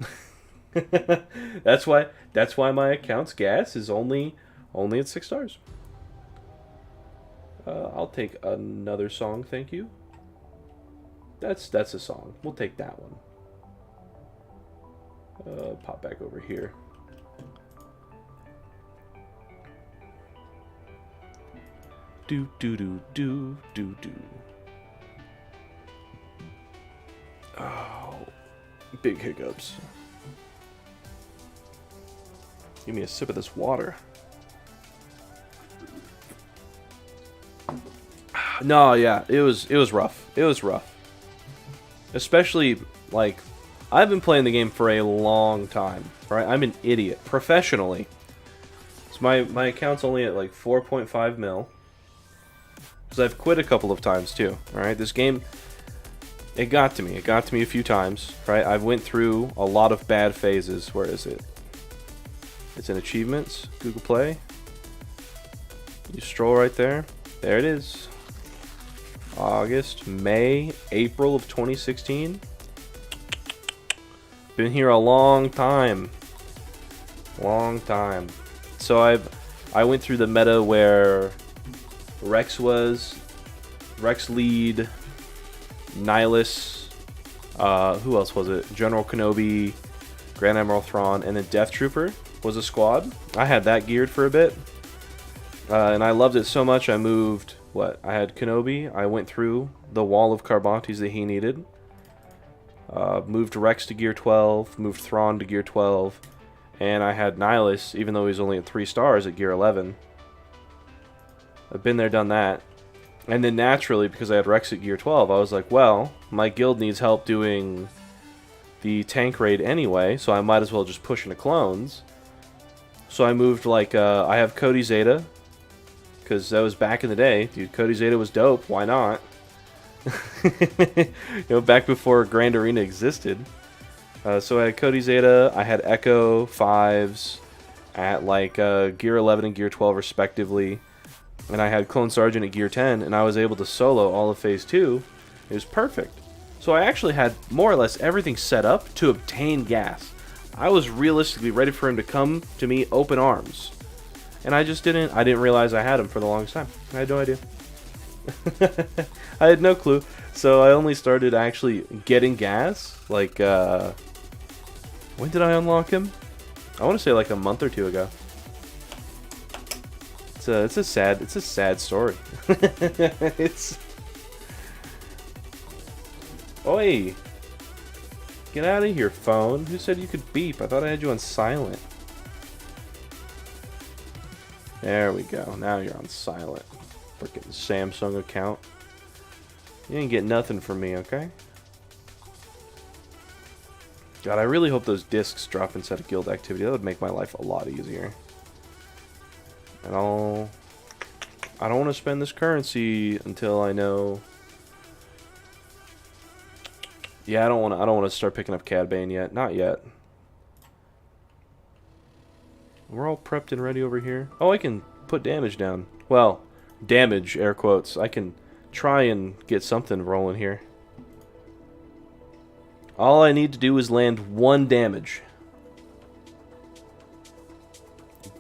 Speaker 1: that's why my account's gas is only at 6 stars. I'll take another song, thank you. That's a song. We'll take that one. Pop back over here. Do do do do do do. Oh, big hiccups. Give me a sip of this water. No, yeah, it was rough. It was rough. Especially, like, I've been playing the game for a long time, right? I'm an idiot, professionally. So my account's only at like 4.5 mil. Because I've quit a couple of times too, alright? This game, it got to me. It got to me a few times, right? I went through a lot of bad phases. Where is it? It's in Achievements, Google Play. You stroll right there. There it is. August, May, April of 2016. Been here a long time. Long time. So I went through the meta where Rex lead, Nihilus, who else was it? General Kenobi, Grand Admiral Thrawn, and then Death Trooper was a squad. I had that geared for a bit. And I loved it so much I moved, I had Kenobi, I went through the wall of Carbantes that he needed. Moved Rex to gear 12, moved Thrawn to gear 12, and I had Nihilus, even though he's only at 3 stars, at gear 11. I've been there, done that. And then naturally, because I had Rex at gear 12, I was like, well, my guild needs help doing the tank raid anyway, so I might as well just push into clones. So I moved, I have Cody Zeta, because that was back in the day. Dude, Cody Zeta was dope. Why not? Back before Grand Arena existed. So I had Cody Zeta. I had Echo 5s at gear 11 and gear 12 respectively. And I had Clone Sergeant at gear 10. And I was able to solo all of Phase 2. It was perfect. So I actually had more or less everything set up to obtain gas. I was realistically ready for him to come to me open arms. And I didn't realize I had him for the longest time. I had no idea. I had no clue. So I only started actually getting gas, when did I unlock him? I want to say a month or 2 ago. It's a sad story. Oi! Get out of here, phone. Who said you could beep? I thought I had you on silent. There we go. Now you're on silent. Freaking Samsung account. You ain't get nothing from me, okay? God, I really hope those discs drop inside of guild activity. That would make my life a lot easier. And I don't want to spend this currency until I know. Yeah, I don't want to start picking up Cad Bane yet. Not yet. We're all prepped and ready over here. Oh, I can put damage down. Well, damage, air quotes. I can try and get something rolling here. All I need to do is land 1 damage.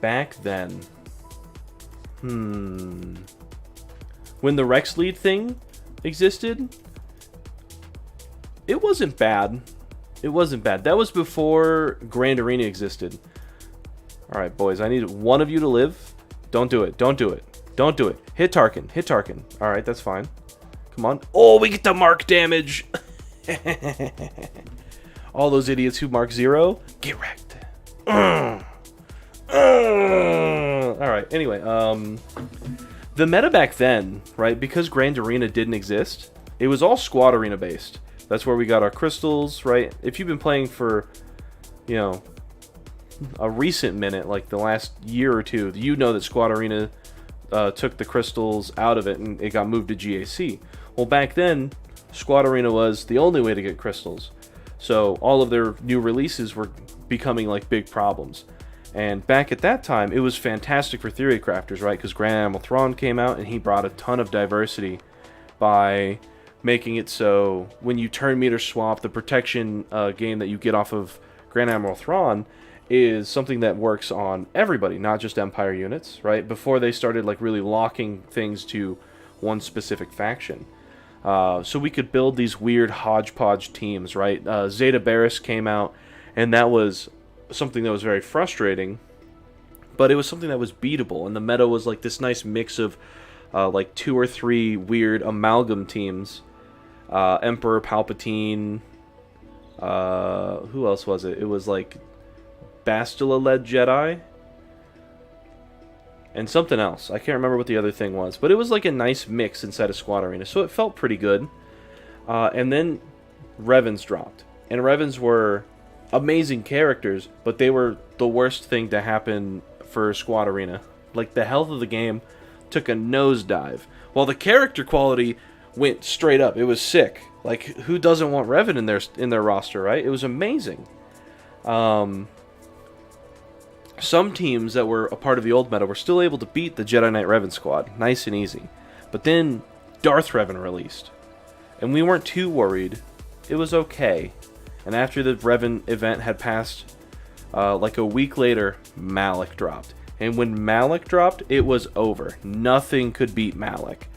Speaker 1: back then. When the Rex lead thing existed, it wasn't bad. It wasn't bad. That was before Grand Arena existed. Alright, boys, I need one of you to live. Don't do it. Don't do it. Don't do it. Hit Tarkin. Hit Tarkin. Alright, that's fine. Come on. Oh, we get to mark damage. All those idiots who mark 0, get wrecked. Alright, anyway, the meta back then, right, because Grand Arena didn't exist, it was all Squad Arena based. That's where we got our crystals, right? If you've been playing for, you know, a recent minute, like the last year or two, you know that Squad Arena took the crystals out of it and it got moved to GAC. Well, back then, Squad Arena was the only way to get crystals. So all of their new releases were becoming like big problems. And back at that time, it was fantastic for theory crafters, right? Because Grand Admiral Thrawn came out and he brought a ton of diversity by making it so when you turn meter swap, the protection game that you get off of Grand Admiral Thrawn is something that works on everybody, not just Empire units, right? Before they started like really locking things to one specific faction. So we could build these weird hodgepodge teams, right? Zeta Barris came out, and that was something that was very frustrating, but it was something that was beatable, and the meta was like this nice mix of like 2 or 3 weird amalgam teams. Emperor Palpatine, who else was it? It was like Bastila-led Jedi, and something else. I can't remember what the other thing was, but it was like a nice mix inside of Squad Arena, so it felt pretty good. And then Revans dropped, and Revans were amazing characters, but they were the worst thing to happen for Squad Arena. Like, the health of the game took a nosedive, while the character quality went straight up. It was sick. Like, who doesn't want Revan in their roster, right? It was amazing. Some teams that were a part of the old meta were still able to beat the Jedi Knight Revan squad, nice and easy. But then Darth Revan released, and we weren't too worried. It was okay. And after the Revan event had passed, like a week later, Malak dropped. And when Malak dropped, it was over. Nothing could beat Malak,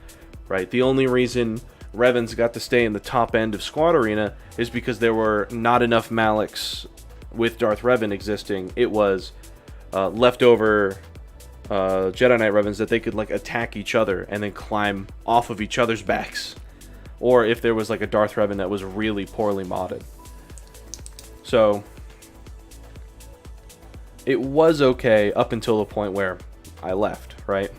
Speaker 1: right? The only reason Revans got to stay in the top end of Squad Arena is because there were not enough Malaks with Darth Revan existing. It was leftover Jedi Knight Revans that they could like attack each other and then climb off of each other's backs. Or if there was like a Darth Revan that was really poorly modded. So it was okay up until the point where I left, right?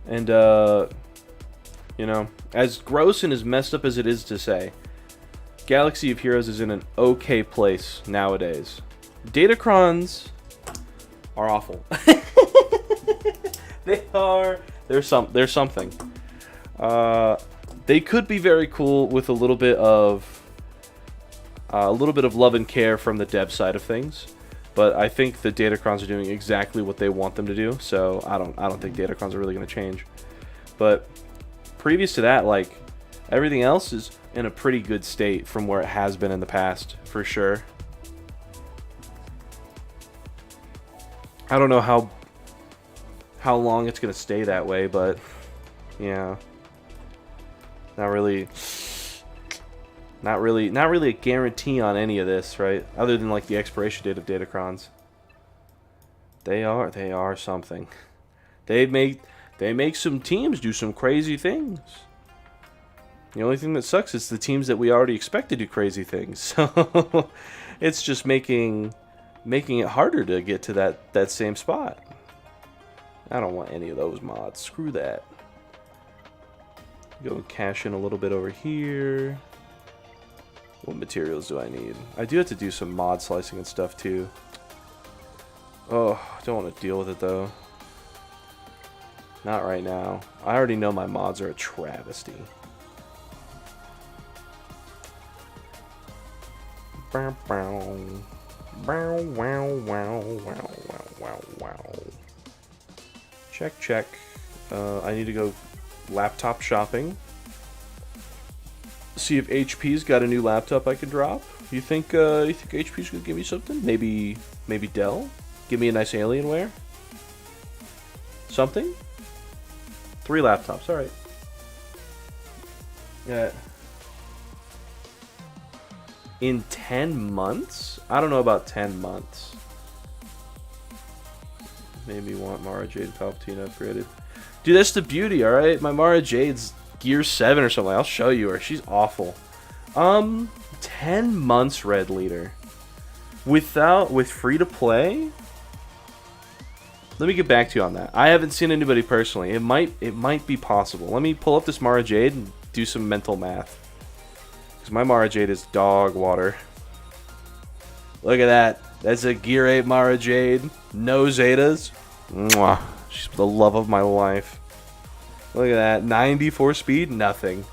Speaker 1: And you know, as gross and as messed up as it is to say, Galaxy of Heroes is in an okay place nowadays. Datacrons are awful. They're something. They could be very cool with a little bit of love and care from the dev side of things, but I think the Datacrons are doing exactly what they want them to do. So I don't think Datacrons are really going to change. But previous to that, like, everything else is in a pretty good state from where it has been in the past, for sure. I don't know how long it's going to stay that way, but yeah. Not really a guarantee on any of this, right? Other than like the expiration date of Datacrons. They are something. They make some teams do some crazy things. The only thing that sucks is the teams that we already expect to do crazy things. So it's just making it harder to get to that same spot. I don't want any of those mods. Screw that. Go and cash in a little bit over here. What materials do I need? I do have to do some mod slicing and stuff too. Oh, I don't want to deal with it though. Not right now. I already know my mods are a travesty. Bow, bow. Bow, wow, wow, wow, wow, wow, wow. Check. I need to go laptop shopping. See if HP's got a new laptop I could drop. You think HP's gonna give me something? Maybe Dell? Give me a nice Alienware. Something? 3 laptops, alright. Yeah. In 10 months? I don't know about 10 months. Made me want Mara Jade Palpatine upgraded. Dude, that's the beauty, alright? My Mara Jade's Gear 7 or something. I'll show you her. She's awful. 10 months, Red Leader. With free to play? Let me get back to you on that. I haven't seen anybody personally. It might be possible. Let me pull up this Mara Jade and do some mental math. Because my Mara Jade is dog water. Look at that. That's a Gear 8 Mara Jade. No Zetas. Mwah. She's the love of my life. Look at that. 94 speed? Nothing.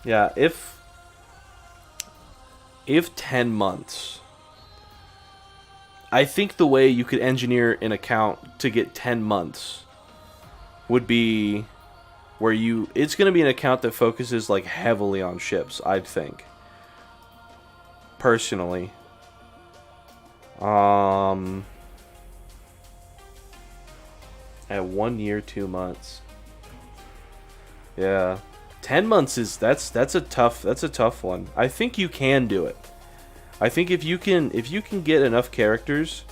Speaker 1: Yeah, if 10 months... I think the way you could engineer an account to get 10 months would be where it's going to be an account that focuses like heavily on ships, I'd think. Personally. At 1 year, 2 months. Yeah. 10 months is that's a tough one. I think you can do it. I think if you can get enough characters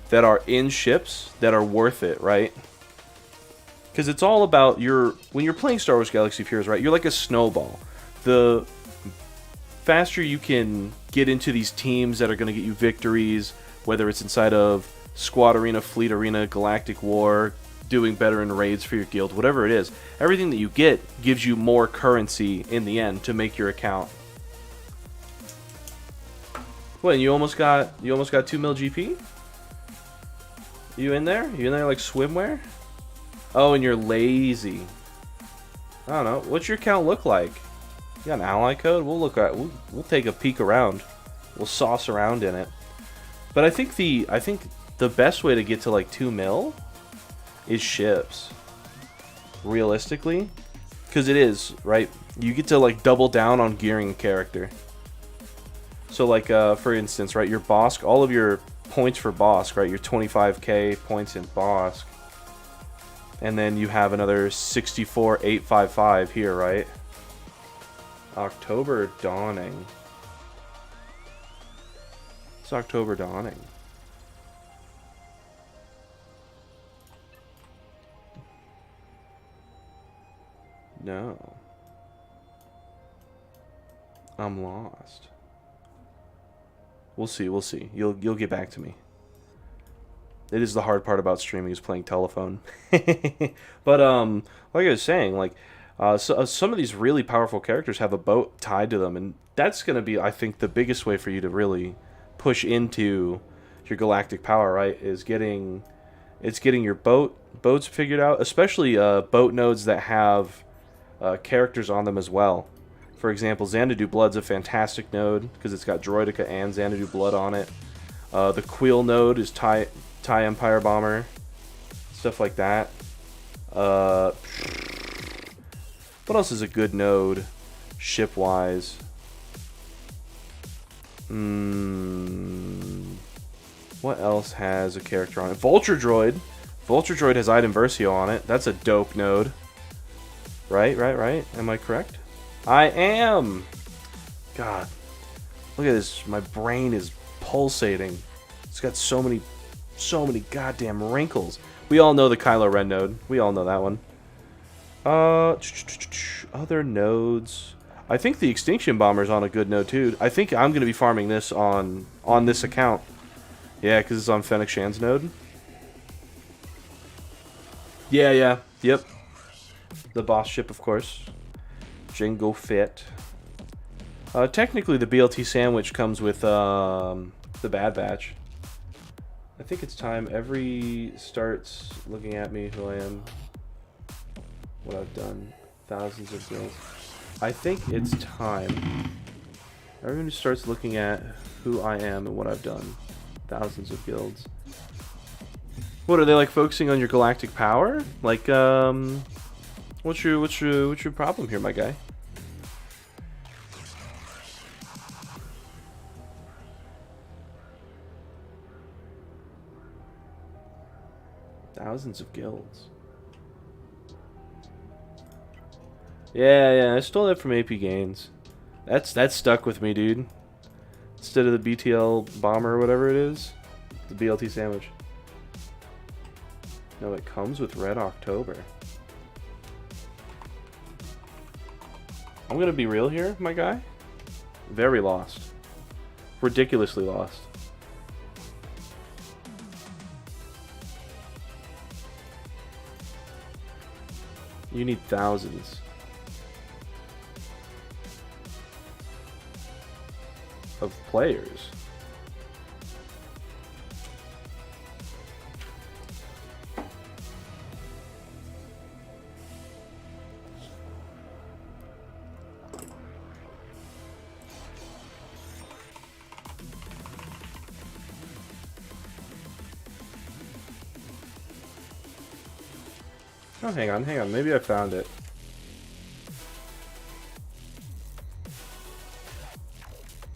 Speaker 1: that are in ships that are worth it, right? Because it's all about when you're playing Star Wars Galaxy of Heroes, right? You're like a snowball. The faster you can get into these teams that are going to get you victories, whether it's inside of Squad Arena, Fleet Arena, Galactic War, doing better in raids for your guild, whatever it is, everything that you get gives you more currency in the end to make your account. What, and you almost got 2 mil GP? You in there? You in there like swimwear? Oh, and you're lazy. I don't know. What's your account look like? You got an ally code? We'll take a peek around. We'll sauce around in it. But I think the best way to get to like 2 mil is ships. Realistically, because it is, right? You get to like double down on gearing a character. So like for instance, right, your Bosk, all of your points for Bosk, right, your 25k points in Bosk, and then you have another 64,855 here, right? October Dawning. It's October Dawning. No. I'm lost. We'll see, we'll see. You'll get back to me. It is the hard part about streaming is playing telephone. But like I was saying, like some of these really powerful characters have a boat tied to them, and that's going to be, I think, the biggest way for you to really push into your galactic power, right? Is getting your boats figured out, especially boat nodes that have characters on them as well. For example, Xanadu Blood's a fantastic node because it's got Droideka and Xanadu Blood on it. The Quill node is TIE Empire Bomber, stuff like that. What else is a good node, ship-wise? What else has a character on it? Vulture Droid. Vulture Droid has Iden Versio on it. That's a dope node. Right? Am I correct? I am! God. Look at this. My brain is pulsating. It's got so many goddamn wrinkles. We all know the Kylo Ren node. We all know that one. Other nodes. I think the Extinction Bomber's on a good node too. I think I'm going to be farming this on this account. Yeah, because it's on Fennec Shan's node. Yeah. Yep. The boss ship, of course. Jango Fett. Technically, the BLT sandwich comes with the Bad Batch. I think it's time. Every starts looking at me, who I am, what I've done, thousands of guilds. I think it's time. Everyone starts looking at who I am and what I've done, thousands of guilds. What are they like focusing on your galactic power? Like, what's your problem here, my guy? Thousands of guilds. Yeah, I stole that from AP Gains. That's stuck with me, dude. Instead of the BTL bomber or whatever it is, the BLT sandwich. No, it comes with Red October. I'm gonna be real here, my guy. Very lost. Ridiculously lost. You need thousands of players. Oh, hang on. Maybe I found it.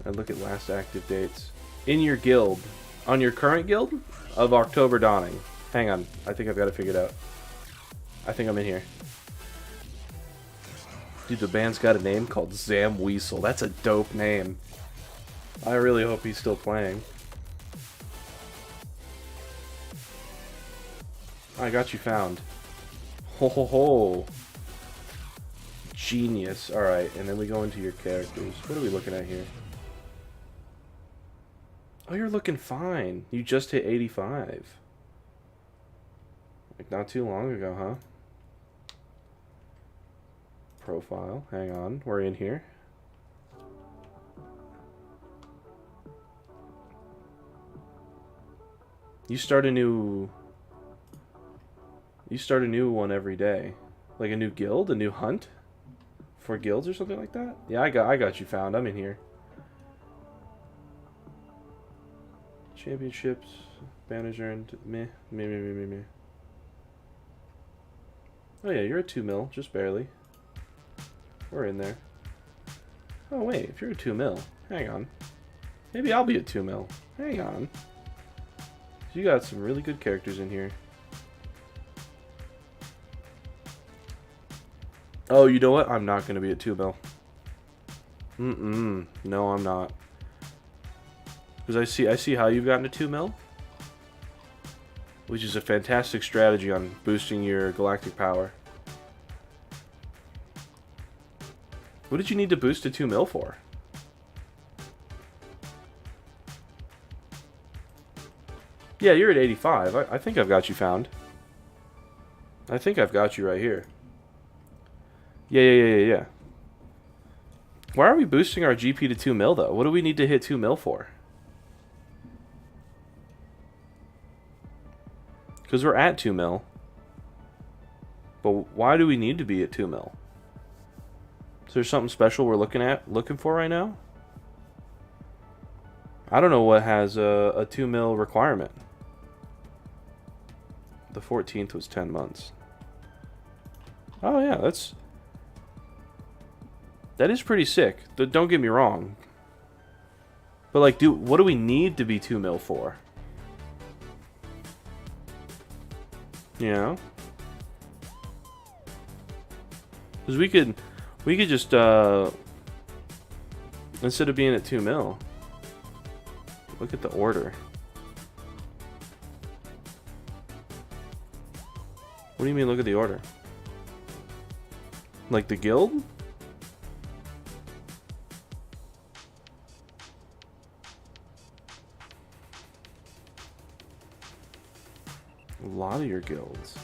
Speaker 1: And look at last active dates. In your guild. On your current guild? Of October Dawning. Hang on. I think I've got it figured out. I think I'm in here. Dude, the band's got a name called Zam Weasel. That's a dope name. I really hope he's still playing. I got you found. Ho ho ho. Genius. Alright, and then we go into your characters. What are we looking at here? Oh, you're looking fine. You just hit 85. Like not too long ago, huh? Profile. Hang on. We're in here. You start a new one every day. Like a new guild, a new hunt for guilds or something like that? Yeah, I got you found. I'm in here. Championships, banners earned, meh. Oh yeah, you're at 2 mil, just barely. We're in there. Oh wait, if you're at 2 mil, hang on. Maybe I'll be at 2 mil. Hang on. You got some really good characters in here. Oh, you know what? I'm not going to be at 2 mil. No, I'm not. Because I see how you've gotten to 2 mil. Which is a fantastic strategy on boosting your galactic power. What did you need to boost to 2 mil for? Yeah, you're at 85. I think I've got you found. I think I've got you right here. Yeah. Why are we boosting our GP to 2 mil, though? What do we need to hit 2 mil for? Because we're at 2 mil. But why do we need to be at 2 mil? Is there something special we're looking for right now? I don't know what has a 2 mil requirement. The 14th was 10 months. Oh yeah, that is pretty sick. Don't get me wrong. But like, what do we need to be 2 mil for? You know? Because we could just instead of being at 2 mil, look at the order. What do you mean look at the order? Like the guild? A lot of your guilds.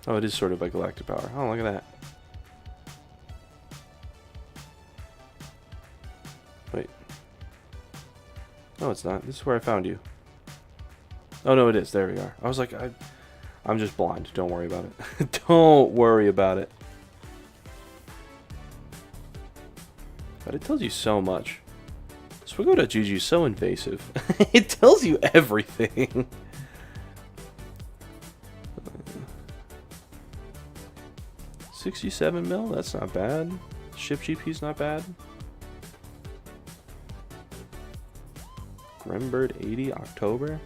Speaker 1: Oh, it is sort of like galactic power. Oh, look at that. Wait. No, it's not. This is where I found you. Oh, no, it is. There we are. I was like, I'm just blind. Don't worry about it. Don't worry about it. But it tells you so much. Swigo.gg is so invasive. It tells you everything. $67 mil? That's not bad. Ship GP's not bad. Rembird 80, October.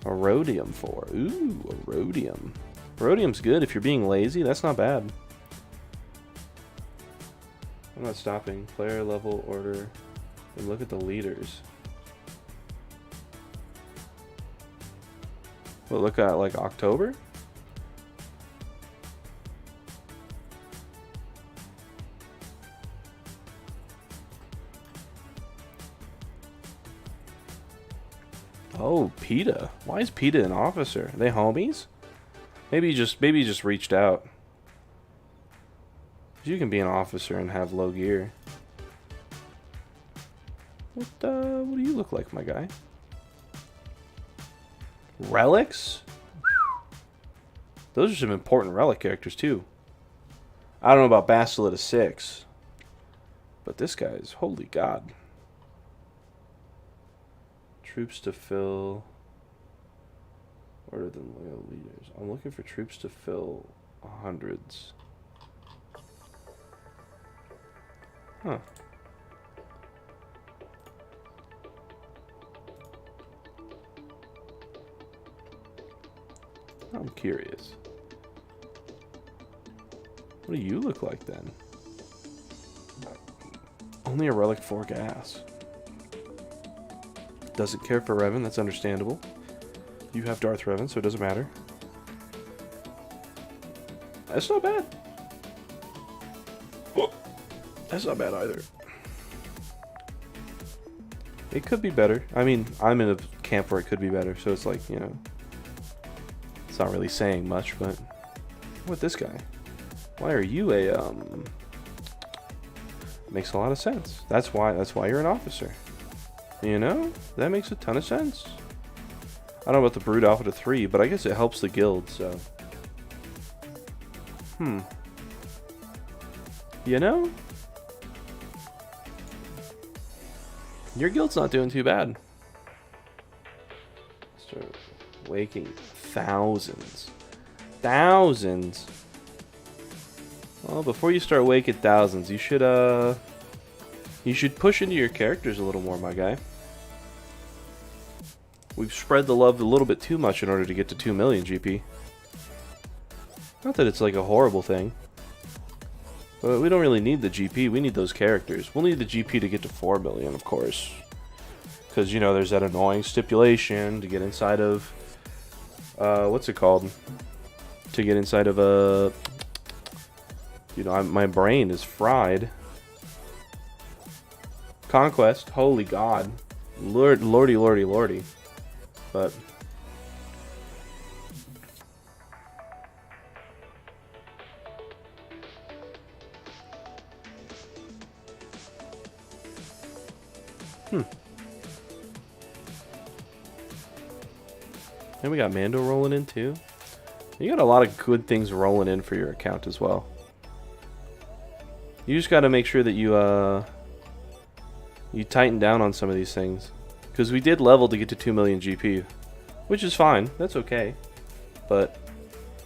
Speaker 1: A Rhodium 4. Ooh, a Rhodium. Rhodium's good if you're being lazy. That's not bad. I'm not stopping. Player level order. And look at the leaders. Well, look at like October? Oh, PETA. Why is PETA an officer? Are they homies? Maybe he just reached out. You can be an officer and have low gear. What do you look like, my guy? Relics? Those are some important relic characters too. I don't know about Bastila 6, but this guy's holy god. Troops to fill. Order than loyal leaders. I'm looking for troops to fill hundreds. Huh. I'm curious. What do you look like then? Only a relic 4 gas. Doesn't care for Revan, that's understandable. You have Darth Revan, so it doesn't matter. That's not bad. That's not bad either. It could be better. I mean, I'm in a camp where it could be better, so it's like, you know, it's not really saying much, but what this guy? Why are you a makes a lot of sense. That's why you're an officer. You know? That makes a ton of sense. I don't know about the Brood Alpha to 3, but I guess it helps the guild, so. You know? Your guild's not doing too bad. Start waking thousands. Thousands. Well, before you start waking thousands, you should push into your characters a little more, my guy. We've spread the love a little bit too much in order to get to 2 million GP. Not that it's like a horrible thing. But we don't really need the GP, we need those characters. We'll need the GP to get to 4 million, of course. Because, you know, there's that annoying stipulation to get inside of... what's it called? To get inside of a... You know, my brain is fried. Conquest, holy god. Lordy, lordy, lordy. But... And we got Mando rolling in too. You got a lot of good things rolling in for your account as well. You just got to make sure that you tighten down on some of these things, because we did level to get to 2 million GP, which is fine. That's okay. But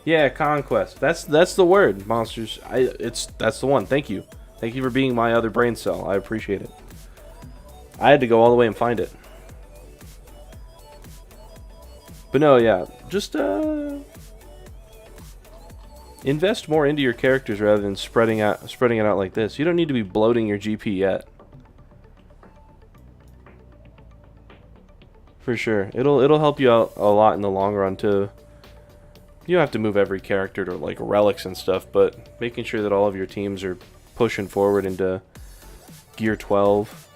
Speaker 1: yeah, conquest. That's the word, monsters. That's the one. Thank you. Thank you for being my other brain cell. I appreciate it. I had to go all the way and find it. But no, yeah, just invest more into your characters rather than spreading it out like this. You don't need to be bloating your GP yet. For sure, it'll help you out a lot in the long run too. You don't have to move every character to like relics and stuff, but making sure that all of your teams are pushing forward into Gear 12.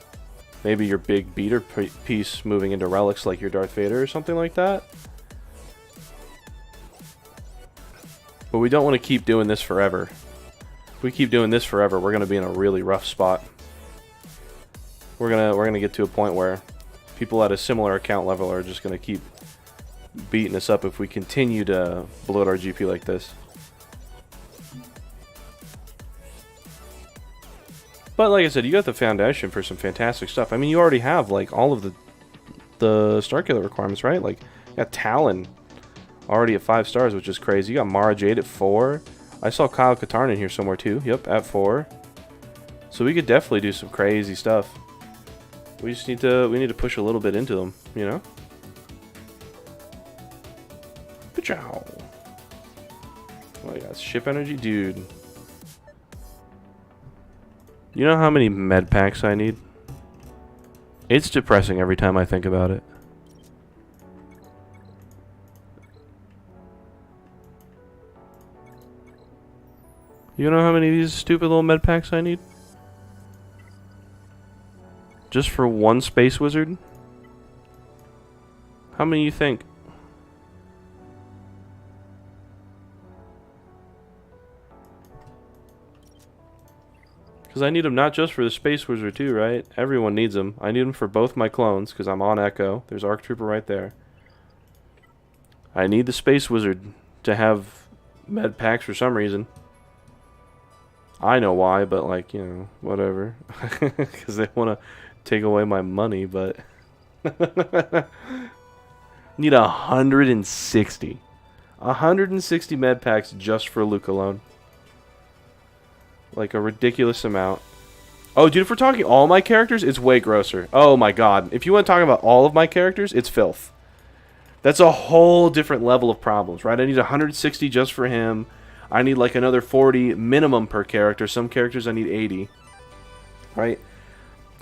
Speaker 1: Maybe your big beater piece moving into relics like your Darth Vader or something like that. But we don't want to keep doing this forever. If we keep doing this forever, we're going to be in a really rough spot. We're gonna get to a point where people at a similar account level are just going to keep beating us up if we continue to bloat our GP like this. But like I said, you got the foundation for some fantastic stuff. I mean, you already have like all of the Starkiller requirements, right? Like, you got Talon already at 5 stars, which is crazy. You got Mara Jade at 4. I saw Kyle Katarn in here somewhere too. Yep, at 4. So we could definitely do some crazy stuff We just need to push a little bit into them, you know? Pachow. Oh my god, ship energy, dude. You know how many med packs I need? It's depressing every time I think about it. You know how many of these stupid little med packs I need? Just for one space wizard? How many you think? Because I need them not just for the space wizard too, right? Everyone needs them. I need them for both my clones because I'm on Echo. There's Arc Trooper right there. I need the space wizard to have med packs for some reason. I know why, but like, you know, whatever. Because they want to take away my money, but... Need 160. 160 med packs just for Luke alone. Like a ridiculous amount. Oh, dude, if we're talking all my characters, it's way grosser. Oh my god. If you want to talk about all of my characters, it's filth. That's a whole different level of problems, right? I need 160 just for him. I need like another 40 minimum per character. Some characters I need 80. Right?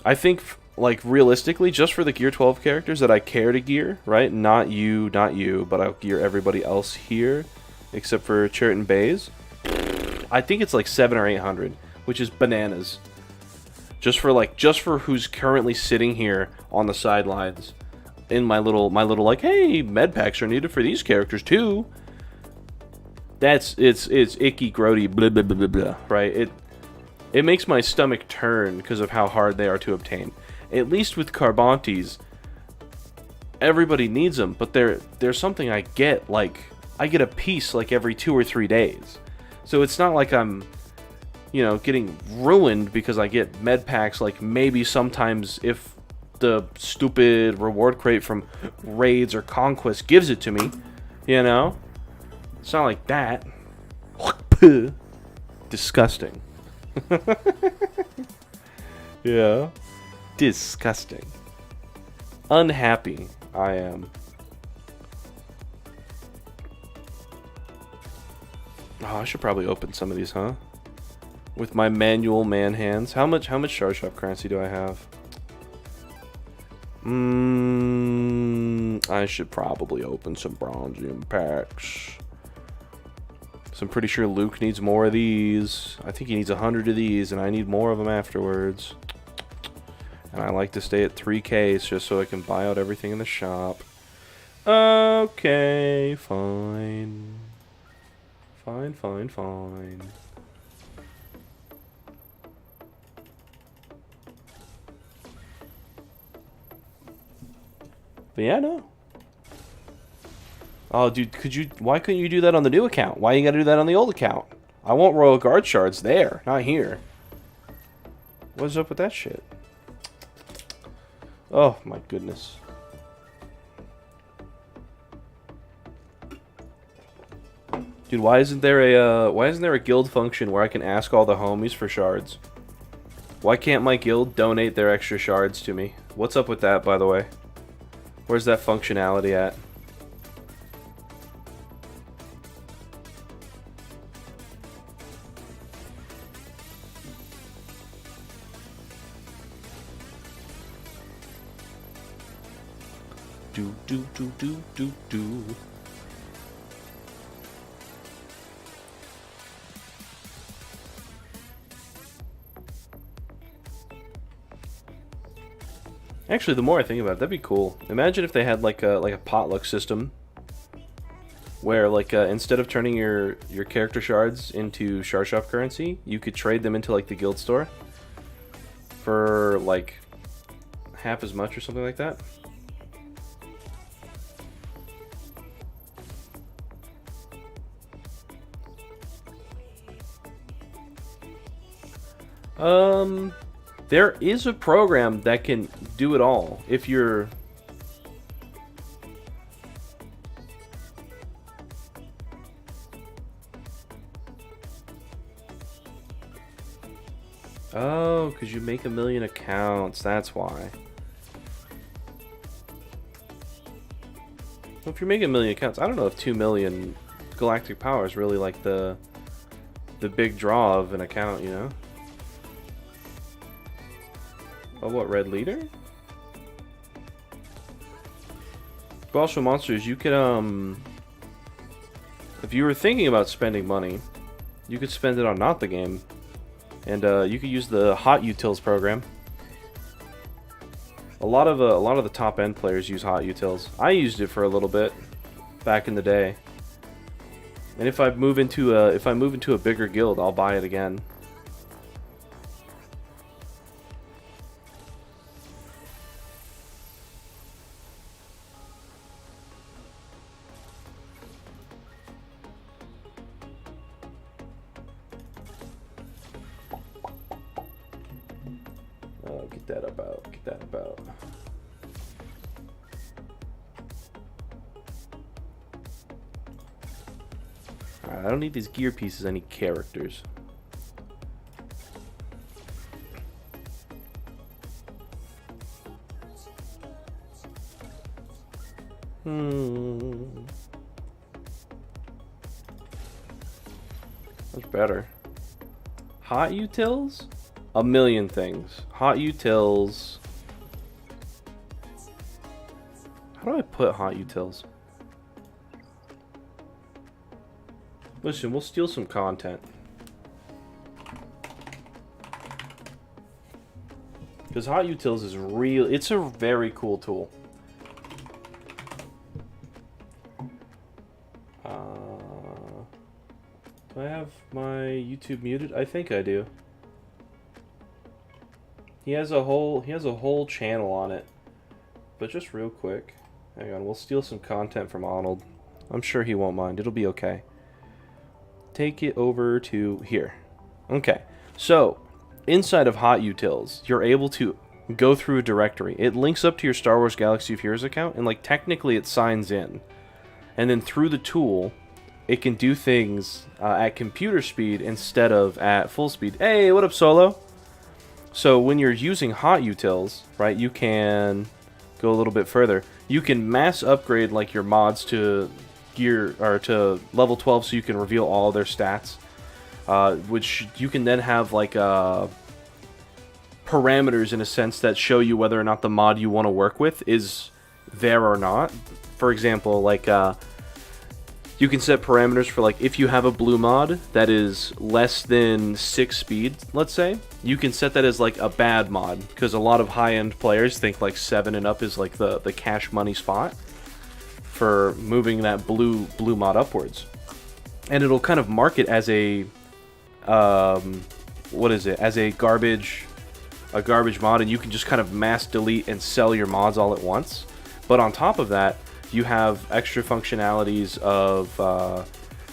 Speaker 1: I think, like, realistically, just for the Gear 12 characters that I care to gear, right? Not you, but I'll gear everybody else here, except for Chariot and Baze. I think it's like 700 or 800, which is bananas. Just for who's currently sitting here on the sidelines. In my little like, hey, med packs are needed for these characters too. It's icky, grody, blah blah blah blah blah, right? It makes my stomach turn because of how hard they are to obtain. At least with Carbantes, everybody needs them, but there's something I get, like I get a piece like every 2 or 3 days. So it's not like I'm, you know, getting ruined because I get med packs like maybe sometimes if the stupid reward crate from raids or conquest gives it to me, you know? It's not like that. Disgusting. Yeah. Disgusting. Unhappy I am. Oh, I should probably open some of these, huh? With my manual man hands. How much Shard currency do I have? I should probably open some bronzium packs. So I'm pretty sure Luke needs more of these. I think he needs 100 of these, and I need more of them afterwards. And I like to stay at 3Ks just so I can buy out everything in the shop. Okay, fine. Fine. But yeah, no. Oh, dude, why couldn't you do that on the new account? Why you gotta do that on the old account? I want Royal Guard shards there, not here. What's up with that shit? Oh, my goodness. Dude, why isn't there a guild function where I can ask all the homies for shards? Why can't my guild donate their extra shards to me? What's up with that, by the way? Where's that functionality at? Do. Actually, the more I think about it, that'd be cool. Imagine if they had like a potluck system where like instead of turning your character shards into Shard Shop currency, you could trade them into like the guild store for like half as much or something like that. There is a program that can do it all if you're... Oh, because you make 1 million accounts, that's why. if you're making a million accounts, I don't know if 2 million galactic power is really like the big draw of an account, you know? Oh, what, red leader? But also monsters, you could, if you were thinking about spending money, you could spend it on Not the Game. And you could use the Hot Utils program. A lot of the top end players use Hot Utils. I used it for a little bit back in the day. And if I move into a bigger guild, I'll buy it again. Get that about. Get that about. Alright, I don't need these gear pieces, I need characters. That's better. Hot Utils? A million things. Hot Utils. How do I put Hot Utils? Listen, we'll steal some content. Because Hot Utils is real. It's a very cool tool. Do I have my YouTube muted? I think I do. He has a whole channel on it. But just real quick. Hang on, we'll steal some content from Arnold. I'm sure he won't mind. It'll be okay. Take it over to here. Okay. So, inside of Hot Utils, you're able to go through a directory. It links up to your Star Wars Galaxy of Heroes account, and like technically it signs in. And then through the tool, it can do things at computer speed instead of at full speed. Hey, what up, Solo? So when you're using Hot Utils, right, you can go a little bit further. You can mass upgrade like your mods to gear or to level 12 so you can reveal all their stats, which you can then have like parameters in a sense that show you whether or not the mod you want to work with is there or not. For example, like you can set parameters for like if you have a blue mod that is less than 6 speed, let's say, you can set that as like a bad mod because a lot of high-end players think like 7 and up is like the cash money spot for moving that blue mod upwards. And it'll kind of mark it as a what is it? As a garbage mod, and you can just kind of mass delete and sell your mods all at once. But on top of that, you have extra functionalities of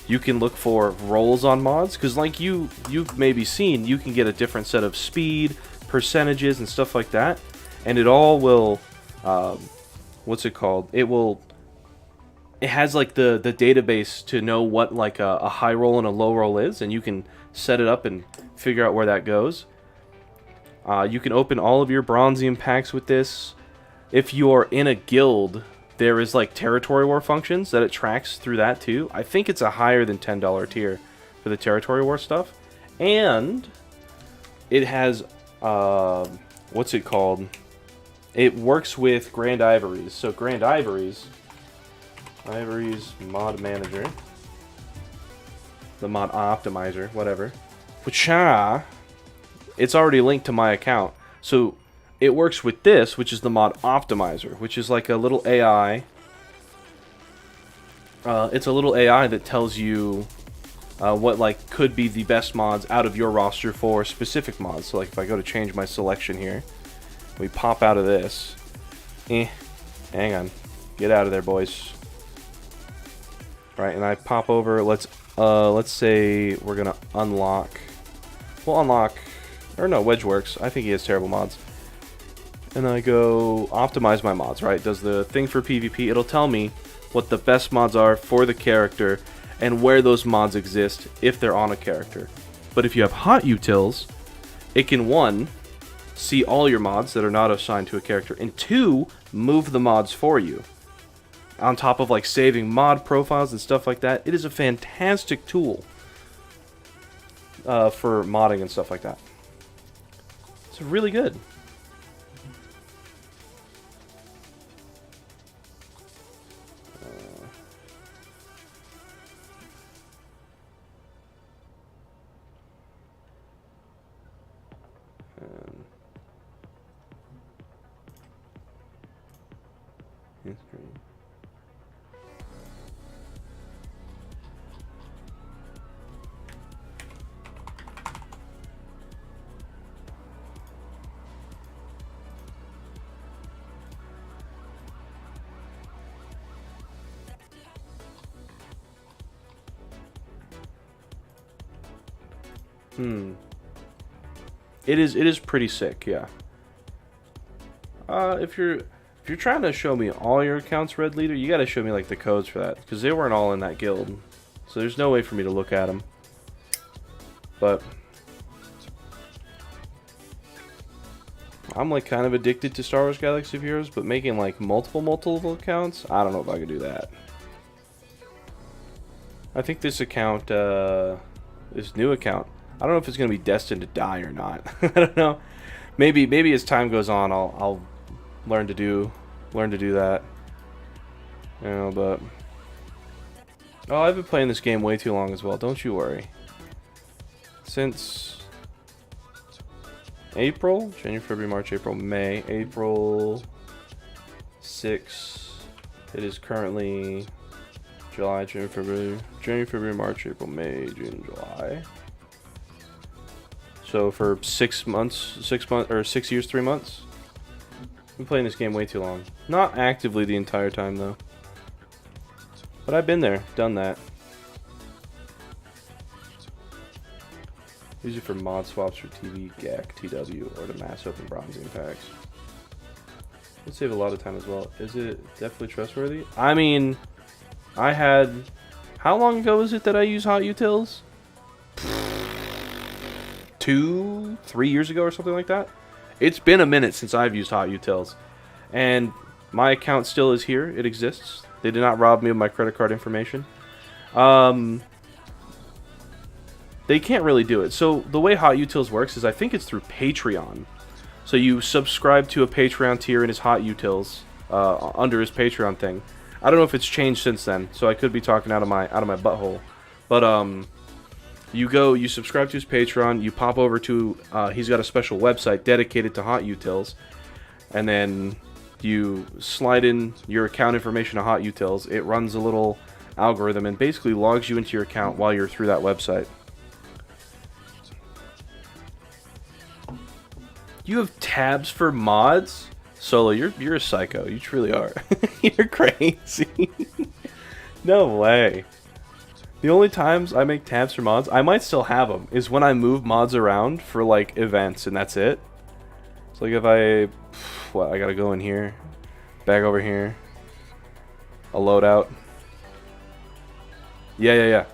Speaker 1: you can look for roles on mods, because like you've maybe seen, you can get a different set of speed, percentages, and stuff like that, and it all will what's it called? It has like the database to know what like a high roll and a low roll is, and you can set it up and figure out where that goes. You can open all of your Bronzium packs with this. If you are in a guild, there is like territory war functions that it tracks through that too. I think it's a higher than $10 tier for the territory war stuff. And it has, what's it called? It works with Grand Ivories. So Grand Ivories mod manager, the mod optimizer, whatever. Which, it's already linked to my account. So it works with this, which is the mod optimizer, which is like a little AI. It's a little AI that tells you what like could be the best mods out of your roster for specific mods. So like if I go to change my selection here, we pop out of this. Hang on, get out of there, boys. Right, and I pop over. Let's say we're gonna unlock. We'll unlock, or no, Wedgeworks. I think he has terrible mods. And then I go optimize my mods, right? Does the thing for PvP. It'll tell me what the best mods are for the character and where those mods exist if they're on a character. But if you have Hot Utils, it can 1, see all your mods that are not assigned to a character, and 2, move the mods for you. on top of like saving mod profiles and stuff like that. It is a fantastic tool for modding and stuff like that. It's really good. History. It is pretty sick, yeah. If you're trying to show me all your accounts, Red Leader, you gotta show me like the codes for that, because they weren't all in that guild, so there's no way for me to look at them. But I'm like kind of addicted to Star Wars Galaxy of Heroes, but making like multiple accounts, I don't know if I could do that. I think this account, this new account, I don't know if it's gonna be destined to die or not. I don't know. Maybe as time goes on, I'll learn to do that. You know, but oh, I've been playing this game way too long as well. Don't you worry. Since April, January, February, March, April, May, April 6. It is currently July, January, February, March, April, May, June, July. So for 6 months, or 6 years, 3 months. I've been playing this game way too long. Not actively the entire time though. But I've been there, done that. Use it for mod swaps for TV, GAC, TW, or to mass open bronzing packs. Would save a lot of time as well. Is it definitely trustworthy? I mean, I had... How long ago was it that I used hot utils? 2, 3 years ago or something like that. It's been a minute since I've used hot utils, and my account still is here. It exists. They did not rob me of my credit card information. They can't really do it. So the way hot utils works is I think it's through Patreon. So you subscribe to a Patreon tier in his hot utils under his Patreon thing. I don't know if it's changed since then, so I could be talking out of my butthole, but you subscribe to his Patreon, you pop over to, he's got a special website dedicated to hot utils, and then you slide in your account information to hot utils. It runs a little algorithm and basically logs you into your account while you're through that website. You have tabs for mods? Solo, you're a psycho. You truly are. You're crazy. No way. The only times I make tabs for mods, I might still have them, is when I move mods around for, like, events, and that's it. So, like, if I gotta go in here, back over here, a loadout. Yeah.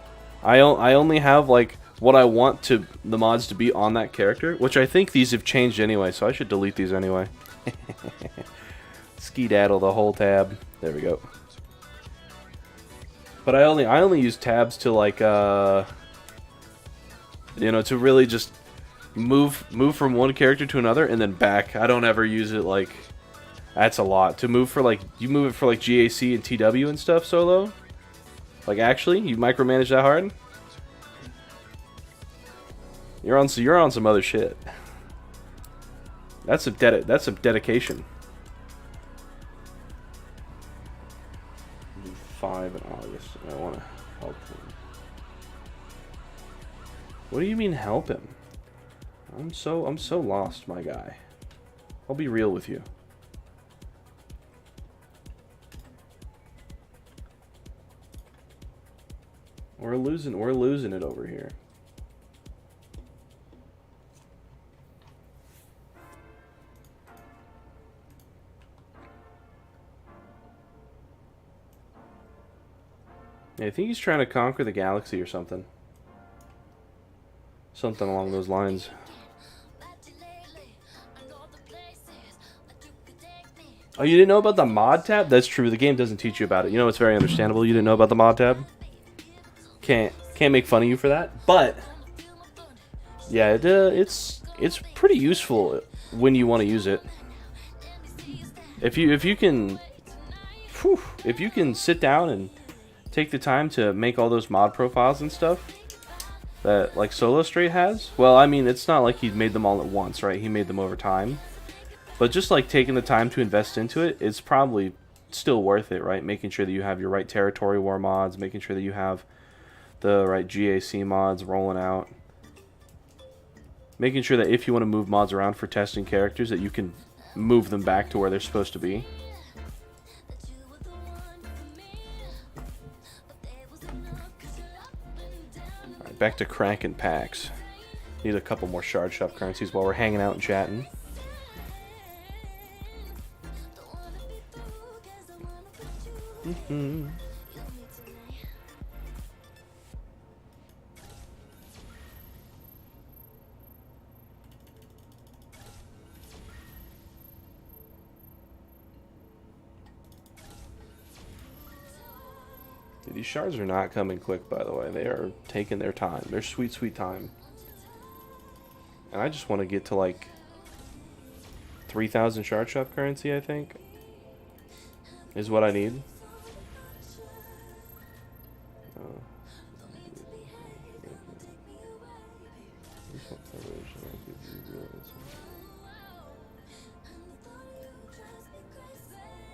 Speaker 1: I only have, like, what I want the mods to be on that character, which I think these have changed anyway, so I should delete these anyway. Skedaddle the whole tab. There we go. But I only use tabs to, like, you know, to really just move from one character to another and then back. I don't ever use it, like, that's a lot. To move for, like, you move it for, like, GAC and TW and stuff, Solo? Like, actually? You micromanage that hard? You're on some other shit. That's some dedication. 5 in August. I want to help him. What do you mean help him? I'm so lost, my guy. I'll be real with you. We're losing it over here. Yeah, I think he's trying to conquer the galaxy or something. Something along those lines. Oh, you didn't know about the mod tab? That's true. The game doesn't teach you about it. You know, it's very understandable. You didn't know about the mod tab. Can't make fun of you for that. But yeah, it's pretty useful when you want to use it. If you can sit down and take the time to make all those mod profiles and stuff that like Solo Straight has. Well, I mean, it's not like he made them all at once, right? He made them over time. But just like taking the time to invest into it, it's probably still worth it, right? Making sure that you have your right territory war mods, making sure that you have the right GAC mods rolling out. Making sure that if you want to move mods around for testing characters, that you can move them back to where they're supposed to be. Alright, back to cranking packs. Need a couple more shard shop currencies while we're hanging out and chatting. These shards are not coming quick, by the way. They are taking their time. Their sweet, sweet time. And I just want to get to like 3,000 shard shop currency, I think, is what I need.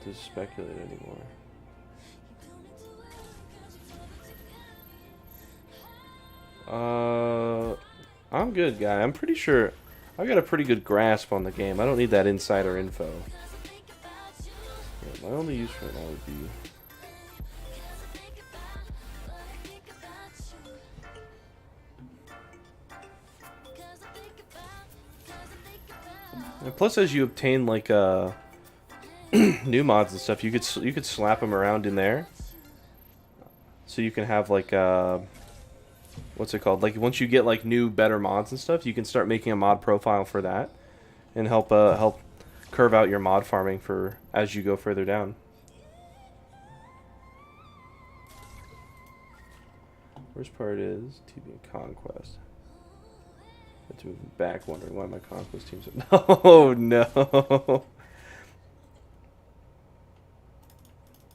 Speaker 1: To speculate anymore. I'm good, guy. I'm pretty sure I've got a pretty good grasp on the game. I don't need that insider info. Yeah, my only use for it now would be and plus, as you obtain like new mods and stuff, you could slap them around in there, so you can have like what's it called? Like once you get like new, better mods and stuff, you can start making a mod profile for that, and help curve out your mod farming for as you go further down. Worst part is TV and Conquest. I have to move back, wondering why my Conquest teams are. Oh no.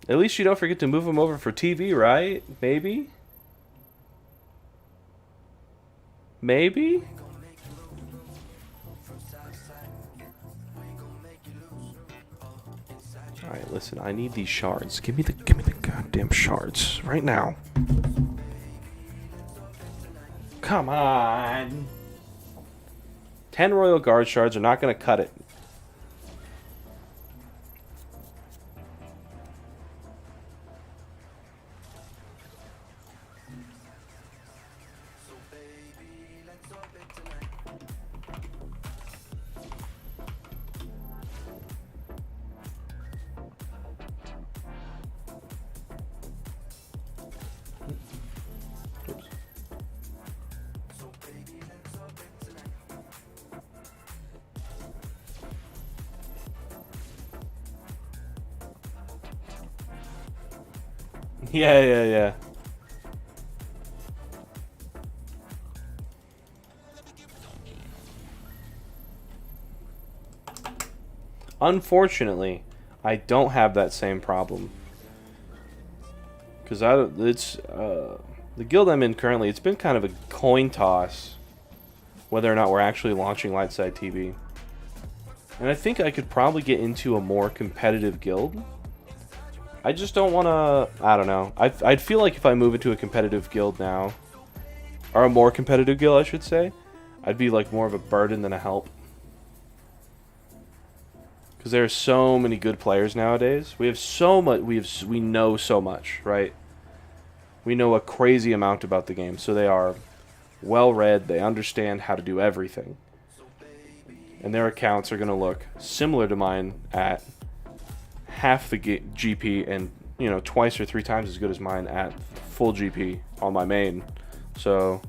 Speaker 1: At least you don't forget to move them over for TV, right? Maybe? Maybe? Alright, listen, I need these shards. Give me the goddamn shards right now. Come on. 10 Royal Guard shards are not gonna cut it. Yeah. Unfortunately, I don't have that same problem. Because the guild I'm in currently, it's been kind of a coin toss whether or not we're actually launching Lightside TV. And I think I could probably get into a more competitive guild. I just don't want to, I don't know. I'd feel like if I move into a competitive guild now, or a more competitive guild, I should say, I'd be like more of a burden than a help. Because there are so many good players nowadays. We have so much, we know so much, right? We know a crazy amount about the game, so they are well read, they understand how to do everything. And their accounts are going to look similar to mine at half the GP and, you know, twice or three times as good as mine at full GP on my main. So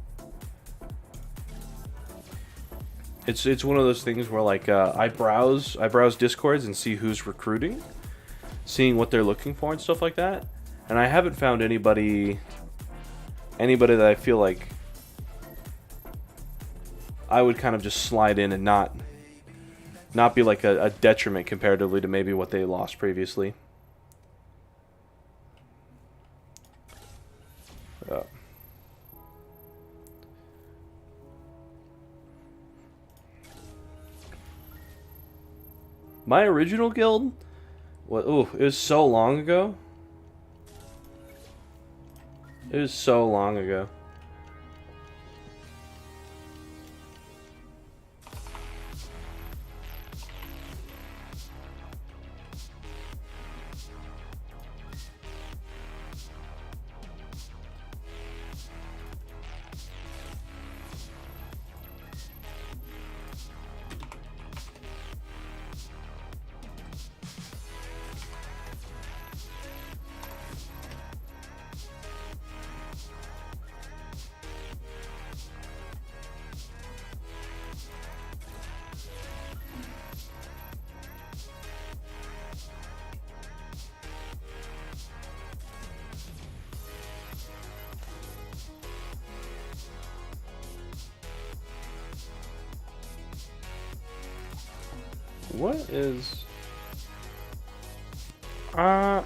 Speaker 1: It's one of those things where like I browse discords and see who's recruiting, seeing what they're looking for and stuff like that, and I haven't found anybody that I feel like I would kind of just slide in and not be like a detriment comparatively to maybe what they lost previously. My original guild, it was so long ago. It was so long ago. What is... I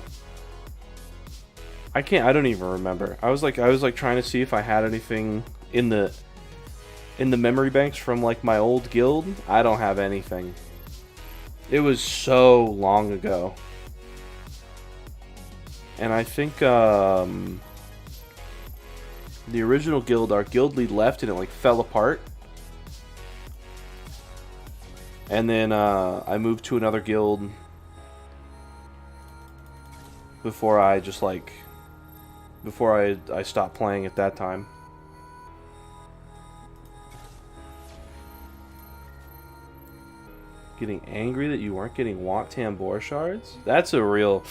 Speaker 1: don't even remember. I was like trying to see if I had anything in the memory banks from like my old guild. I don't have anything. It was so long ago. And I think the original guild, our guild lead left and it like fell apart. And then I moved to another guild before I stopped playing at that time. Getting angry that you weren't getting Wat Tambor shards? That's a real...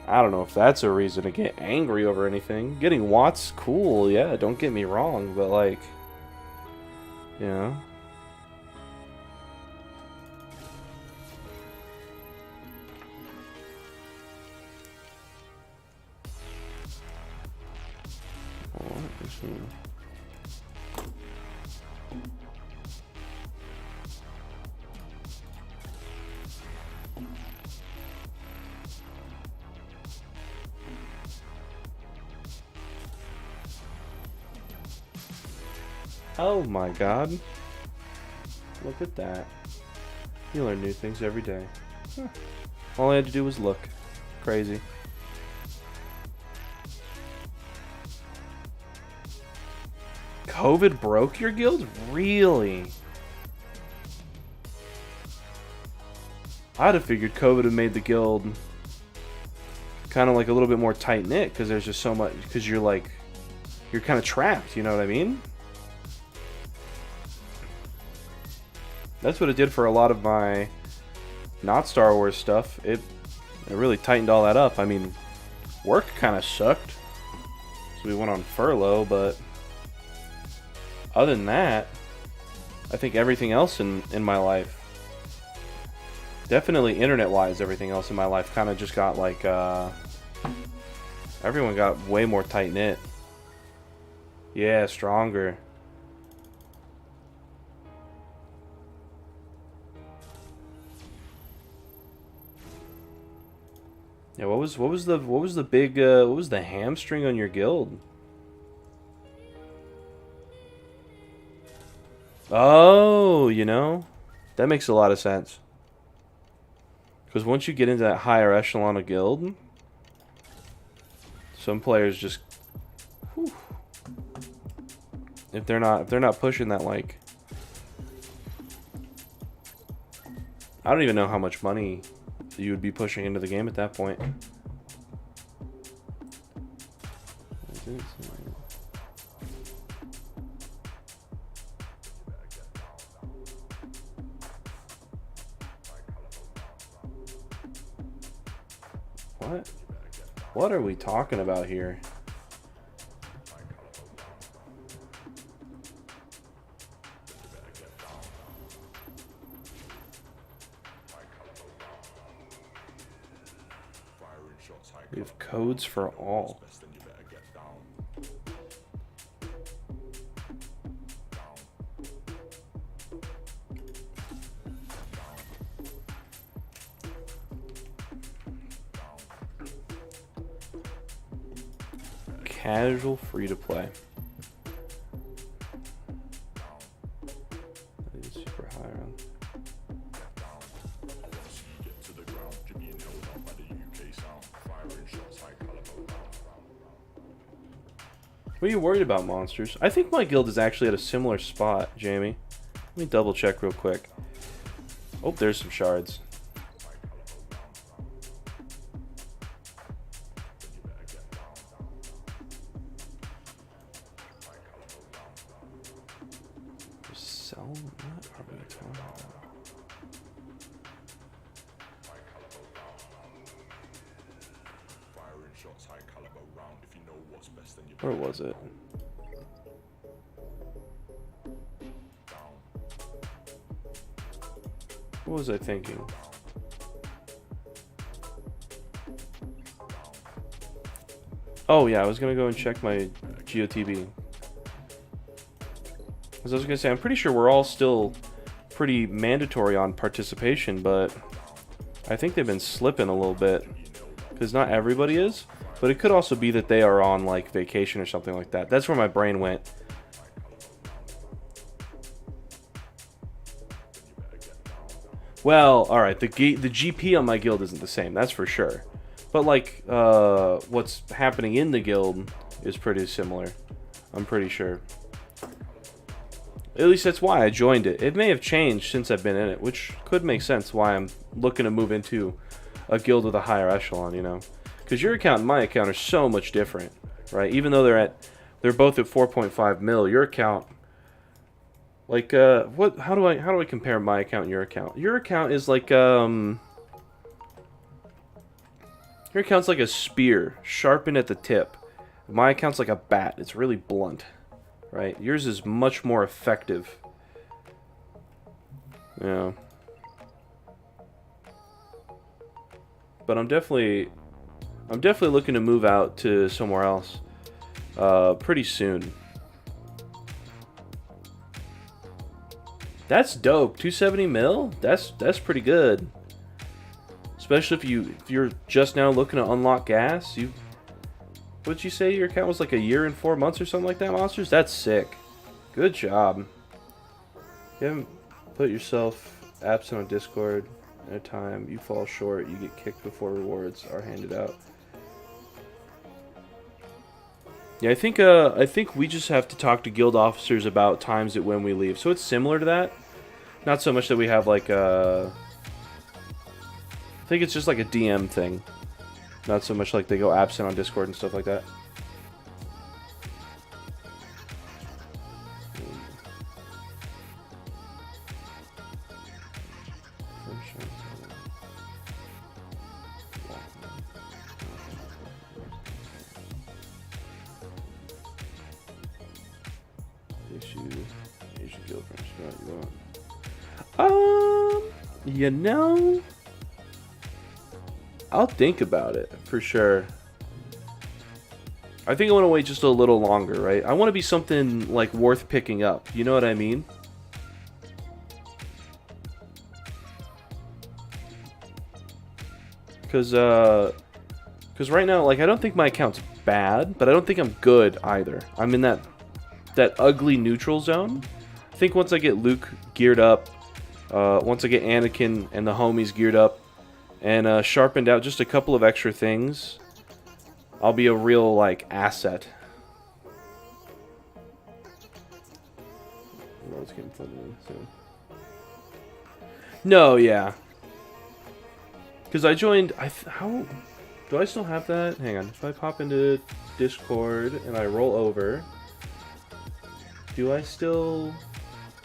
Speaker 1: I don't know if that's a reason to get angry over anything. Getting Wat's cool, yeah, don't get me wrong, but like... You know? Oh my god. Look at that. You learn new things every day. Huh. All I had to do was look. Crazy. COVID broke your guild? Really? I'd have figured COVID had made the guild kind of like a little bit more tight-knit because there's just so much, because you're kind of trapped, you know what I mean? That's what it did for a lot of my not Star Wars stuff. It really tightened all that up. I mean, work kind of sucked, so we went on furlough, but other than that, I think everything else in my life, definitely internet-wise, everything else in my life kind of just got like, everyone got way more tight-knit. Yeah, stronger. Yeah, what was the hamstring on your guild? Oh, you know, that makes a lot of sense. Because once you get into that higher echelon of guild, some players just, whew, if they're not pushing that, like, I don't even know how much money you would be pushing into the game at that point. What are we talking about here? We have codes for all. Casual free to play. Super high around. What are you worried about, monsters? I think my guild is actually at a similar spot, Jamie. Let me double check real quick. Oh, there's some shards. Sell? What are we talking about? Where was it? What was I thinking? Oh yeah, I was gonna go and check my GOTB. Because I was gonna say, I'm pretty sure we're all still pretty mandatory on participation, but I think they've been slipping a little bit. Because not everybody is, but it could also be that they are on like vacation or something like that. That's where my brain went. Well, all right, the GP on my guild isn't the same, that's for sure. But like, what's happening in the guild is pretty similar. I'm pretty sure. At least that's why I joined it. It may have changed since I've been in it, which could make sense why I'm looking to move into a guild with a higher echelon, you know. Because your account and my account are so much different, right? Even though they're both at 4.5 mil, your account, like, how do I compare my account and your account? Your account is like, your account's like a spear, sharpened at the tip. My account's like a bat. It's really blunt, right? Yours is much more effective. Yeah. But I'm definitely looking to move out to somewhere else, pretty soon. That's dope. 270 mil? That's pretty good. Especially if you're just now looking to unlock gas. What'd you say your account was like a year and 4 months or something like that, monsters? That's sick. Good job. You haven't put yourself absent on Discord at a time. You fall short, you get kicked before rewards are handed out. Yeah, I think we just have to talk to guild officers about times at when we leave. So it's similar to that. Not so much that we have like a... I think it's just like a DM thing. Not so much like they go absent on Discord and stuff like that. You know, I'll think about it for sure. I think I want to wait just a little longer, right? I want to be something like worth picking up. You know what I mean? Because right now, like, I don't think my account's bad, but I don't think I'm good either. I'm in that ugly neutral zone. I think once I get Luke geared up, once I get Anakin and the homies geared up, and sharpened out just a couple of extra things, I'll be a real, like, asset. No, yeah. Because I joined... how... Do I still have that? Hang on. If I pop into Discord and I roll over... Do I still...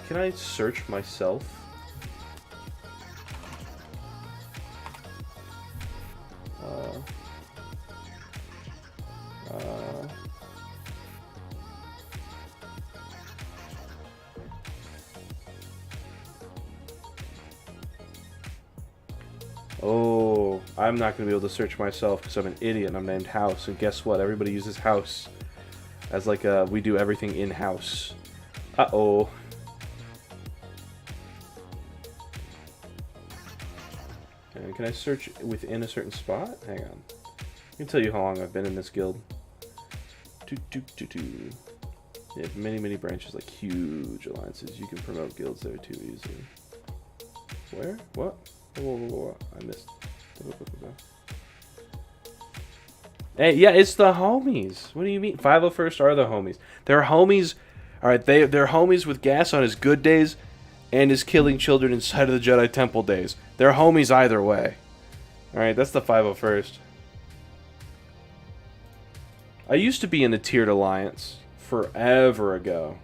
Speaker 1: Can I search myself? Oh, I'm not going to be able to search myself because I'm an idiot and I'm named House. And guess what? Everybody uses House as like a, we do everything in-house. Uh-oh. And can I search within a certain spot? Hang on. I can tell you how long I've been in this guild. They have many, many branches, like huge alliances. You can promote guilds there too easily. Where? What? Whoa. I missed. Hey, yeah, it's the homies. What do you mean? 501st are the homies. They're homies. Alright, they're homies with Gas on his good days and his killing children inside of the Jedi Temple days. They're homies either way. Alright, that's the 501st. I used to be in a tiered alliance forever ago.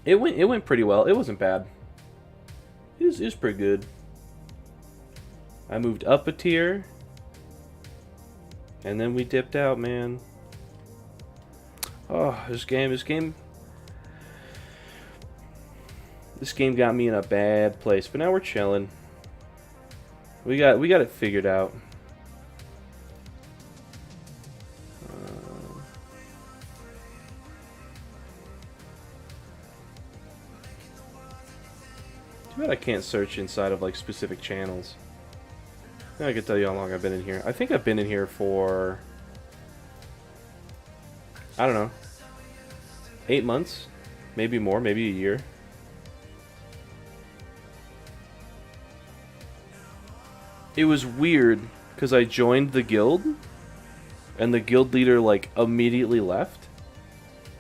Speaker 1: It went pretty well. It wasn't bad. It was pretty good. I moved up a tier, and then we dipped out, man. Oh, this game got me in a bad place, but now we're chilling. We got it figured out. Too bad I can't search inside of like specific channels. Now I can tell you how long I've been in here. I think I've been in here for, I don't know, 8 months, maybe more, maybe a year. It was weird because I joined the guild and the guild leader like immediately left.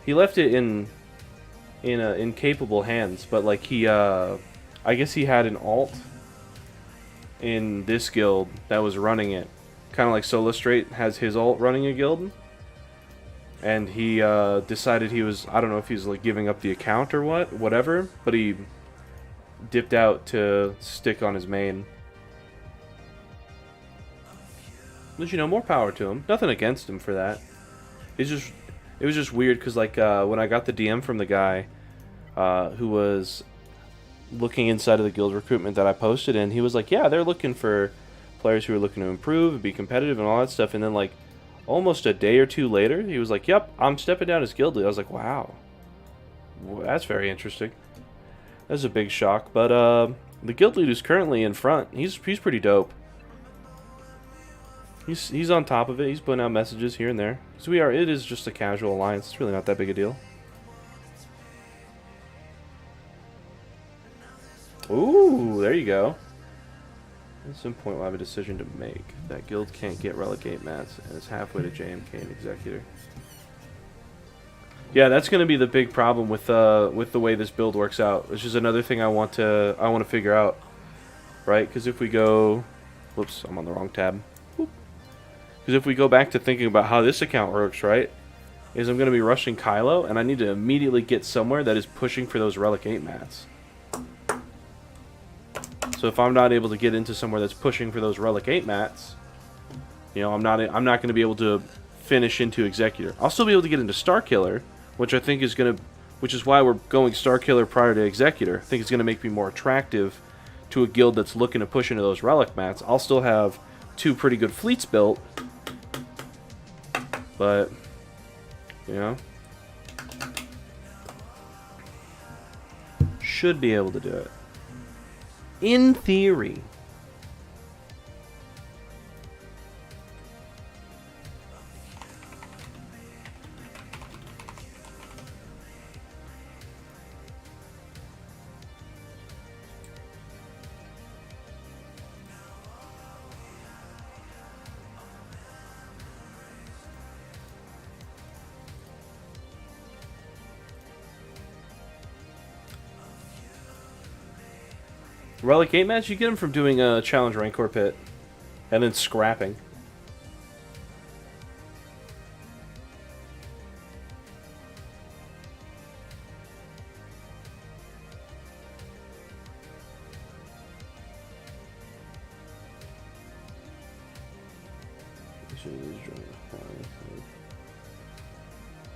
Speaker 1: He left it in incapable hands, but like he I guess he had an alt in this guild that was running it. Kind of like Solo Straight has his alt running a guild. And he decided he was, I don't know if he's like giving up the account or whatever, but he dipped out to stick on his main. But you know, more power to him. Nothing against him for that. It was just weird because like when I got the DM from the guy who was looking inside of the guild recruitment that I posted, and he was like, yeah, they're looking for players who are looking to improve and be competitive and all that stuff. And then like almost a day or two later, he was like, yep, I'm stepping down as guild lead. I was like, wow, that's very interesting. That's a big shock. But the guild lead who's currently in front, he's pretty dope. He's on top of it. He's putting out messages here and there. So it is just a casual alliance. It's really not that big a deal. Ooh, there you go. At some point we'll have a decision to make. That guild can't get relegate mats and is halfway to JMK and Executor. Yeah, that's going to be the big problem with the way this build works out. Which is another thing I want to figure out, right? Because if we go, whoops, I'm on the wrong tab. Because if we go back to thinking about how this account works, right, is I'm going to be rushing Kylo, and I need to immediately get somewhere that is pushing for those relic 8 mats. So if I'm not able to get into somewhere that's pushing for those relic 8 mats, you know, I'm not going to be able to finish into Executor. I'll still be able to get into Starkiller, which I think is going to, which is why we're going Starkiller prior to Executor. I think it's going to make me more attractive to a guild that's looking to push into those relic mats. I'll still have 2 pretty good fleets built, but you know, should be able to do it. In theory. Relic 8 match, you get them from doing a challenge Rancor pit and then scrapping.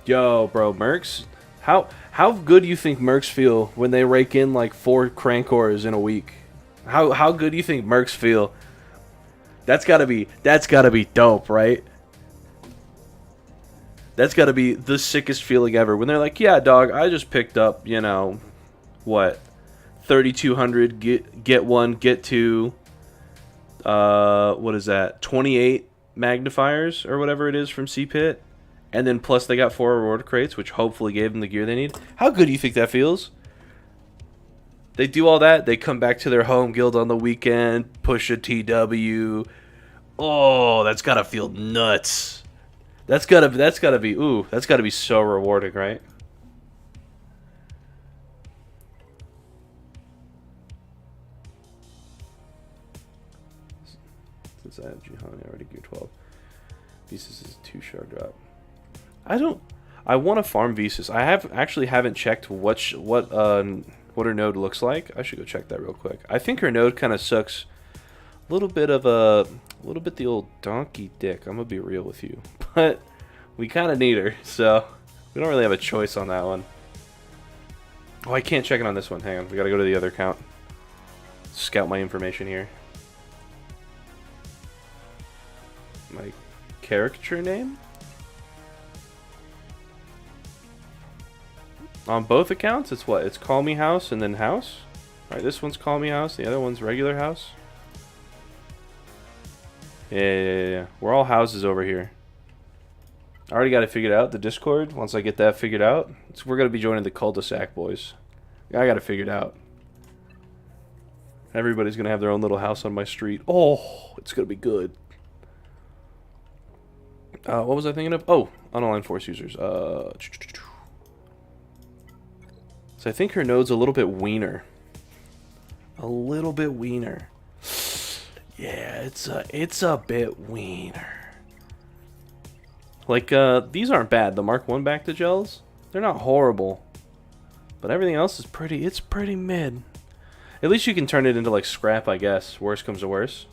Speaker 1: Yo, bro, Mercs, how good do you think Mercs feel when they rake in like 4 Crankors in a week? How good do you think mercs feel? That's gotta be dope, right? That's gotta be the sickest feeling ever when they're like, yeah, dog, I just picked up, you know, what, 3,200 get one, get two. What is that? 28 magnifiers or whatever it is from C-Pit. And then plus they got 4 reward crates, which hopefully gave them the gear they need. How good do you think that feels? They do all that. They come back to their home guild on the weekend, push a TW. Oh, that's gotta feel nuts. That's gotta be so rewarding, right? Since I have Jihan, I already gear 12. Visas is a 2-shard drop. I want to farm Visas. I haven't checked what her node looks like. I should go check that real quick. I think her node kind of sucks a little bit the old donkey dick. I'm gonna be real with you, but we kind of need her, so we don't really have a choice on that one. Oh, I can't check it on this one. Hang on, we gotta go to the other account. Scout my information here. My character name? On both accounts, it's what? It's Call Me House and then House? Alright, this one's Call Me House, the other one's regular House. Yeah. We're all houses over here. I already got it figured out, the Discord. Once I get that figured out, we're going to be joining the cul-de-sac, boys. I got it figured out. Everybody's going to have their own little house on my street. Oh, it's going to be good. What was I thinking of? Oh, unaligned force users. So I think her node's a little bit wiener. A little bit wiener. Yeah, it's a bit wiener. Like, these aren't bad. The Mark 1 back to gels, they're not horrible. But everything else is it's pretty mid. At least you can turn it into, like, scrap, I guess. Worst comes to worst.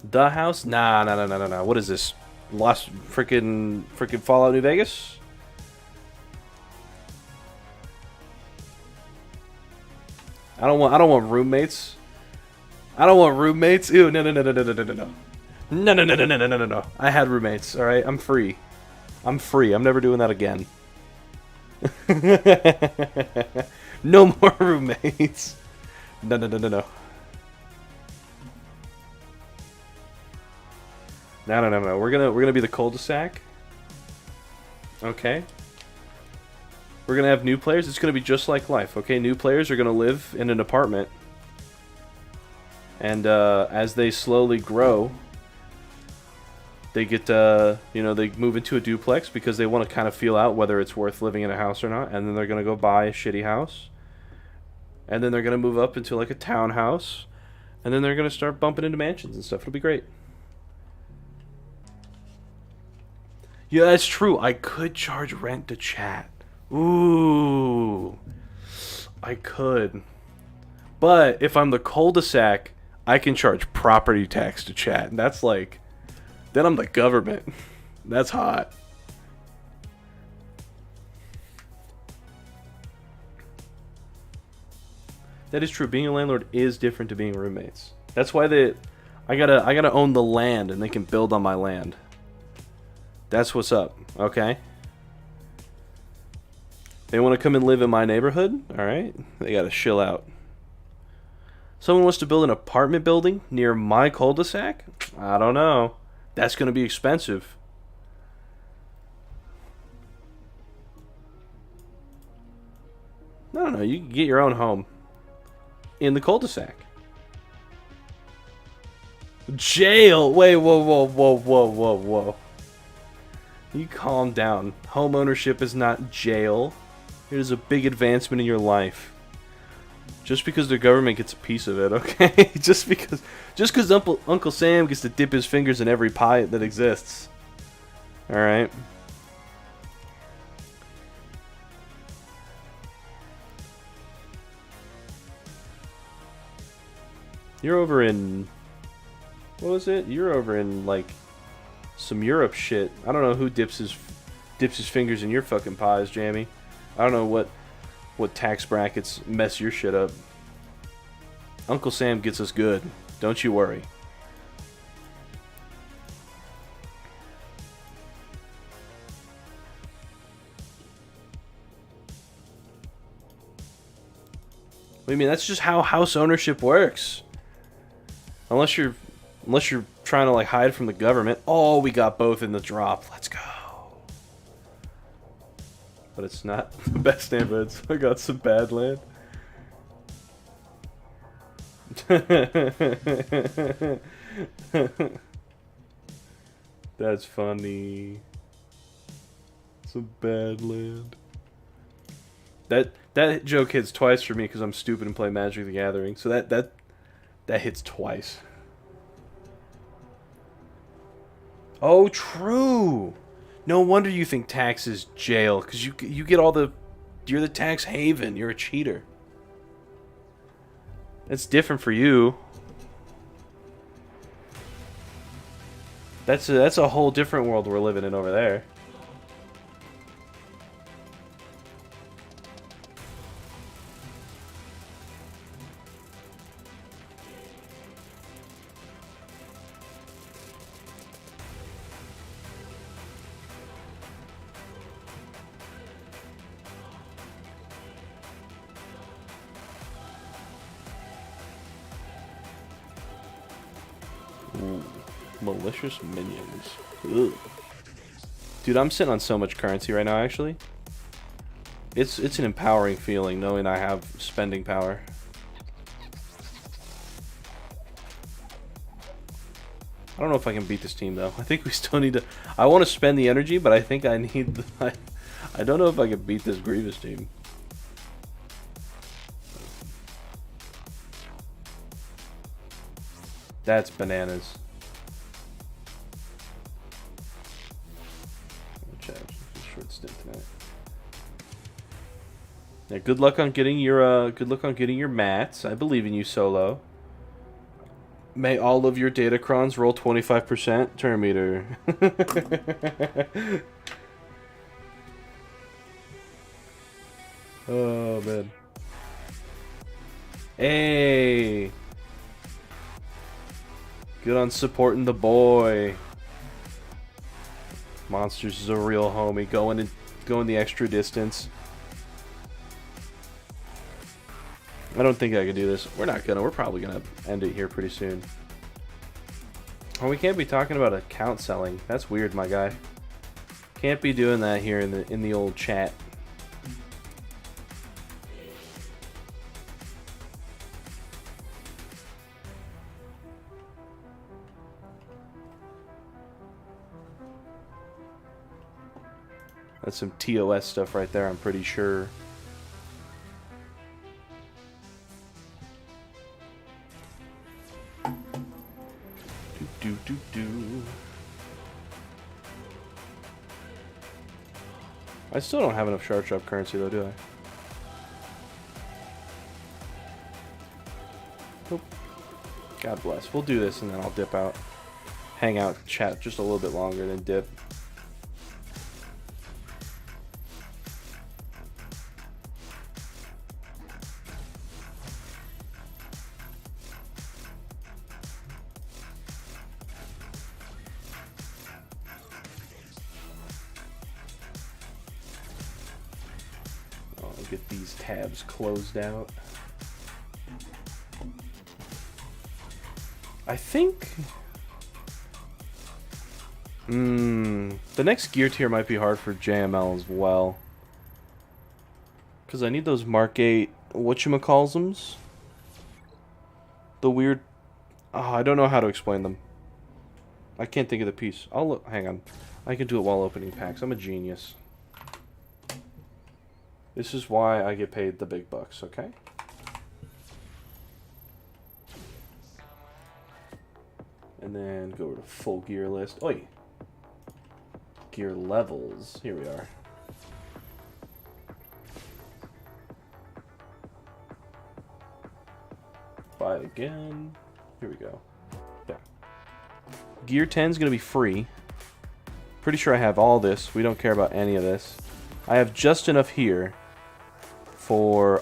Speaker 1: The house? Nah. What is this? Lost freaking Fallout New Vegas? I don't want roommates. I don't want roommates. Ew, no. No. I had roommates, alright? I'm free. I'm never doing that again. No more roommates. No. No. We're gonna be the cul-de-sac. Okay. We're gonna have new players. It's gonna be just like life. Okay, new players are gonna live in an apartment, and as they slowly grow, they get they move into a duplex because they want to kind of feel out whether it's worth living in a house or not, and then they're gonna go buy a shitty house, and then they're gonna move up into like a townhouse, and then they're gonna start bumping into mansions and stuff. It'll be great. Yeah, that's true. I could charge rent to chat. Ooh, I could. But if I'm the cul-de-sac, I can charge property tax to chat. And that's like, then I'm the government. That's hot. That is true. Being a landlord is different to being roommates. That's why I gotta own the land and they can build on my land. That's what's up, okay? They want to come and live in my neighborhood? Alright, they gotta chill out. Someone wants to build an apartment building near my cul-de-sac? I don't know. That's gonna be expensive. No, you can get your own home. In the cul-de-sac. Jail! Wait, whoa. You calm down. Home ownership is not jail. It is a big advancement in your life. Just because the government gets a piece of it, okay? just because Uncle Sam gets to dip his fingers in every pie that exists. Alright? You're over in... What was it? You're over in, like... some Europe shit. I don't know who dips his fingers in your fucking pies, Jamie. I don't know what tax brackets mess your shit up. Uncle Sam gets us good. Don't you worry. What do you mean? That's just how house ownership works. Unless you're trying to like hide from the government. Oh, we got both in the drop. Let's go. But it's not the best neighborhoods. I got some bad land. That's funny. Some bad land. That joke hits twice for me because I'm stupid and play Magic the Gathering. So that hits twice. Oh, true. No wonder you think tax is jail, because you get all the... You're the tax haven. You're a cheater. That's different for you. That's a whole different world we're living in over there. Ooh, malicious minions. Ugh. Dude, I'm sitting on so much currency right now, actually. It's an empowering feeling knowing I have spending power. I don't know if I can beat this team, though. I think we still need to... I want to spend the energy, but I think I need... I don't know if I can beat this Grievous team. That's bananas. Short stint tonight. Yeah, good luck on getting your mats. I believe in you, Solo. May all of your Datacrons roll 25% turn meter. Oh man. Hey. Good on supporting the boy. Monsters is a real homie. Going the extra distance. I don't think I can do this. We're not gonna. We're probably gonna end it here pretty soon. Oh, we can't be talking about account selling. That's weird, my guy. Can't be doing that here in the old chat. That's some TOS stuff right there, I'm pretty sure. Do. I still don't have enough Shark Shop currency though, do I? Nope. God bless. We'll do this and then I'll dip out. Hang out, chat just a little bit longer, then dip. Get these tabs closed out. I think the next gear tier might be hard for JML as well, because I need those Mark 8 whatchamacallsums. The weird I don't know how to explain them. I can't think of the piece. I'll look. Hang on, I can do it while opening packs. I'm a genius. This is why I get paid the big bucks, okay? And then go to full gear list. Oi! Gear levels. Here we are. Buy it again. Here we go. Yeah. Gear 10 is going to be free. Pretty sure I have all this. We don't care about any of this. I have just enough here for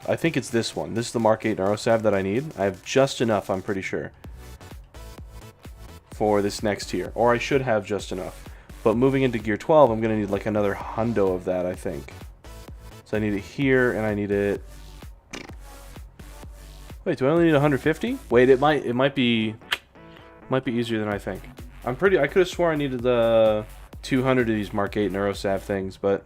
Speaker 1: I think it's this one. This is the Mark 8 Neurosav that I need. I have just enough, I'm pretty sure, for this next tier. Or I should have just enough. But moving into Gear 12, I'm going to need like another hundo of that, I think. So I need it here, and I need it... Wait, do I only need 150? Wait, it might be easier than I think. I could have swore I needed the 200 of these Mark 8 Neurosav things, but...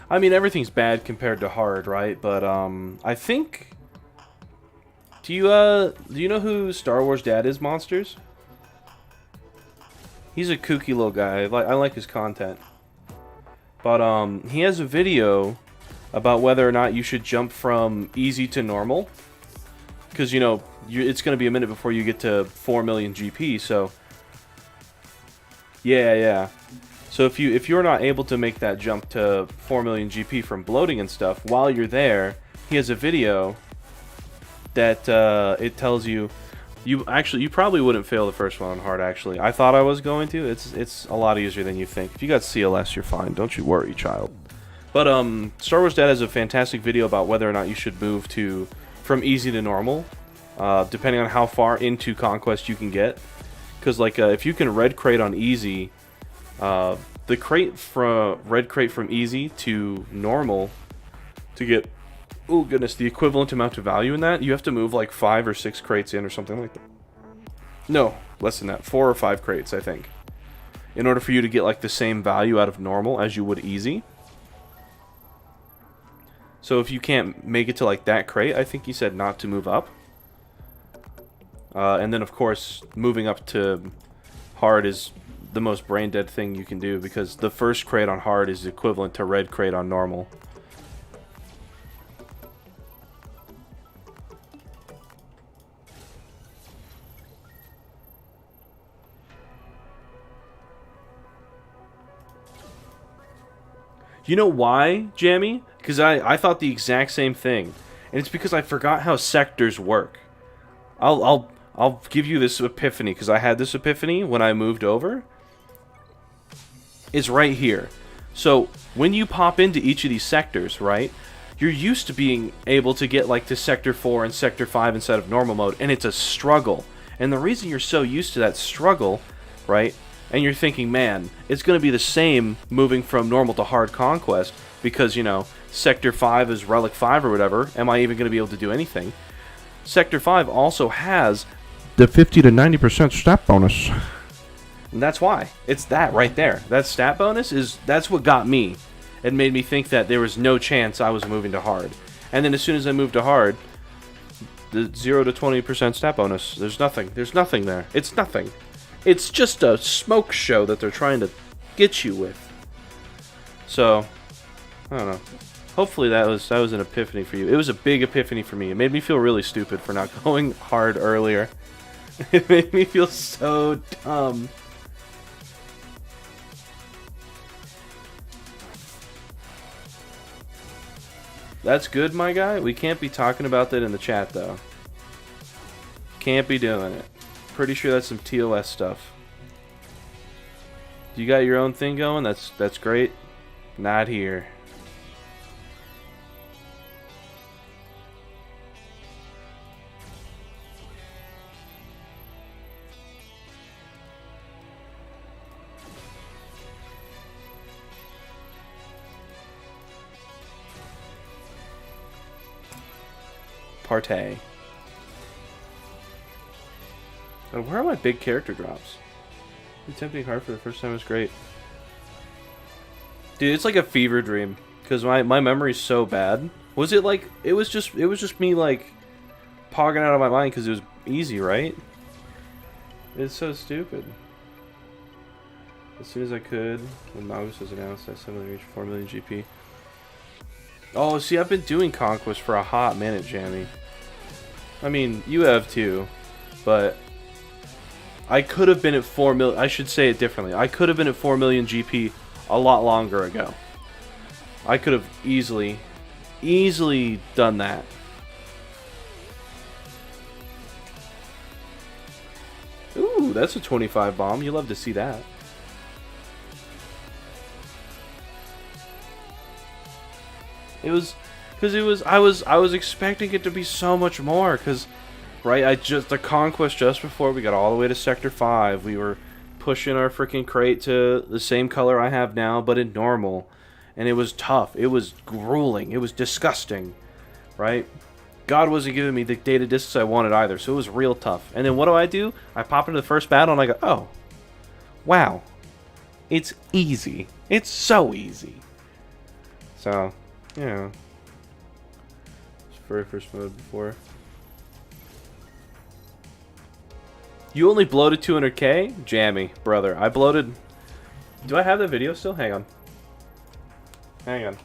Speaker 1: I mean, everything's bad compared to hard, right? But, I think... Do you know who Star Wars Dad is, Monsters? He's a kooky little guy. I like his content. But, he has a video about whether or not you should jump from easy to normal. Because, you know, it's going to be a minute before you get to 4 million GP, so... Yeah. So if you're not able to make that jump to 4 million GP from bloating and stuff, while you're there, he has a video that it tells you you probably wouldn't fail the first one on hard. Actually, I thought I was going to. It's a lot easier than you think. If you got CLS, you're fine. Don't you worry, child. But Star Wars Dad has a fantastic video about whether or not you should move from easy to normal, depending on how far into Conquest you can get. Because like if you can red crate on easy, the red crate from easy to normal to get, oh goodness, the equivalent amount of value in that, you have to move like 5 or 6 crates in or something like that. No, less than that, 4 or 5 crates I think, in order for you to get like the same value out of normal as you would easy. So if you can't make it to like that crate, I think he said not to move up. And then of course moving up to hard is the most brain dead thing you can do, because the first crate on hard is equivalent to red crate on normal. You know why, Jammy? Because I thought the exact same thing, and it's because I forgot how sectors work. I'll give you this epiphany, because I had this epiphany when I moved over. It's right here. So when you pop into each of these sectors, right, you're used to being able to get like to Sector 4 and Sector 5 instead of normal mode, and it's a struggle. And the reason you're so used to that struggle, right, and you're thinking, man, it's going to be the same moving from normal to hard Conquest, because, you know, Sector 5 is Relic 5 or whatever, am I even going to be able to do anything? Sector 5 also has the 50 to 90% stat bonus. And that's why. It's that right there. That stat bonus that's what got me. It made me think that there was no chance I was moving to hard. And then as soon as I moved to hard, the 0 to 20% stat bonus, there's nothing. There's nothing there. It's nothing. It's just a smoke show that they're trying to get you with. So, I don't know. Hopefully that was an epiphany for you. It was a big epiphany for me. It made me feel really stupid for not going hard earlier. It made me feel so dumb. That's good, my guy. We can't be talking about that in the chat, though. Can't be doing it. Pretty sure that's some TOS stuff. You got your own thing going? That's great. Not here. Partay. Where are my big character drops? Attempting hard for the first time was great. Dude, it's like a fever dream, because my memory's so bad. Was it like, it was just me like pogging out of my mind because it was easy, right? It's so stupid. As soon as I could, when malgus was announced, I suddenly reached 4 million GP. Oh, see, I've been doing Conquest for a hot minute, Jammy. I mean, you have too, but I could have been at 4 million. I should say it differently. I could have been at 4 million GP a lot longer ago. I could have easily Easily done that. Ooh, that's a 25 bomb. You love to see that. It was because I was expecting it to be so much more because right, the conquest just before we got all the way to sector 5, we were pushing our freaking crate to the same color I have now but in normal, and it was tough. It was grueling. It was disgusting, right? God wasn't giving me the data discs I wanted either, so it was real tough. And then what do? I pop into the first battle and I go, oh, wow, it's easy. It's so easy. So, you know, it's very first mode before. You only bloated 200k? Jammy, brother. I bloated. Do I have the video still? Hang on. Hang on.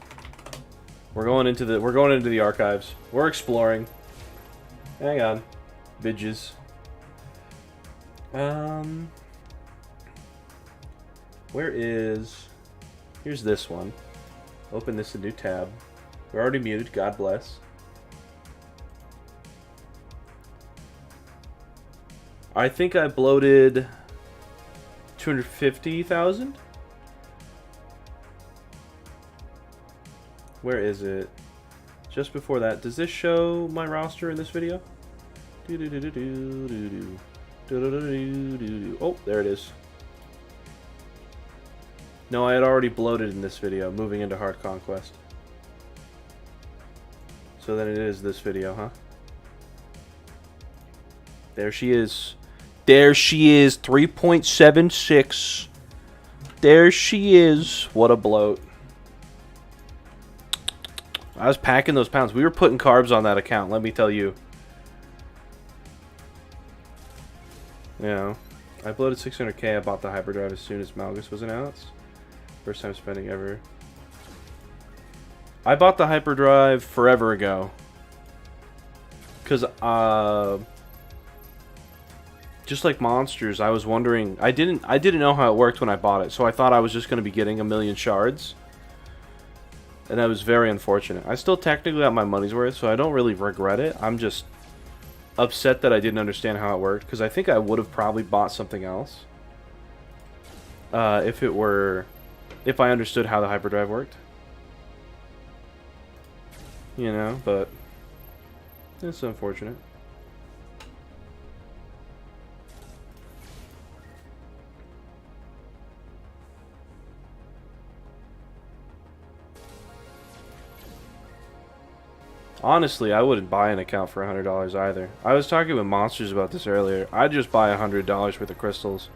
Speaker 1: We're going into the archives. We're exploring. Hang on. Bitches. Where is... Here's this one. Open this a new tab. We're already muted. God bless. I think I bloated 250,000. Where is it? Just before that. Does this show my roster in this video? Oh, there it is. No, I had already bloated in this video, moving into Hard Conquest. So then it is this video, huh? There she is. There she is, 3.76. There she is. What a bloat. I was packing those pounds. We were putting carbs on that account, let me tell you. You know, I bloated 600k. I bought the hyperdrive as soon as Malgus was announced. First time spending ever. I bought the hyperdrive forever ago. Because, just like monsters, I was wondering. I didn't know how it worked when I bought it, so I thought I was just going to be getting a million shards. And that was very unfortunate. I still technically got my money's worth, so I don't really regret it. I'm just upset that I didn't understand how it worked, because I think I would have probably bought something else. If I understood how the hyperdrive worked. You know, but it's unfortunate. Honestly, I wouldn't buy an account for $100 either. I was talking with Monsters about this earlier. I'd just buy $100 worth of crystals,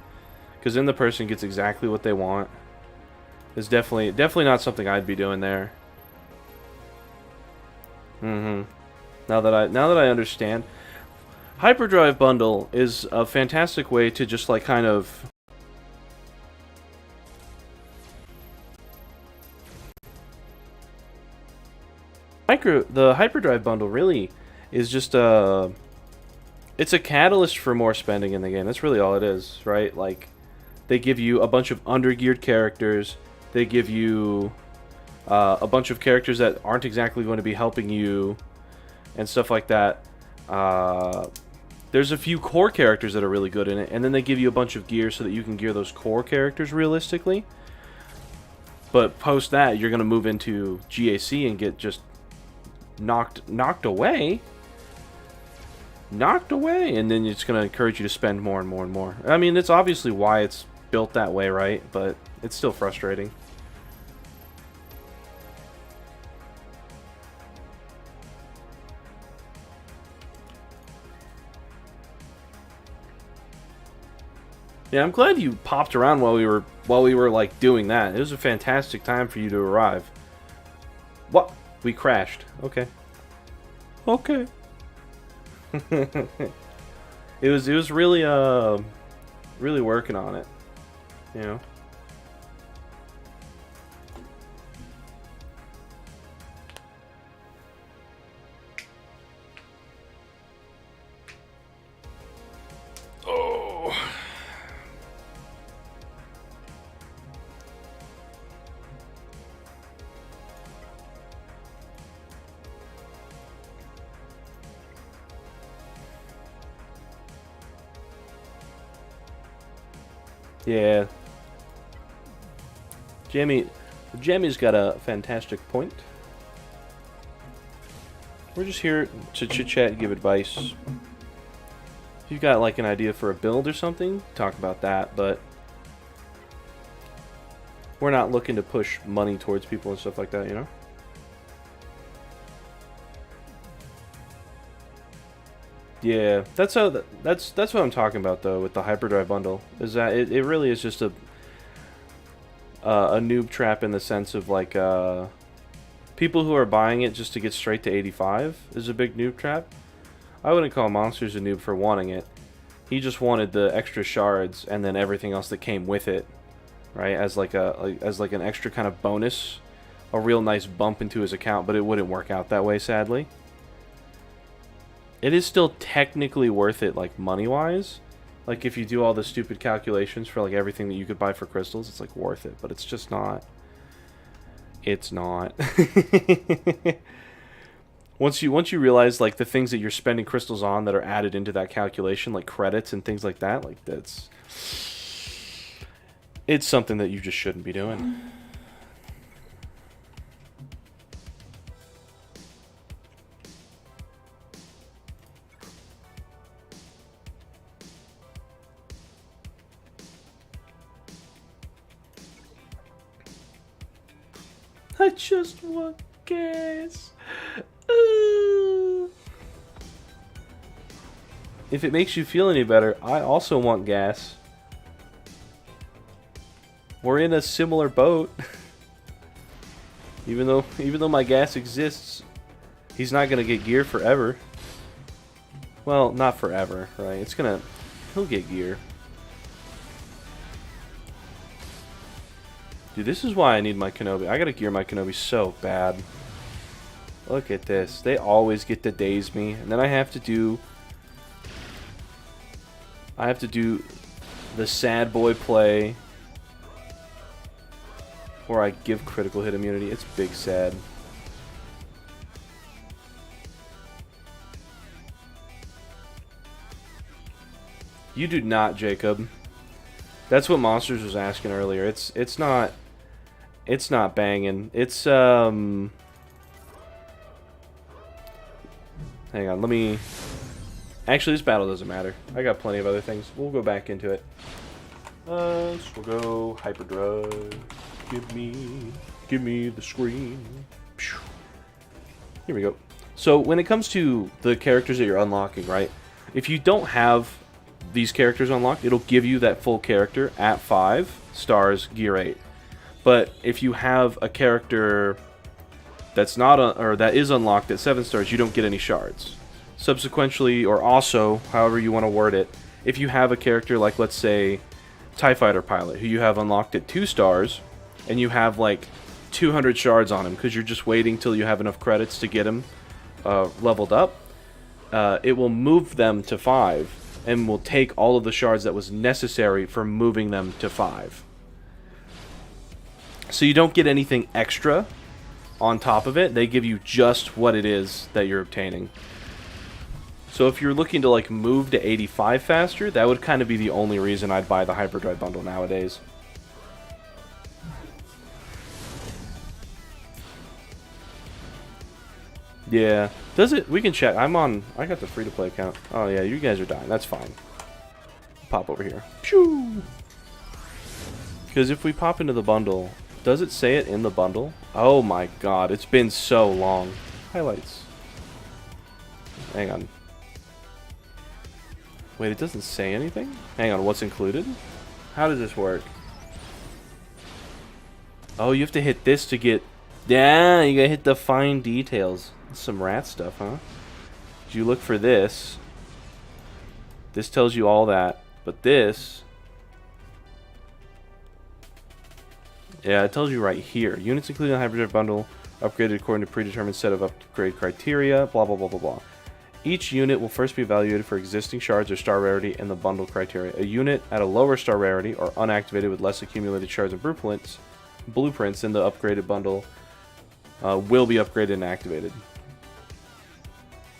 Speaker 1: because then the person gets exactly what they want. It's definitely not something I'd be doing there. Now that I understand, Hyperdrive bundle is a fantastic way to just like kind of the hyperdrive bundle really is just it's a catalyst for more spending in the game. That's really all it is, right? Like, they give you a bunch of undergeared characters. They give you a bunch of characters that aren't exactly going to be helping you and stuff like that. There's a few core characters that are really good in it, and then they give you a bunch of gear so that you can gear those core characters realistically. But post that, you're going to move into GAC and get just knocked away, and then it's going to encourage you to spend more and more and more. I mean, it's obviously why it's built that way, right? But it's still frustrating. Yeah, I'm glad you popped around while we were like doing that. It was a fantastic time for you to arrive. What? We crashed. Okay. Okay. It was really really working on it. You know. Oh. Yeah. Jammy's got a fantastic point. We're just here to chit-chat and give advice. If you've got like an idea for a build or something, talk about that, but we're not looking to push money towards people and stuff like that, you know? Yeah, that's what I'm talking about though with the hyperdrive bundle. Is that it really is just a noob trap in the sense of like people who are buying it just to get straight to 85 is a big noob trap. I wouldn't call Monsters a noob for wanting it. He just wanted the extra shards and then everything else that came with it, right? As like an extra kind of bonus, a real nice bump into his account, but it wouldn't work out that way, sadly. It is still technically worth it, like money-wise. Like if you do all the stupid calculations for like everything that you could buy for crystals, it's like worth it, but it's just not. It's not. Once you realize like the things that you're spending crystals on that are added into that calculation, like credits and things like that, like it's something that you just shouldn't be doing. I just want gas. If it makes you feel any better, I also want gas. We're in a similar boat. even though my gas exists, he's not gonna get gear forever. Well, not forever, right? He'll get gear. Dude, this is why I need my Kenobi. I gotta gear my Kenobi so bad. Look at this. They always get to daze me. And then I have to do the sad boy play where I give critical hit immunity. It's big sad. You do not, Jacob. That's what Monsters was asking earlier. It's not banging. It's hang on, let me actually, this battle doesn't matter. I got plenty of other things. We'll go back into it. So we'll go hyperdrive. Give me the screen. Here we go. So when it comes to the characters that you're unlocking, right? If you don't have these characters unlocked, it'll give you that full character at 5 stars, gear 8. But if you have a character that's not or that is unlocked at 7 stars, you don't get any shards. Subsequently, or also, however you want to word it, if you have a character like, let's say, TIE Fighter Pilot, who you have unlocked at 2 stars, and you have like 200 shards on him because you're just waiting till you have enough credits to get him leveled up, it will move them to 5 and will take all of the shards that was necessary for moving them to 5. So you don't get anything extra on top of it. They give you just what it is that you're obtaining. So if you're looking to like move to 85 faster, that would kind of be the only reason I'd buy the Hyperdrive bundle nowadays. Yeah. Does it? We can check. I got the free-to-play account. Oh yeah, you guys are dying. That's fine. Pop over here. Shoo! Because if we pop into the bundle, does it say it in the bundle? Oh my god, it's been so long. Highlights. Hang on. Wait, it doesn't say anything? Hang on, what's included? How does this work? Oh, you have to hit this to get... Yeah, you gotta hit the fine details. Some rat stuff, huh? You look for this. This tells you all that. But this... Yeah, it tells you right here. Units included in the Hyperdrive bundle, upgraded according to predetermined set of upgrade criteria, blah, blah, blah, blah, blah. Each unit will first be evaluated for existing shards or star rarity in the bundle criteria. A unit at a lower star rarity or unactivated with less accumulated shards and blueprints in the upgraded bundle will be upgraded and activated.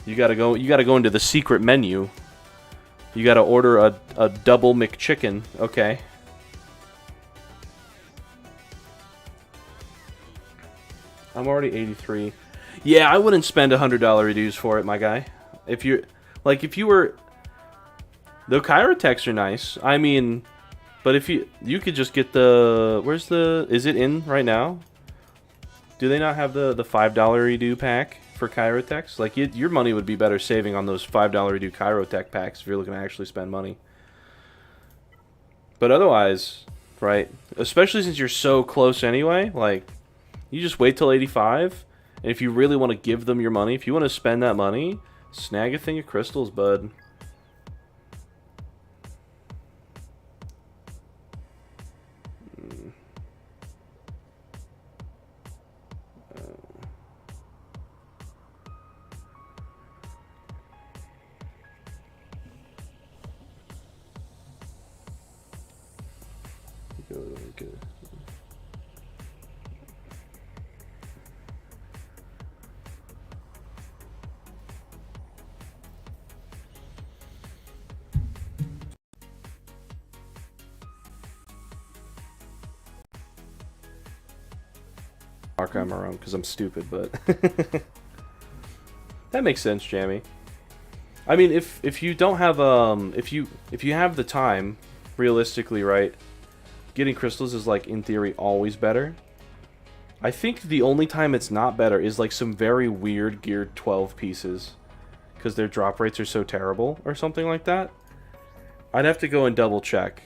Speaker 1: You gotta go into the secret menu. You gotta order a double McChicken. Okay. I'm already 83. Yeah, I wouldn't spend $100 reduce for it, my guy. If you were, the Chirotechs are nice. I mean, but if you could just get the, is it in right now? Do they not have the $5 redo pack for Chirotechs? Like, your money would be better saving on those $5 redo Chirotech packs if you're looking to actually spend money. But otherwise, right, especially since you're so close anyway, like, you just wait till 85, and if you really want to give them your money, if you want to spend that money, snag a thing of crystals, bud. Good. Mark on my own because I'm stupid, but that makes sense, Jamie. I mean, if you don't have if you have the time, realistically, right? Getting crystals is, like, in theory always better. I think the only time it's not better is, like, some very weird geared 12 pieces because their drop rates are so terrible or something like that. I'd have to go and double check.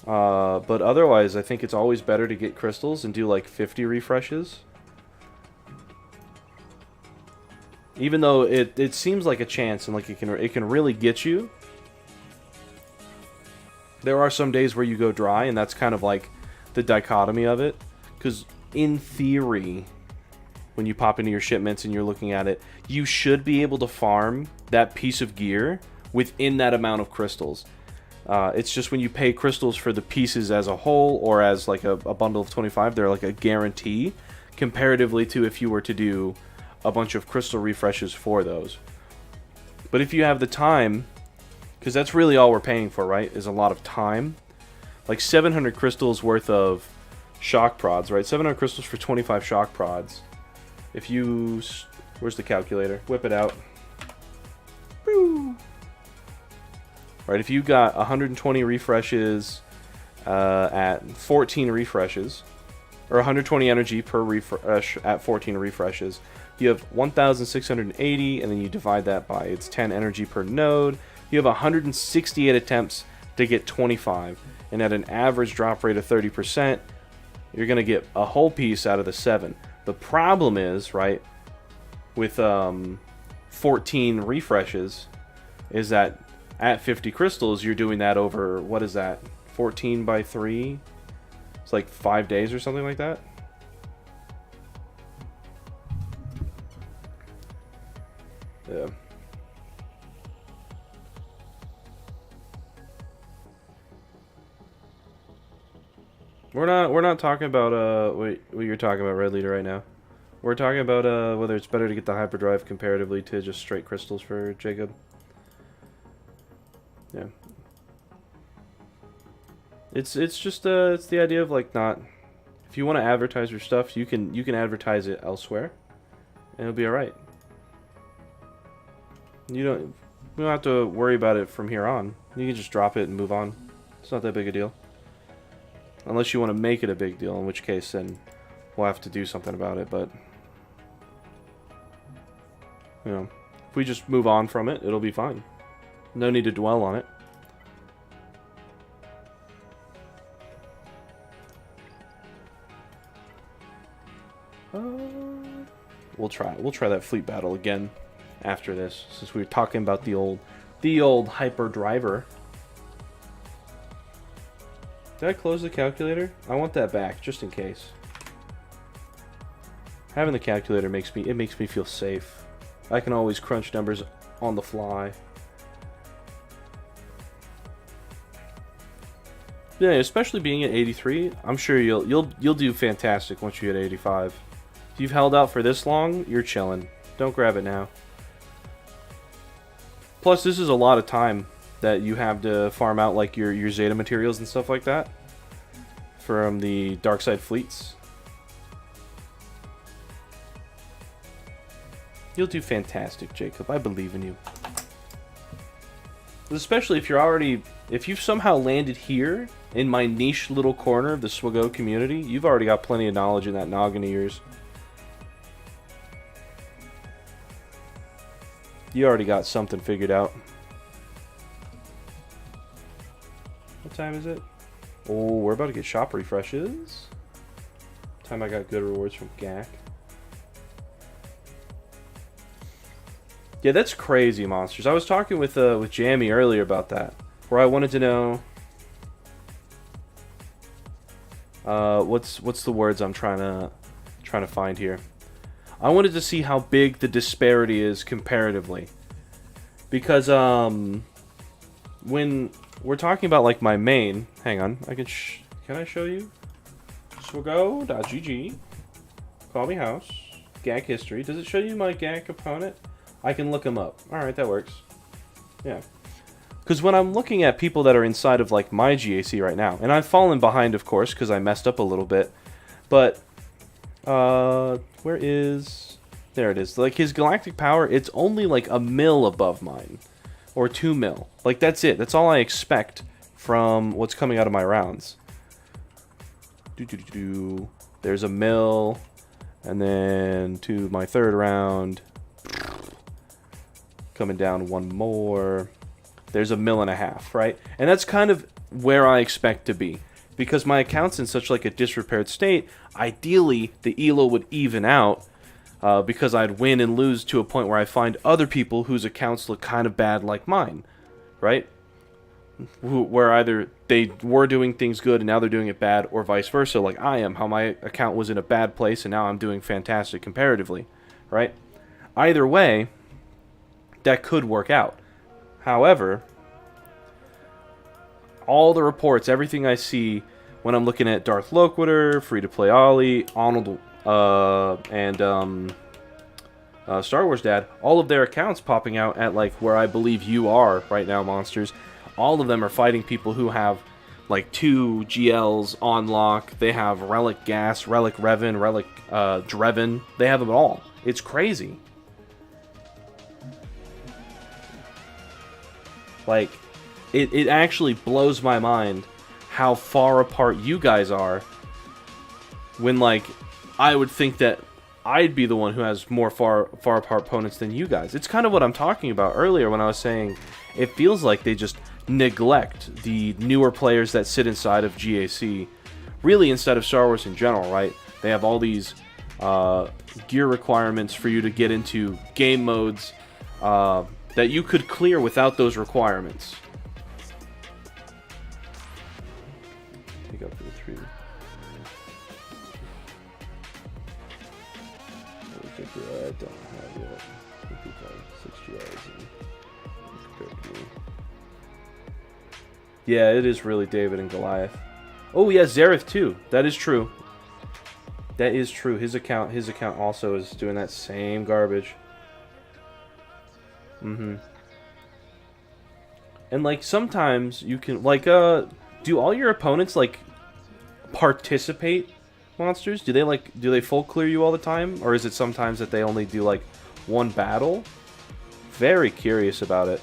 Speaker 1: But otherwise, I think it's always better to get crystals and do, like, 50 refreshes. Even though it seems like a chance and, like, it can really get you. There are some days where you go dry, and that's kind of like the dichotomy of it. Because in theory, when you pop into your shipments and you're looking at it, you should be able to farm that piece of gear within that amount of crystals. It's just when you pay crystals for the pieces as a whole, or as like a bundle of 25, they're like a guarantee, comparatively to if you were to do a bunch of crystal refreshes for those. But if you have the time, because that's really all we're paying for, right, is a lot of time. Like 700 crystals worth of shock prods, right? 700 crystals for 25 shock prods. If you... Where's the calculator? Whip it out. Woo! Right, if you got 120 refreshes at 14 refreshes, or 120 energy per refresh at 14 refreshes, you have 1,680, and then you divide that by its 10 energy per node. You have 168 attempts to get 25, and at an average drop rate of 30%, you're going to get a whole piece out of the 7. The problem is, right, with 14 refreshes, is that at 50 crystals, you're doing that over, what is that, 14 by 3? It's like 5 days or something like that. Yeah. We're not talking about what you're talking about, Red Leader, right now. We're talking about whether it's better to get the hyperdrive comparatively to just straight crystals for Jacob. Yeah. It's just it's the idea of, like, not, if you want to advertise your stuff, you can advertise it elsewhere, and it'll be all right. We don't have to worry about it from here on. You can just drop it and move on. It's not that big a deal. Unless you want to make it a big deal, in which case then we'll have to do something about it, but you know, if we just move on from it, it'll be fine. No need to dwell on it. We'll try that fleet battle again after this, since we were talking about the old hyper driver. Did I close the calculator? I want that back, just in case. Having the calculator makes me feel safe. I can always crunch numbers on the fly. Yeah, especially being at 83, I'm sure you'll do fantastic once you hit 85. If you've held out for this long, you're chilling. Don't grab it now. Plus, this is a lot of time that you have to farm out, like, your Zeta materials and stuff like that from the Dark Side fleets. You'll do fantastic, Jacob. I believe in you. Especially if you're already... If you've somehow landed here in my niche little corner of the Swago community, you've already got plenty of knowledge in that noggin of yours. You already got something figured out. What time is it? Oh, we're about to get shop refreshes. Time I got good rewards from GAC. Yeah, that's crazy, monsters. I was talking with Jamie earlier about that, where I wanted to know what's the words I'm trying to find here. I wanted to see how big the disparity is comparatively, because when we're talking about like my main, hang on, can I show you? Swago.gg, call me house, GAC history. Does it show you my GAC opponent? I can look him up. Alright, that works. Yeah. Because when I'm looking at people that are inside of like my GAC right now, and I've fallen behind, of course, because I messed up a little bit, but where is... There it is. Like his galactic power, it's only like a mil above mine. Or 2 mil. Like that's it. That's all I expect from what's coming out of my rounds. There's a mil, and then to my third round, coming down one more. There's a mil and a half, right? And that's kind of where I expect to be, because my account's in such like a disrepaired state. Ideally, the elo would even out, because I'd win and lose to a point where I find other people whose accounts look kind of bad like mine, right? Where either they were doing things good and now they're doing it bad, or vice versa, like I am, how my account was in a bad place and now I'm doing fantastic comparatively, right? Either way, that could work out. However, all the reports, everything I see when I'm looking at Darth Loquitur, Free-to-Play Ollie, Arnold, and Star Wars Dad, all of their accounts popping out at like where I believe you are right now, monsters. All of them are fighting people who have like 2 GLs on lock. They have Relic Gas, Relic Revan, Relic Dreven. They have them all. It's crazy. Like, it actually blows my mind how far apart you guys are, when like I would think that I'd be the one who has more far apart opponents than you guys. It's kind of what I'm talking about earlier when I was saying it feels like they just neglect the newer players that sit inside of GAC, really inside of Star Wars in general, right? They have all these gear requirements for you to get into game modes that you could clear without those requirements. Pick up for the 3. I don't have yet. 6 GLs. Yeah, it is really David and Goliath. Oh yeah, Zareth too. That is true. That is true. His account also is doing that same garbage. And like sometimes you can like do all your opponents like participate, monsters? Do they full clear you all the time, or is it sometimes that they only do like one battle? Very curious about it.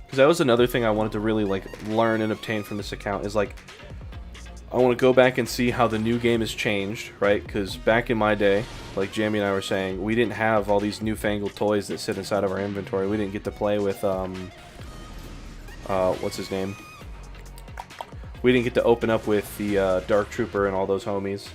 Speaker 1: Because that was another thing I wanted to really like learn and obtain from this account, is like I want to go back and see how the new game has changed, right? Because back in my day, like Jamie and I were saying, we didn't have all these newfangled toys that sit inside of our inventory. We didn't get to play with what's his name? We didn't get to open up with the Dark Trooper and all those homies.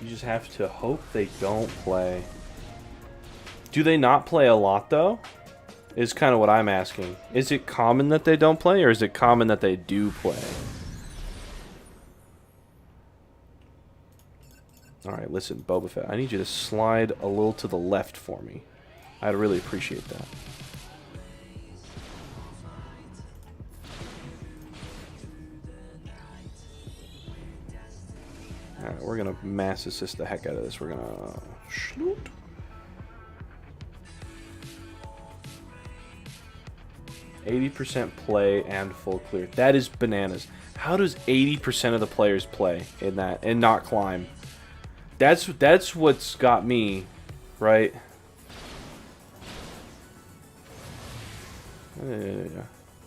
Speaker 1: You just have to hope they don't play. Do they not play a lot, though? Is kind of what I'm asking. Is it common that they don't play, or is it common that they do play? Alright, listen, Boba Fett. I need you to slide a little to the left for me. I'd really appreciate that. Alright, we're gonna mass assist the heck out of this. We're gonna... Schloot. 80% play and full clear. That is bananas. How does 80% of the players play in that and not climb? That's what's got me, right?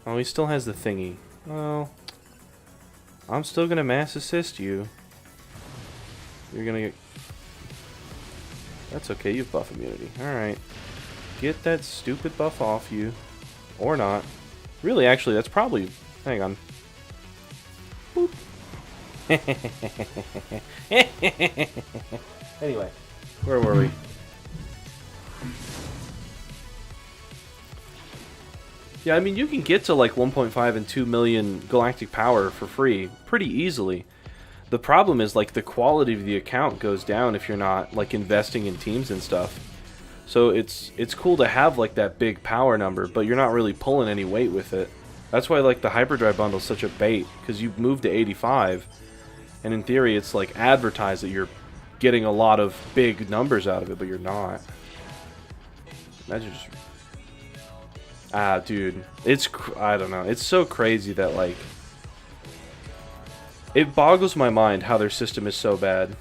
Speaker 1: Oh, he still has the thingy. Well, I'm still gonna mass assist you. You're gonna get... That's okay, you have buff immunity. Alright. Get that stupid buff off you. Or not. Really, actually, that's probably... Hang on. Boop. Anyway, where were we? Yeah, I mean, you can get to like 1.5 and 2 million galactic power for free pretty easily. The problem is like the quality of the account goes down if you're not like investing in teams and stuff. So it's cool to have like that big power number, but you're not really pulling any weight with it. That's why like the hyperdrive bundle is such a bait, because you move to 85, and in theory it's like advertised that you're getting a lot of big numbers out of it, but you're not. Imagine just... Ah, dude, I don't know. It's so crazy that like it boggles my mind how their system is so bad.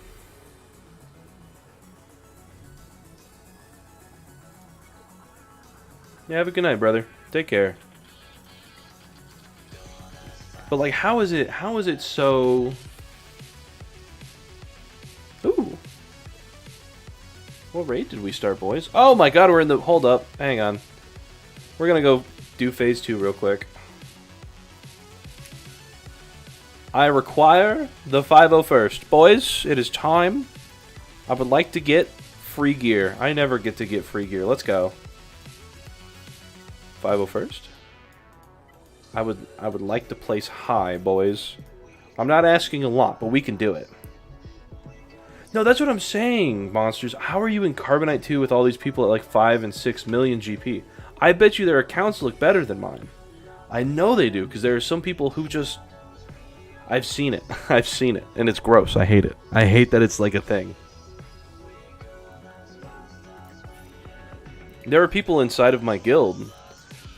Speaker 1: Yeah, have a good night, brother. Take care. But like, how is it so... Ooh. What raid did we start, boys? Oh my god, we're in the... Hold up. Hang on. We're gonna go do phase 2 real quick. I require the 501st. Boys, it is time. I would like to get free gear. I never get to get free gear. Let's go. 501st. I would like to place high, boys. I'm not asking a lot, but we can do it. No, that's what I'm saying, monsters. How are you in Carbonite 2 with all these people at like 5 and 6 million GP? I bet you their accounts look better than mine. I know they do, because there are some people who just... I've seen it. I've seen it, and it's gross. I hate it. I hate that it's like a thing. There are people inside of my guild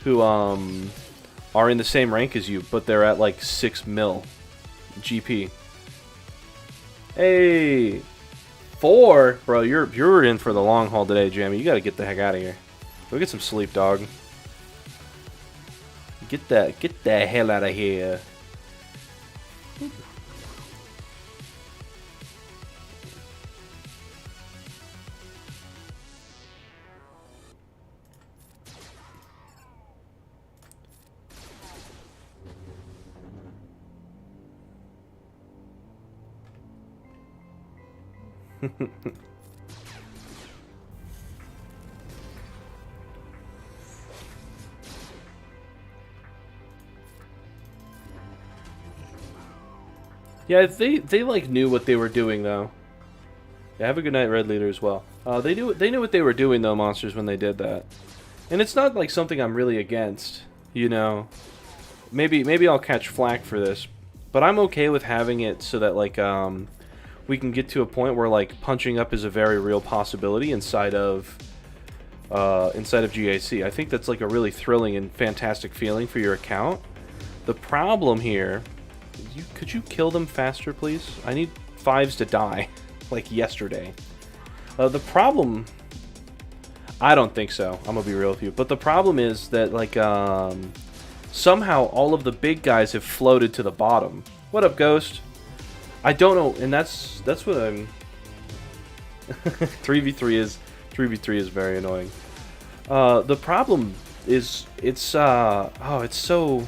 Speaker 1: who are in the same rank as you, but they're at like 6 mil GP. Hey, 4, bro. You're in for the long haul today, Jamie. You got to get the heck out of here. Go get some sleep, dog. Get the hell out of here. Yeah, they like knew what they were doing though. Yeah, have a good night, Red Leader, as well. They knew what they were doing though, monsters, when they did that. And it's not like something I'm really against, you know. Maybe I'll catch flack for this, but I'm okay with having it so that like we can get to a point where like punching up is a very real possibility inside of GAC. I think that's like a really thrilling and fantastic feeling for your account. The problem here, could you kill them faster, please? I need 5s to die, like yesterday. The problem, I don't think so. I'm gonna be real with you. But the problem is that like somehow all of the big guys have floated to the bottom. What up, Ghost? I don't know, and that's what I'm. 3v3 is very annoying. The problem is it's so.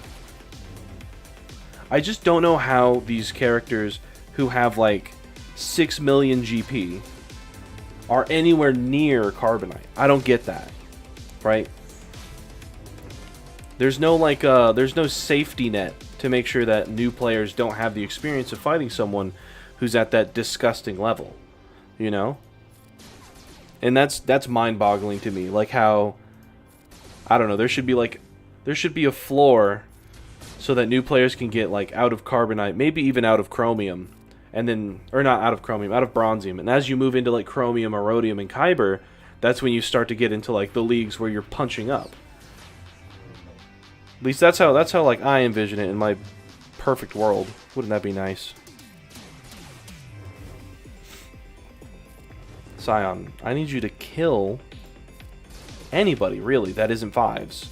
Speaker 1: I just don't know how these characters who have like 6 million GP are anywhere near Carbonite. I don't get that, right? There's no like there's no safety net to make sure that new players don't have the experience of fighting someone who's at that disgusting level. you know? And that's mind-boggling to me. Like how, I don't know, there should be a floor so that new players can get like out of carbonite, maybe even out of chromium, and then, or not out of chromium, out of bronzium. And as you move into like chromium, rhodium, and kyber, that's when you start to get into like the leagues where you're punching up. At least that's how like I envision it in my perfect world. Wouldn't that be nice? Scion, I need you to kill anybody, really, that isn't 5s.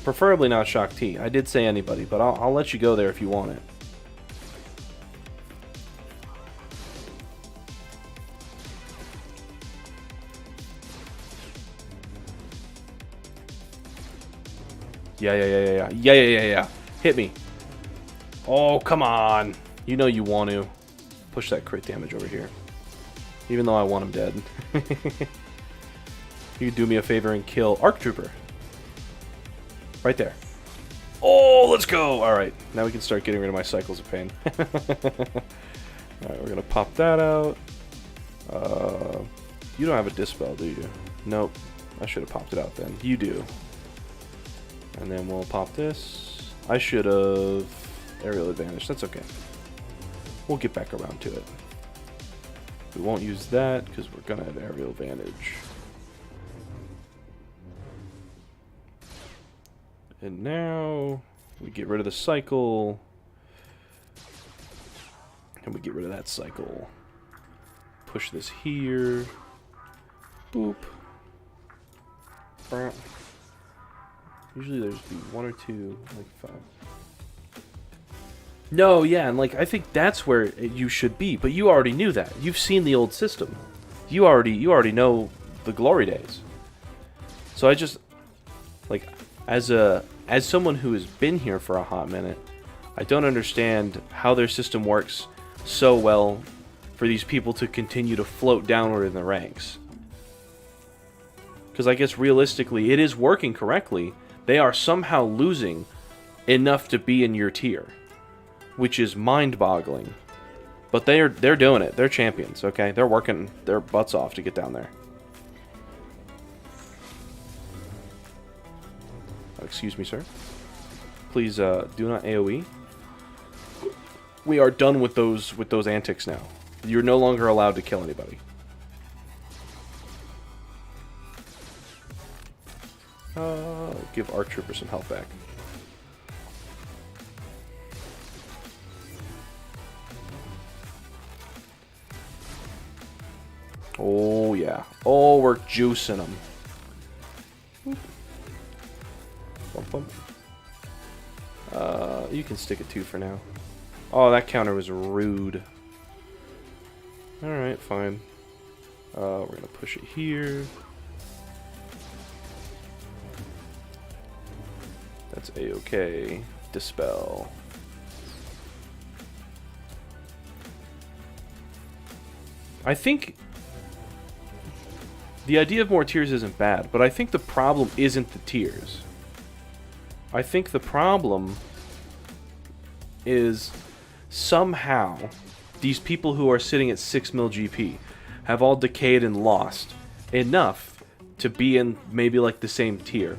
Speaker 1: Preferably not Shock T. I did say anybody, but I'll let you go there if you want it. Yeah. Hit me. Oh, come on. You know you want to. Push that crit damage over here. Even though I want him dead. You do me a favor and kill Arc Trooper. Right there. Oh, let's go! Alright, now we can start getting rid of my cycles of pain. Alright, we're gonna pop that out. You don't have a Dispel, do you? Nope. I should have popped it out then. You do. And then we'll pop this. I should have aerial advantage. That's okay. We'll get back around to it. We won't use that because we're gonna have aerial advantage. And now we get rid of the cycle. And we get rid of that cycle. Push this here. Boop. Usually there's be 1 or 2, like 5. No, yeah, and like I think that's where you should be, but you already knew that. You've seen the old system. You already know the glory days. So I just like as someone who has been here for a hot minute, I don't understand how their system works so well for these people to continue to float downward in the ranks. Because I guess realistically, it is working correctly. They are somehow losing enough to be in your tier, which is mind-boggling. But they're doing it. They're champions, okay? They're working their butts off to get down there. Excuse me, sir. Please do not AoE. We are done with those antics now. You're no longer allowed to kill anybody. Give Arc Trooper some health back. Oh yeah. Oh, we're juicing them. Bump, bump. You can stick it 2 for now. Oh, that counter was rude. Alright, fine. We're gonna push it here. That's A-okay. Dispel. I think the idea of more tiers isn't bad, but I think the problem isn't the tiers. I think the problem is somehow these people who are sitting at 6 mil GP have all decayed and lost enough to be in maybe like the same tier.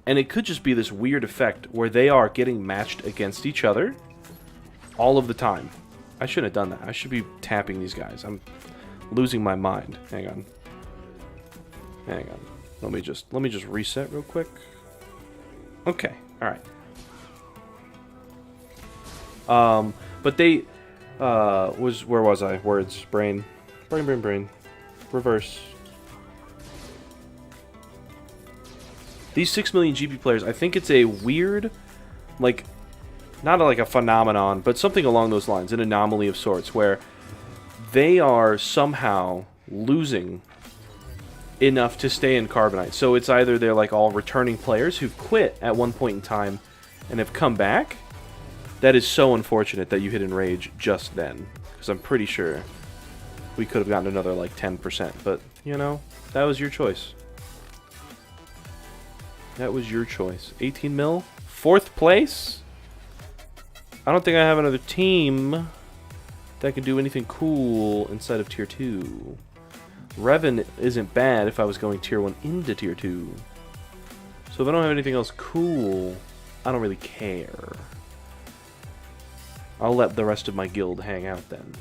Speaker 1: And it could just be this weird effect where they are getting matched against each other all of the time. I shouldn't have done that. I should be tapping these guys. I'm losing my mind. Hang on. Hang on. Let me just reset real quick. Okay. All right. But they where was I? Words, brain. Reverse. These 6 million GP players, I think it's a weird, like, not like a phenomenon, but something along those lines, an anomaly of sorts, where they are somehow losing enough to stay in Carbonite. So it's either they're like all returning players who've quit at one point in time and have come back. That is so unfortunate that you hit Enrage just then, because I'm pretty sure we could have gotten another like 10%, but you know, that was your choice. That was your choice. 18 mil? 4th place? I don't think I have another team. that can do anything cool inside of tier 2. Revan isn't bad if I was going tier 1 into tier 2. So if I don't have anything else cool, I don't really care. I'll let the rest of my guild hang out then.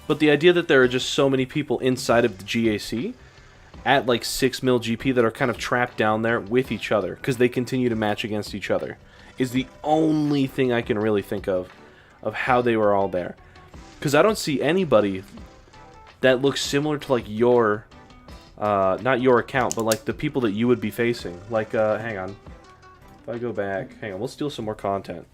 Speaker 1: But the idea that there are just so many people inside of the GAC at like 6 mil GP that are kind of trapped down there with each other because they continue to match against each other is the only thing I can really think of how they were all there. Because I don't see anybody that looks similar to like your, not your account, but like the people that you would be facing. Like, hang on. If I go back, hang on, we'll steal some more content.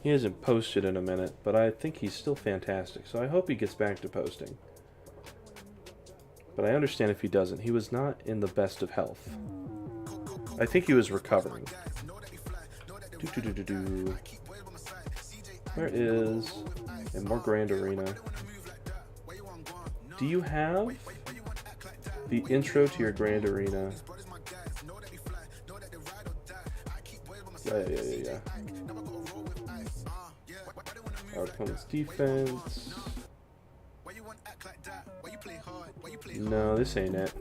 Speaker 1: He hasn't posted in a minute, but I think he's still fantastic, so I hope he gets back to posting. But I understand if he doesn't. He was not in the best of health. I think he was recovering. Where is... and more Grand Arena. Do you have the intro to your Grand Arena? Yeah. Our opponent's defense. No, this ain't it.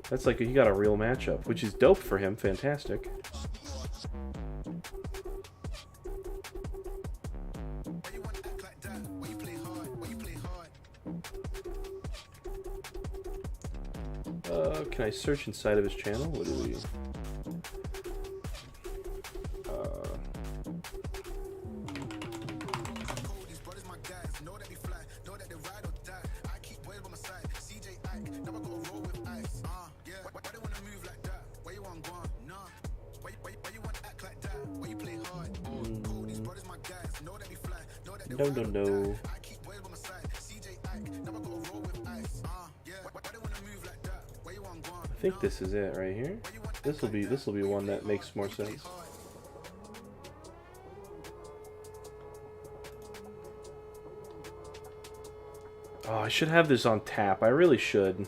Speaker 1: That's like he got a real matchup, which is dope for him. Fantastic. Can I search inside of his channel? What do we... No. I think this is it right here. This will be one that makes more sense. Oh, I should have this on tap. I really should.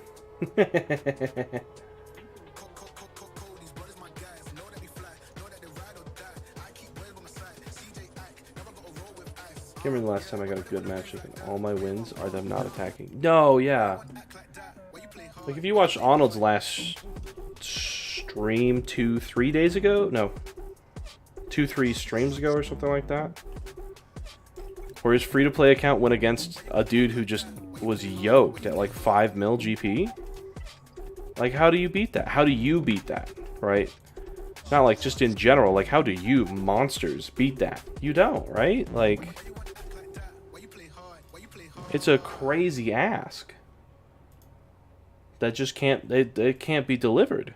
Speaker 1: I can't remember the last time I got a good matchup and all my wins are them not attacking. No, yeah. Like if you watched Arnold's last stream 2-3 days ago? No. 2-3 streams ago or something like that. Where his free-to-play account went against a dude who just was yoked at like 5 mil GP. Like how do you beat that? How do you beat that? Right? Not like just in general. Like how do you monsters beat that? You don't, right? Like... it's a crazy ask that just can't it can't be delivered.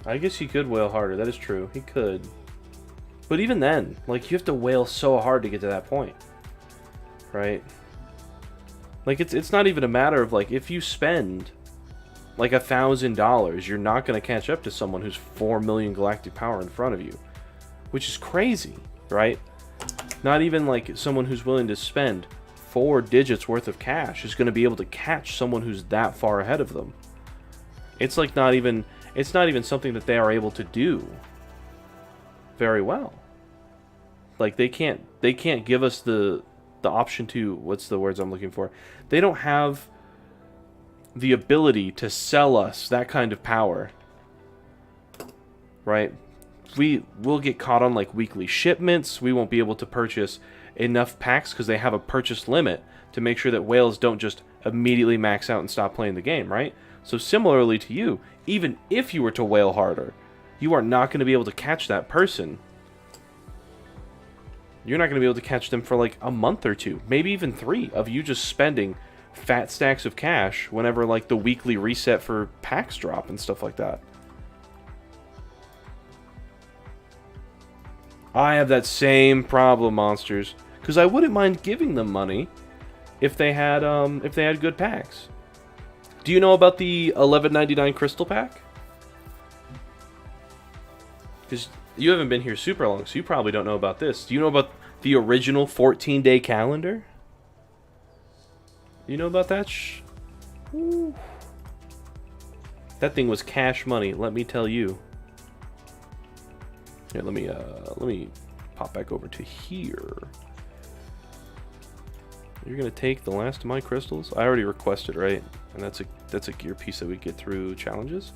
Speaker 1: I guess he could wail harder. That is true. He could. But even then, like, you have to wail so hard to get to that point. Right? Like, it's not even a matter of, like, if you spend, like, $1,000, you're not going to catch up to someone who's 4 million galactic power in front of you. Which is crazy, right? Not even, like, someone who's willing to spend 4 digits worth of cash is going to be able to catch someone who's that far ahead of them. It's like not even something that they are able to do very well. Like they can't give us the option to, what's the words I'm looking for? They don't have the ability to sell us that kind of power. Right? we'll get caught on like weekly shipments. We won't be able to purchase enough packs because they have a purchase limit to make sure that whales don't just immediately max out and stop playing the game, right? So similarly to you, even if you were to whale harder, you are not going to be able to catch that person. You're not going to be able to catch them for like a month or two, maybe even 3 of you just spending fat stacks of cash whenever like the weekly reset for packs drop and stuff like that. I have that same problem, monsters, because I wouldn't mind giving them money if they had good packs. Do you know about the $11.99 crystal pack? Because you haven't been here super long, so you probably don't know about this. Do you know about the original 14-day calendar? You know about that? Ooh. That thing was cash money, let me tell you. Here, let me pop back over to here. You're gonna take the last of my crystals. I already requested, right? And that's a gear piece that we get through challenges.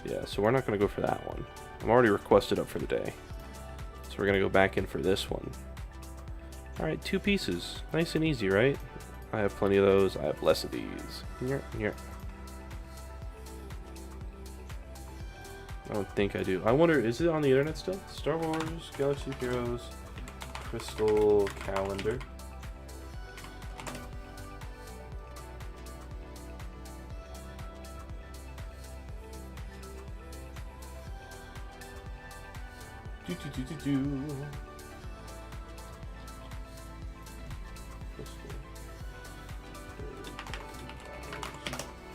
Speaker 1: Yeah, so we're not gonna go for that one. I'm already requested up for the day, so we're gonna go back in for this one. All right, 2 pieces, nice and easy, right? I have plenty of those. I have less of these. Here. I don't think I do. I wonder, is it on the internet still? Star Wars Galaxy of Heroes Crystal Calendar.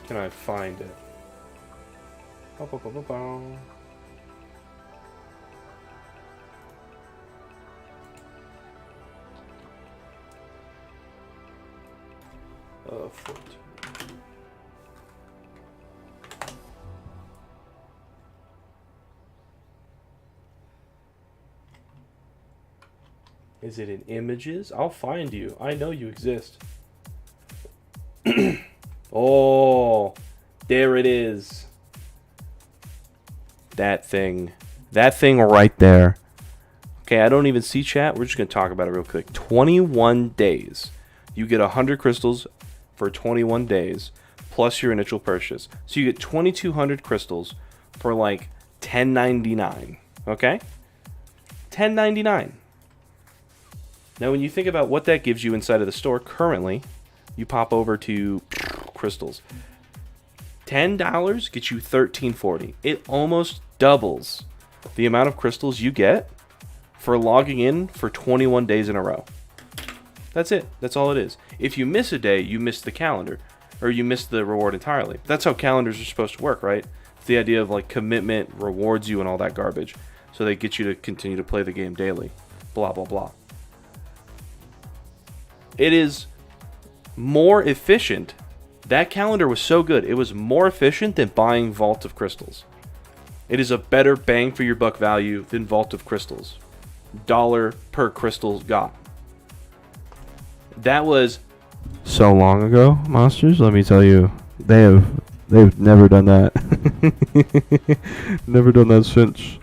Speaker 1: Can I find it? Foot. Is it in images? I'll find you. I know you exist. Oh, there it is. That thing right there. Okay, I don't even see chat. We're just going to talk about it real quick. 21 days. You get 100 crystals for 21 days, plus your initial purchase. So you get 2,200 crystals for like $10.99. Okay? $10.99. Now, when you think about what that gives you inside of the store currently, you pop over to crystals. $10 gets you $13.40. It almost doubles the amount of crystals you get for logging in for 21 days in a row. That's it. That's all it is. If you miss a day, you miss the calendar, or you miss the reward entirely. That's how calendars are supposed to work, right? It's the idea of like commitment rewards you and all that garbage, so they get you to continue to play the game daily. Blah, blah, blah. It is more efficient. That calendar was so good. It was more efficient than buying Vault of Crystals. It is a better bang for your buck value than Vault of Crystals. $1 per crystal got. That was so long ago, monsters. Let me tell you, they've never done that. Never done that since.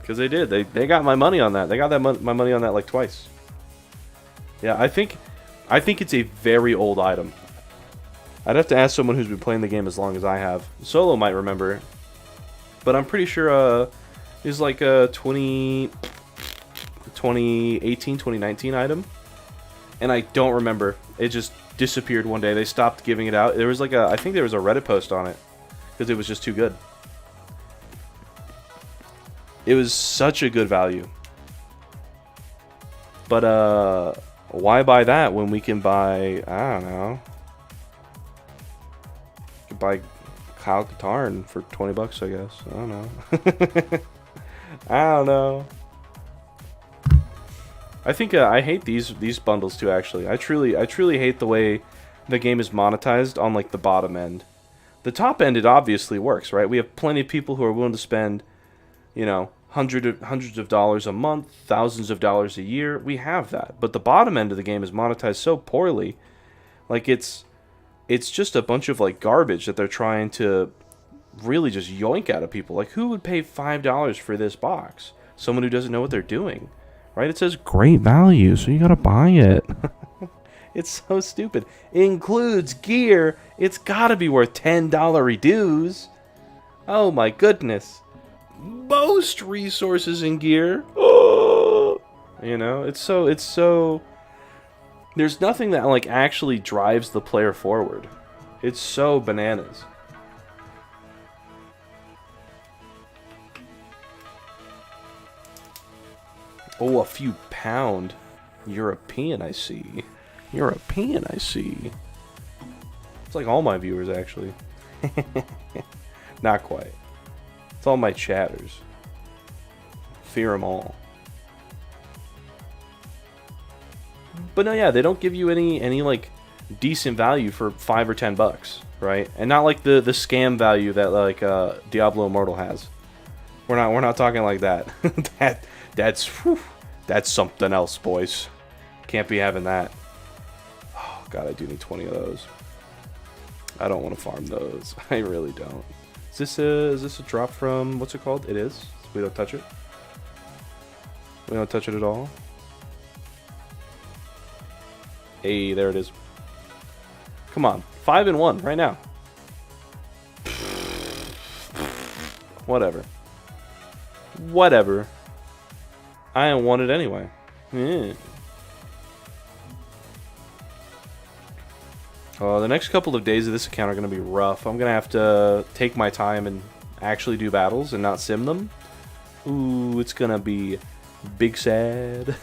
Speaker 1: Because they did. They got my money on that. They got my money on that like twice. Yeah, I think it's a very old item. I'd have to ask someone who's been playing the game as long as I have. Solo might remember, but I'm pretty sure it's like a 2018, 2019 item, and I don't remember. It just disappeared one day. They stopped giving it out. There was like I think there was a Reddit post on it because it was just too good. It was such a good value. But why buy that when we can buy, I don't know, you could buy Kyle Katarn for $20, I guess. I don't know. I don't know. I think I hate these bundles too, actually. I truly hate the way the game is monetized on like the bottom end. The top end, it obviously works, right? We have plenty of people who are willing to spend, you know, hundreds of dollars a month, thousands of dollars a year. We have that. But the bottom end of the game is monetized so poorly. Like it's just a bunch of like garbage that they're trying to really just yoink out of people. Like, who would pay $5 for this box? Someone who doesn't know what they're doing, right? It says great value, so you gotta buy it. It's so stupid. It includes gear. It's gotta be worth $10 dues. Oh my goodness. Most resources and gear. You know, it's so there's nothing that like actually drives the player forward. It's so bananas. Oh, a few pound. European, I see. European, I see. It's like all my viewers, actually. Not quite. It's all my chatters. Fear them all. But no, yeah, they don't give you any like decent value for $5 or $10, right? And not like the scam value that like Diablo Immortal has. We're not talking like that. That's something else, boys. Can't be having that. Oh god, I do need 20 of those. I don't want to farm those. I really don't. Is this a drop from what's it called? It is. We don't touch it. We don't touch it at all. Hey, there it is. Come on, 5 and 1 right now. Whatever. Whatever. I don't want it anyway. The next couple of days of this account are going to be rough. I'm going to have to take my time and actually do battles and not sim them. Ooh, it's going to be big sad.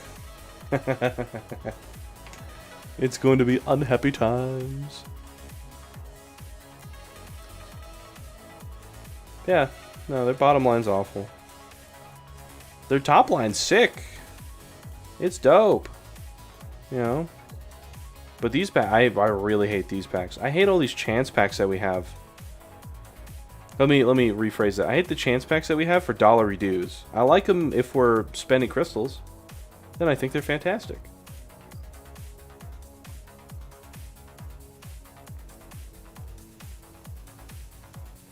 Speaker 1: It's going to be unhappy times. Yeah, no, their bottom line's awful. Their top line's sick. It's dope. You know? But these packs, I really hate these packs. I hate all these chance packs that we have. Let me rephrase that. I hate the chance packs that we have for dollar dues. I like them if we're spending crystals. Then I think they're fantastic.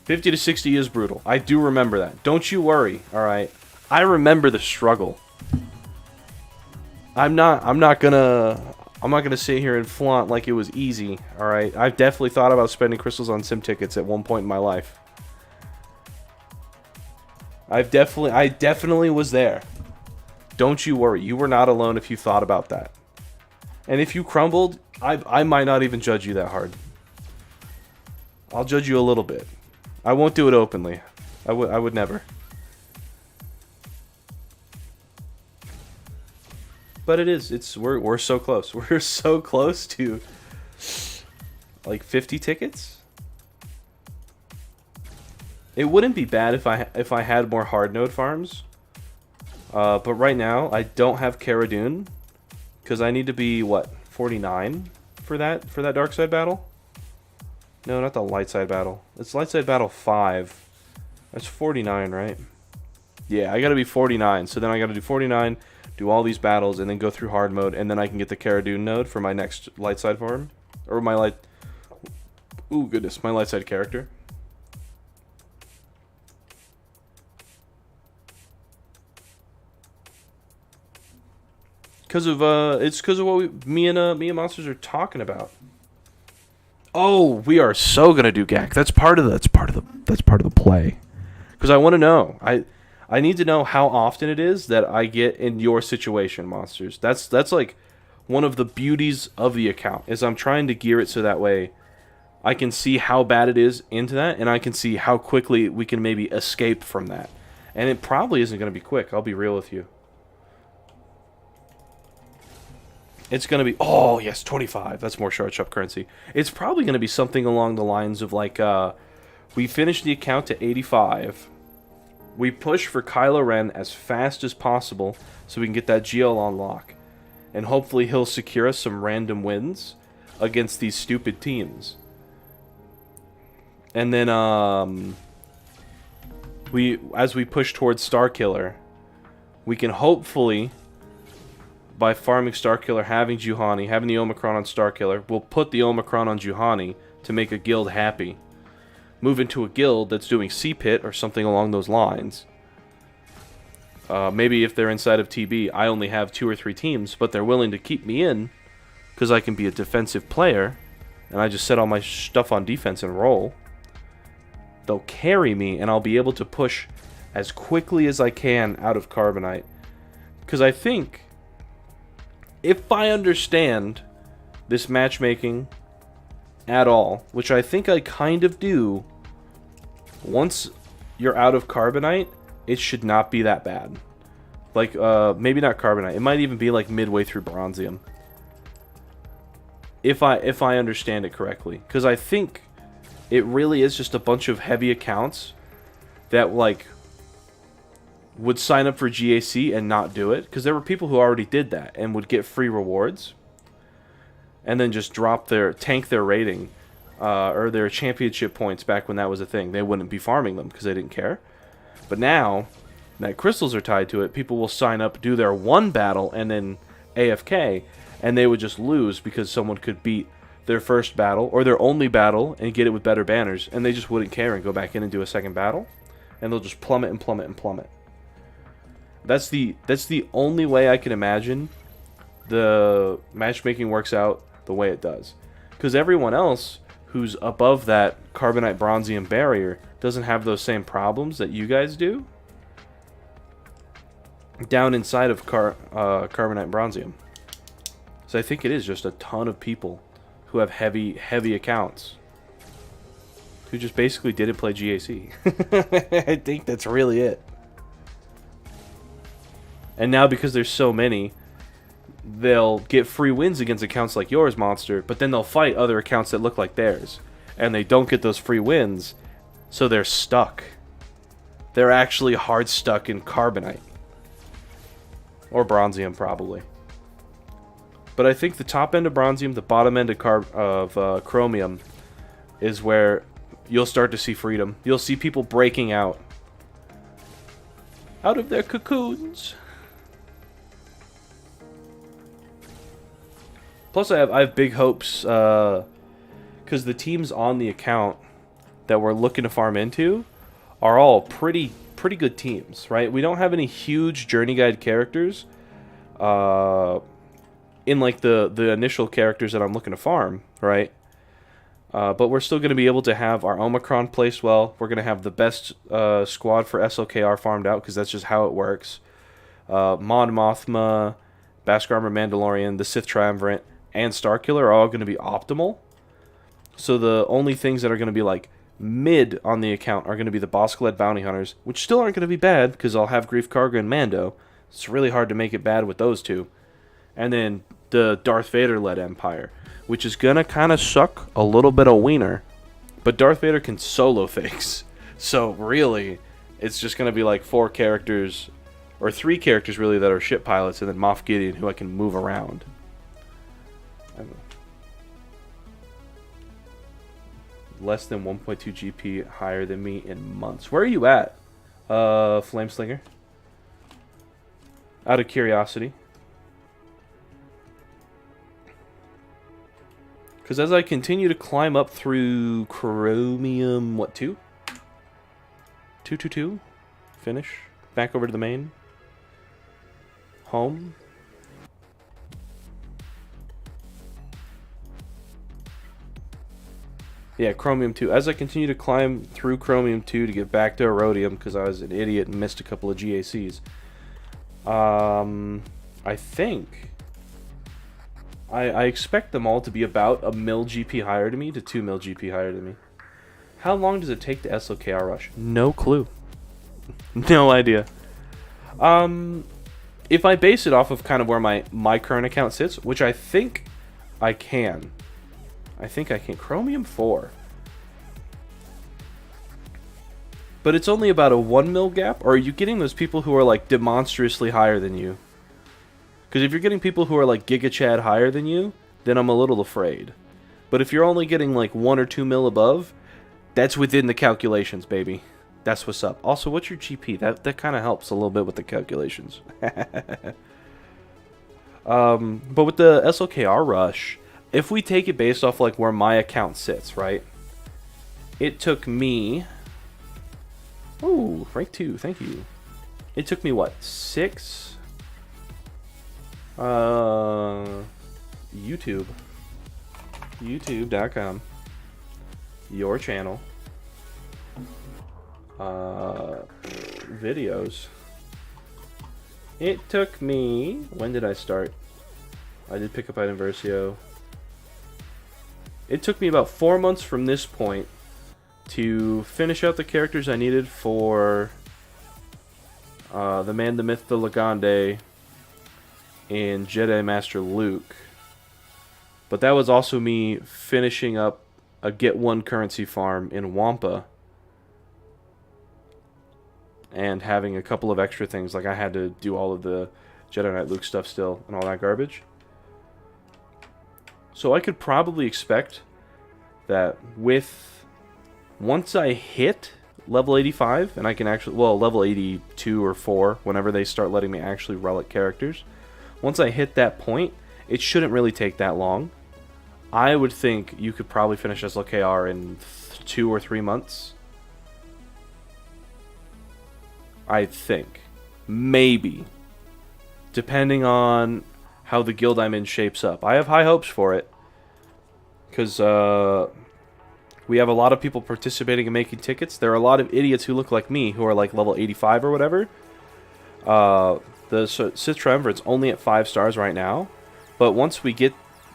Speaker 1: $50 to $60 is brutal. I do remember that. Don't you worry, alright? I remember the struggle. I'm not gonna sit here and flaunt like it was easy, alright? I've definitely thought about spending crystals on sim tickets at one point in my life. I definitely was there. Don't you worry. You were not alone if you thought about that. And if you crumbled, I might not even judge you that hard. I'll judge you a little bit. I won't do it openly. I would never. But it is. We're so close. We're so close to like 50 tickets. It wouldn't be bad if I had more hard node farms. But right now I don't have Cara Dune because I need to be what 49 for that dark side battle. No, not the light side battle. It's light side battle 5. That's 49, right? Yeah, I gotta be 49. So then I gotta do 49, do all these battles, and then go through hard mode, and then I can get the Cara Dune node for my next light side farm. Or my light... Ooh, goodness, my light side character. Because of, it's because of what me and Monsters are talking about. Oh, we are so gonna do GAC. That's part of the play. Because I want to know. I need to know how often it is that I get in your situation, Monsters. That's like one of the beauties of the account. Is I'm trying to gear it so that way I can see how bad it is into that, and I can see how quickly we can maybe escape from that. And it probably isn't gonna be quick. I'll be real with you. It's going to be, oh, yes, 25. That's more shard shop currency. It's probably going to be something along the lines of, like, we finish the account to 85. We push for Kylo Ren as fast as possible so we can get that GL unlock. And hopefully he'll secure us some random wins against these stupid teams. And then, as we push towards Starkiller, we can hopefully... by farming Starkiller, having Juhani, having the Omicron on Starkiller, we'll put the Omicron on Juhani to make a guild happy. move into a guild that's doing C-Pit or something along those lines. Maybe if they're inside of TB, I only have 2 or 3 teams, but they're willing to keep me in because I can be a defensive player, and I just set all my stuff on defense and roll. They'll carry me, and I'll be able to push as quickly as I can out of Carbonite. Because I think, if I understand this matchmaking at all, which I think I kind of do, once you're out of Carbonite, it should not be that bad. Like, maybe not Carbonite. It might even be like midway through Bronzium. If I understand it correctly. Because I think it really is just a bunch of heavy accounts that, like, would sign up for GAC and not do it. Because there were people who already did that and would get free rewards. And then just tank their rating. Or their championship points back when that was a thing. They wouldn't be farming them because they didn't care. But now that crystals are tied to it, people will sign up, do their one battle, and then AFK, and they would just lose because someone could beat their first battle or their only battle and get it with better banners, and they just wouldn't care and go back in and do a second battle, and they'll just plummet and plummet and plummet. That's the only way I can imagine the matchmaking works out the way it does, because everyone else who's above that Carbonite Bronzium barrier doesn't have those same problems that you guys do down inside of Carbonite Bronzium. So I think it is just a ton of people who have heavy accounts who just basically didn't play GAC. I think that's really it. And now because there's so many, they'll get free wins against accounts like yours, Monster, but then they'll fight other accounts that look like theirs. And they don't get those free wins, so they're stuck. They're actually hard stuck in Carbonite. Or Bronzium, probably. But I think the top end of Bronzium, the bottom end of Chromium, is where you'll start to see freedom. You'll see people breaking out of their cocoons. Plus, I have big hopes, because the teams on the account that we're looking to farm into are all pretty good teams, right? We don't have any huge Journey Guide characters in like the initial characters that I'm looking to farm, right? But we're still going to be able to have our Omicron placed well. We're going to have the best squad for SLKR farmed out, because that's just how it works. Mon Mothma, Beskar Armor Mandalorian, the Sith Triumvirate, and Starkiller are all going to be optimal. So the only things that are going to be like mid on the account are going to be the Bosk-led Bounty Hunters, which still aren't going to be bad because I'll have Grief Karga and Mando. It's really hard to make it bad with those two. And then the Darth Vader-led Empire, which is going to kind of suck a little bit of wiener. But Darth Vader can solo things. So really, it's just going to be like 4 characters, or 3 characters really, that are ship pilots, and then Moff Gideon, who I can move around. Less than 1.2 GP higher than me in months. Where are you at, Flameslinger? Out of curiosity. Because as I continue to climb up through Chromium, what, 2? 222? Finish. Back over to the main. Home. Yeah, Chromium 2. As I continue to climb through Chromium 2 to get back to Erodium, because I was an idiot and missed a couple of GACs, I think I expect them all to be about a mil GP higher to me to 2 mil GP higher than me. How long does it take to SLKR rush? No clue. No idea. If I base it off of kind of where my current account sits, which I think I can. Chromium 4. But it's only about a 1 mil gap? Or are you getting those people who are like demonstrously higher than you? Because if you're getting people who are like Giga Chad higher than you, then I'm a little afraid. But if you're only getting like 1 or 2 mil above, that's within the calculations, baby. That's what's up. Also, what's your GP? That kind of helps a little bit with the calculations. But with the SLKR rush, if we take it based off like where my account sits, right? It took me... Oh, rank 2, thank you. It took me, what, 6? YouTube. YouTube.com. Your channel. Videos. It took me... When did I start? I did pick up item Versio. It took me about 4 months from this point to finish out the characters I needed for the Man, the Myth, the Legende, and Jedi Master Luke. But that was also me finishing up a Get One currency farm in Wampa. And having a couple of extra things, like I had to do all of the Jedi Knight Luke stuff still, and all that garbage. So I could probably expect that once I hit level 85, and I can actually, well, level 82 or 4, whenever they start letting me actually relic characters, once I hit that point, it shouldn't really take that long. I would think you could probably finish SLKR in 2 or 3 months. I think. Maybe. Depending on how the guild I'm in shapes up. I have high hopes for it. Because we have a lot of people participating in making tickets. There are a lot of idiots who look like me, who are like level 85 or whatever. The Sith Triumvirate's only at 5 stars right now. But once we get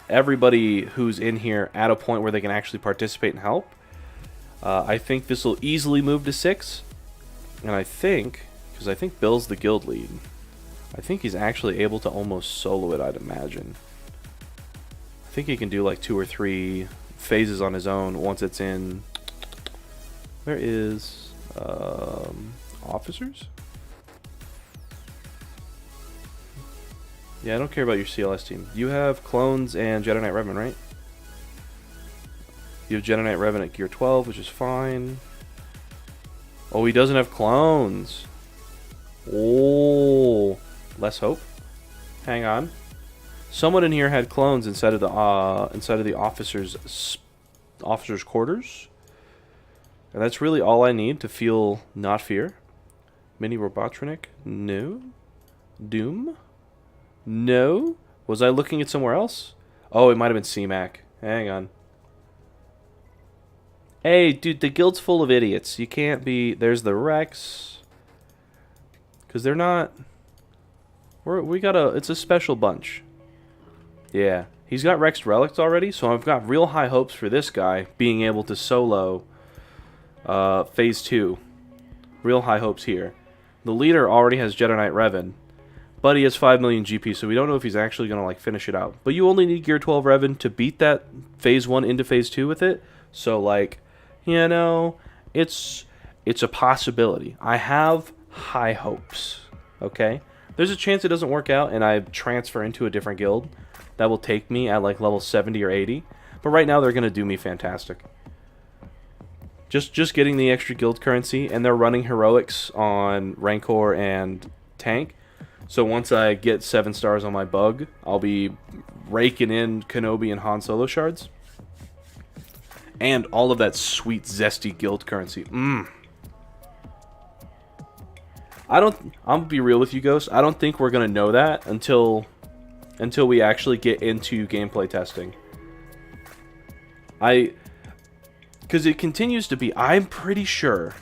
Speaker 1: everybody who's in here at a point where they can actually participate and help, I think this will easily move to 6. And I think, because I think Bill's the guild lead, I think he's actually able to almost solo it, I'd imagine. I think he can do like 2 or 3 phases on his own once it's in... Where is... officers? Yeah, I don't care about your CLS team. You have clones and Jedi Knight Revan, right? You have Jedi Knight Revan at gear 12, which is fine. Oh, he doesn't have clones. Oh, less hope. Hang on. Someone in here had clones inside of the officers' quarters, and that's really all I need to feel not fear. Mini Robotronic? No. Doom? No. Was I looking at somewhere else? Oh, it might have been CMAC. Hang on. Hey, dude, the guild's full of idiots. You can't be... There's the Rex. Because they're not... We got a... It's a special bunch. Yeah. He's got Rex Relics already, so I've got real high hopes for this guy being able to solo Phase 2. Real high hopes here. The leader already has Jedi Knight Revan, but he has 5 million GP, so we don't know if he's actually going to like finish it out. But you only need Gear 12 Revan to beat that Phase 1 into Phase 2 with it. So, like, you know, it's a possibility. I have high hopes, okay? There's a chance it doesn't work out and I transfer into a different guild that will take me at like level 70 or 80. But right now they're going to do me fantastic. Just getting the extra guild currency, and they're running heroics on Rancor and Tank. So once I get 7 stars on my bug, I'll be raking in Kenobi and Han Solo shards. And all of that sweet, zesty guild currency. I'm gonna be real with you, Ghost. I don't think we're gonna know that until we actually get into gameplay testing. Because it continues to be, I'm pretty sure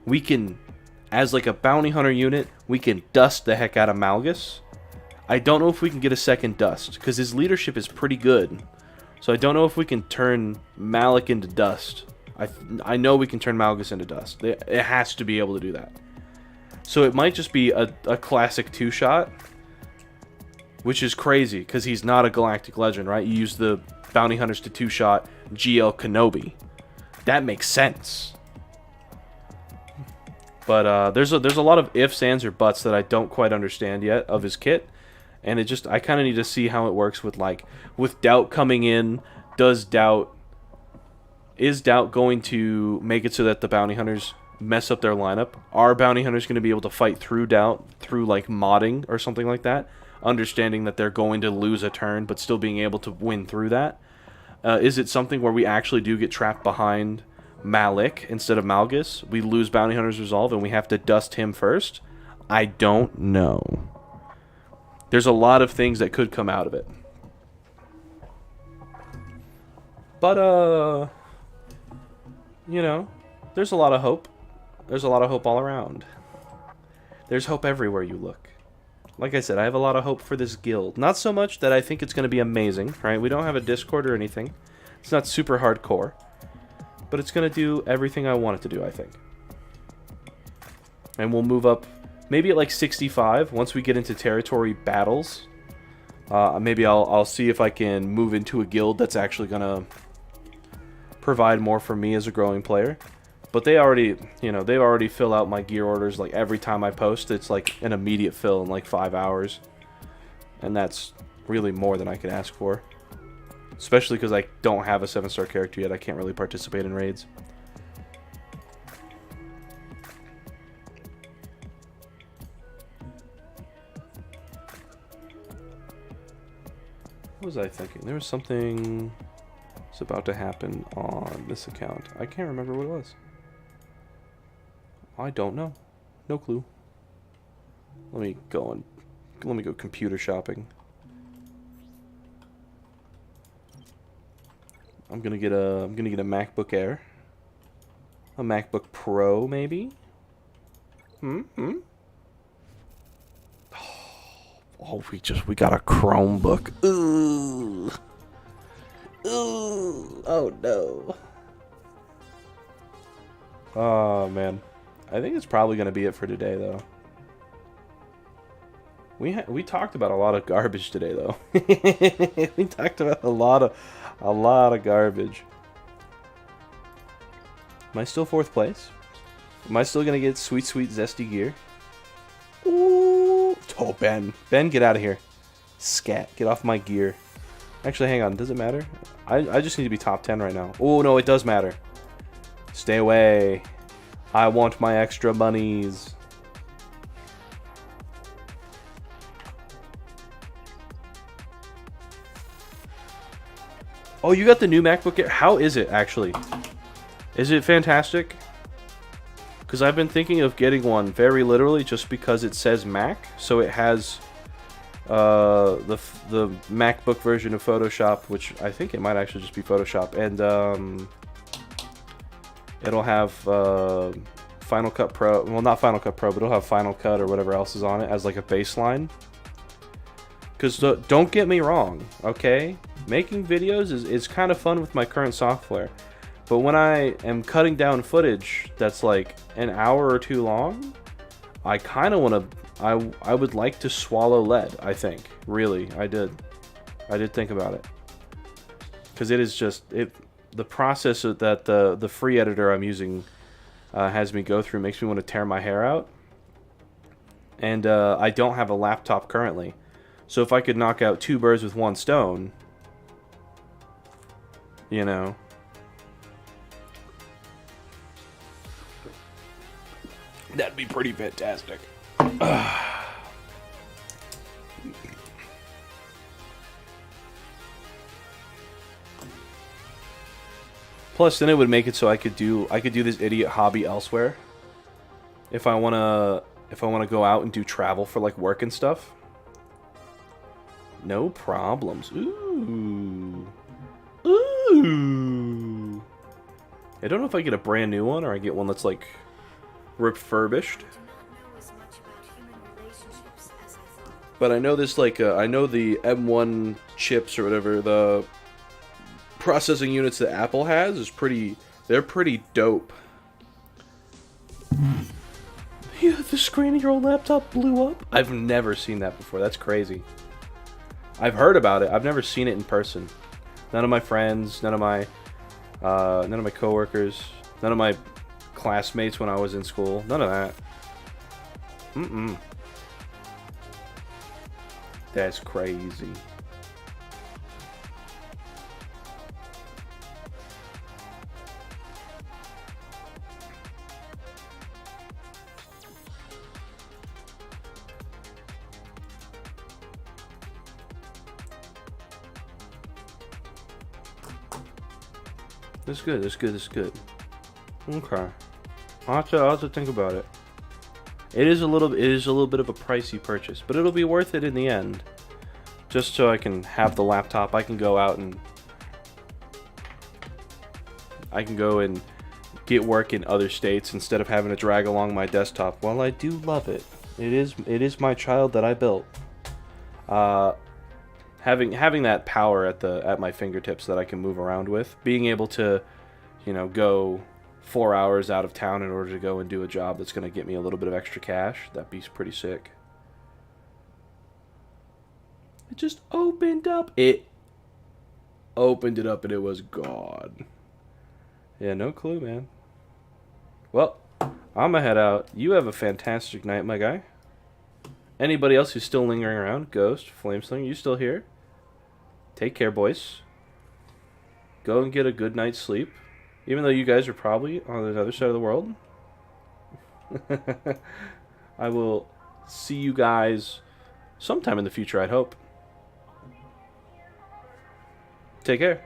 Speaker 1: we can, as like a bounty hunter unit, we can dust the heck out of Malgus. I don't know if we can get a second dust, because his leadership is pretty good. So I don't know if we can turn Malik into dust. I know we can turn Malgus into dust. It has to be able to do that. So it might just be a classic 2-shot, which is crazy, because he's not a galactic legend, right? You use the bounty hunters to 2-shot GL Kenobi. That makes sense. But there's a lot of ifs, ands, or buts that I don't quite understand yet of his kit. And I kind of need to see how it works with Doubt coming in. Is Doubt going to make it so that the bounty hunters mess up their lineup? Are bounty hunters going to be able to fight through Doubt through like modding or something like that? Understanding that they're going to lose a turn, but still being able to win through that. Is it something where we actually do get trapped behind Malik instead of Malgus, we lose Bounty Hunter's Resolve and we have to dust him first? I don't know. There's a lot of things that could come out of it. But, you know, there's a lot of hope. There's a lot of hope all around. There's hope everywhere you look. Like I said, I have a lot of hope for this guild. Not so much that I think it's going to be amazing, right? We don't have a Discord or anything. It's not super hardcore. But it's going to do everything I want it to do, I think. And we'll move up maybe at like 65 once we get into territory battles. Maybe I'll see if I can move into a guild that's actually going to provide more for me as a growing player. But they already, you know, they already fill out my gear orders. Like every time I post, it's like an immediate fill in like 5 hours. And that's really more than I could ask for. Especially because I don't have a 7-star character yet. I can't really participate in raids. What was I thinking? There was something that's about to happen on this account. I can't remember what it was. I don't know. No clue. Let me go computer shopping. I'm gonna get a MacBook Air. A MacBook Pro, maybe? Oh, we got a Chromebook. Ooh. Ooh. Oh no. Oh man. I think it's probably gonna be it for today though. We talked about a lot of garbage today though. We talked about a lot of garbage. Am I still 4th place? Am I still gonna get sweet zesty gear? Ooh. Oh, Ben, get out of here. Scat, get off my gear. Actually, hang on, does it matter? I just need to be top 10 right now. Oh no, it does matter. Stay away. I want my extra monies. Oh, you got the new MacBook Air? How is it, actually? Is it fantastic? Because I've been thinking of getting one very literally just because it says Mac. So it has the MacBook version of Photoshop, which I think it might actually just be Photoshop. And it'll have Final Cut Pro. Well, not Final Cut Pro, but it'll have Final Cut or whatever else is on it as like a baseline. Because don't get me wrong, okay? Making videos is kind of fun with my current software. But when I am cutting down footage that's like an hour or 2 long, I kind of want to... I would like to swallow lead, I think. Really, I did think about it. Because it is just... the process that the free editor I'm using has me go through makes me want to tear my hair out. And I don't have a laptop currently. So if I could knock out 2 birds with 1 stone, you know, that'd be pretty fantastic. Plus, then it would make it so I could do this idiot hobby elsewhere. If I wanna go out and do travel for like work and stuff. No problems. Ooh. Ooh. I don't know if I get a brand new one or I get one that's like refurbished. But I know this like I know the M1 chips or whatever, the processing units that Apple has is they're pretty dope. Yeah, the screen of your old laptop blew up? I've never seen that before. That's crazy. I've heard about it. I've never seen it in person. None of my friends, none of my coworkers, none of my classmates when I was in school. None of that. That's crazy. That's good, that's good, that's good. Okay. I'll have to think about it. It is a little bit of a pricey purchase, but it'll be worth it in the end. Just so I can have the laptop, I can go out and get work in other states instead of having to drag along my desktop. While I do love it, it is my child that I built. Having that power at my fingertips that I can move around with, being able to, go 4 hours out of town in order to go and do a job that's going to get me a little bit of extra cash, that'd be pretty sick. It just opened up. It opened it up and it was gone. Yeah, no clue, man. Well, I'm gonna head out. You have a fantastic night, my guy. Anybody else who's still lingering around, Ghost, Flameslinger, you still here? Take care, boys. Go and get a good night's sleep. Even though you guys are probably on the other side of the world. I will see you guys sometime in the future, I'd hope. Take care.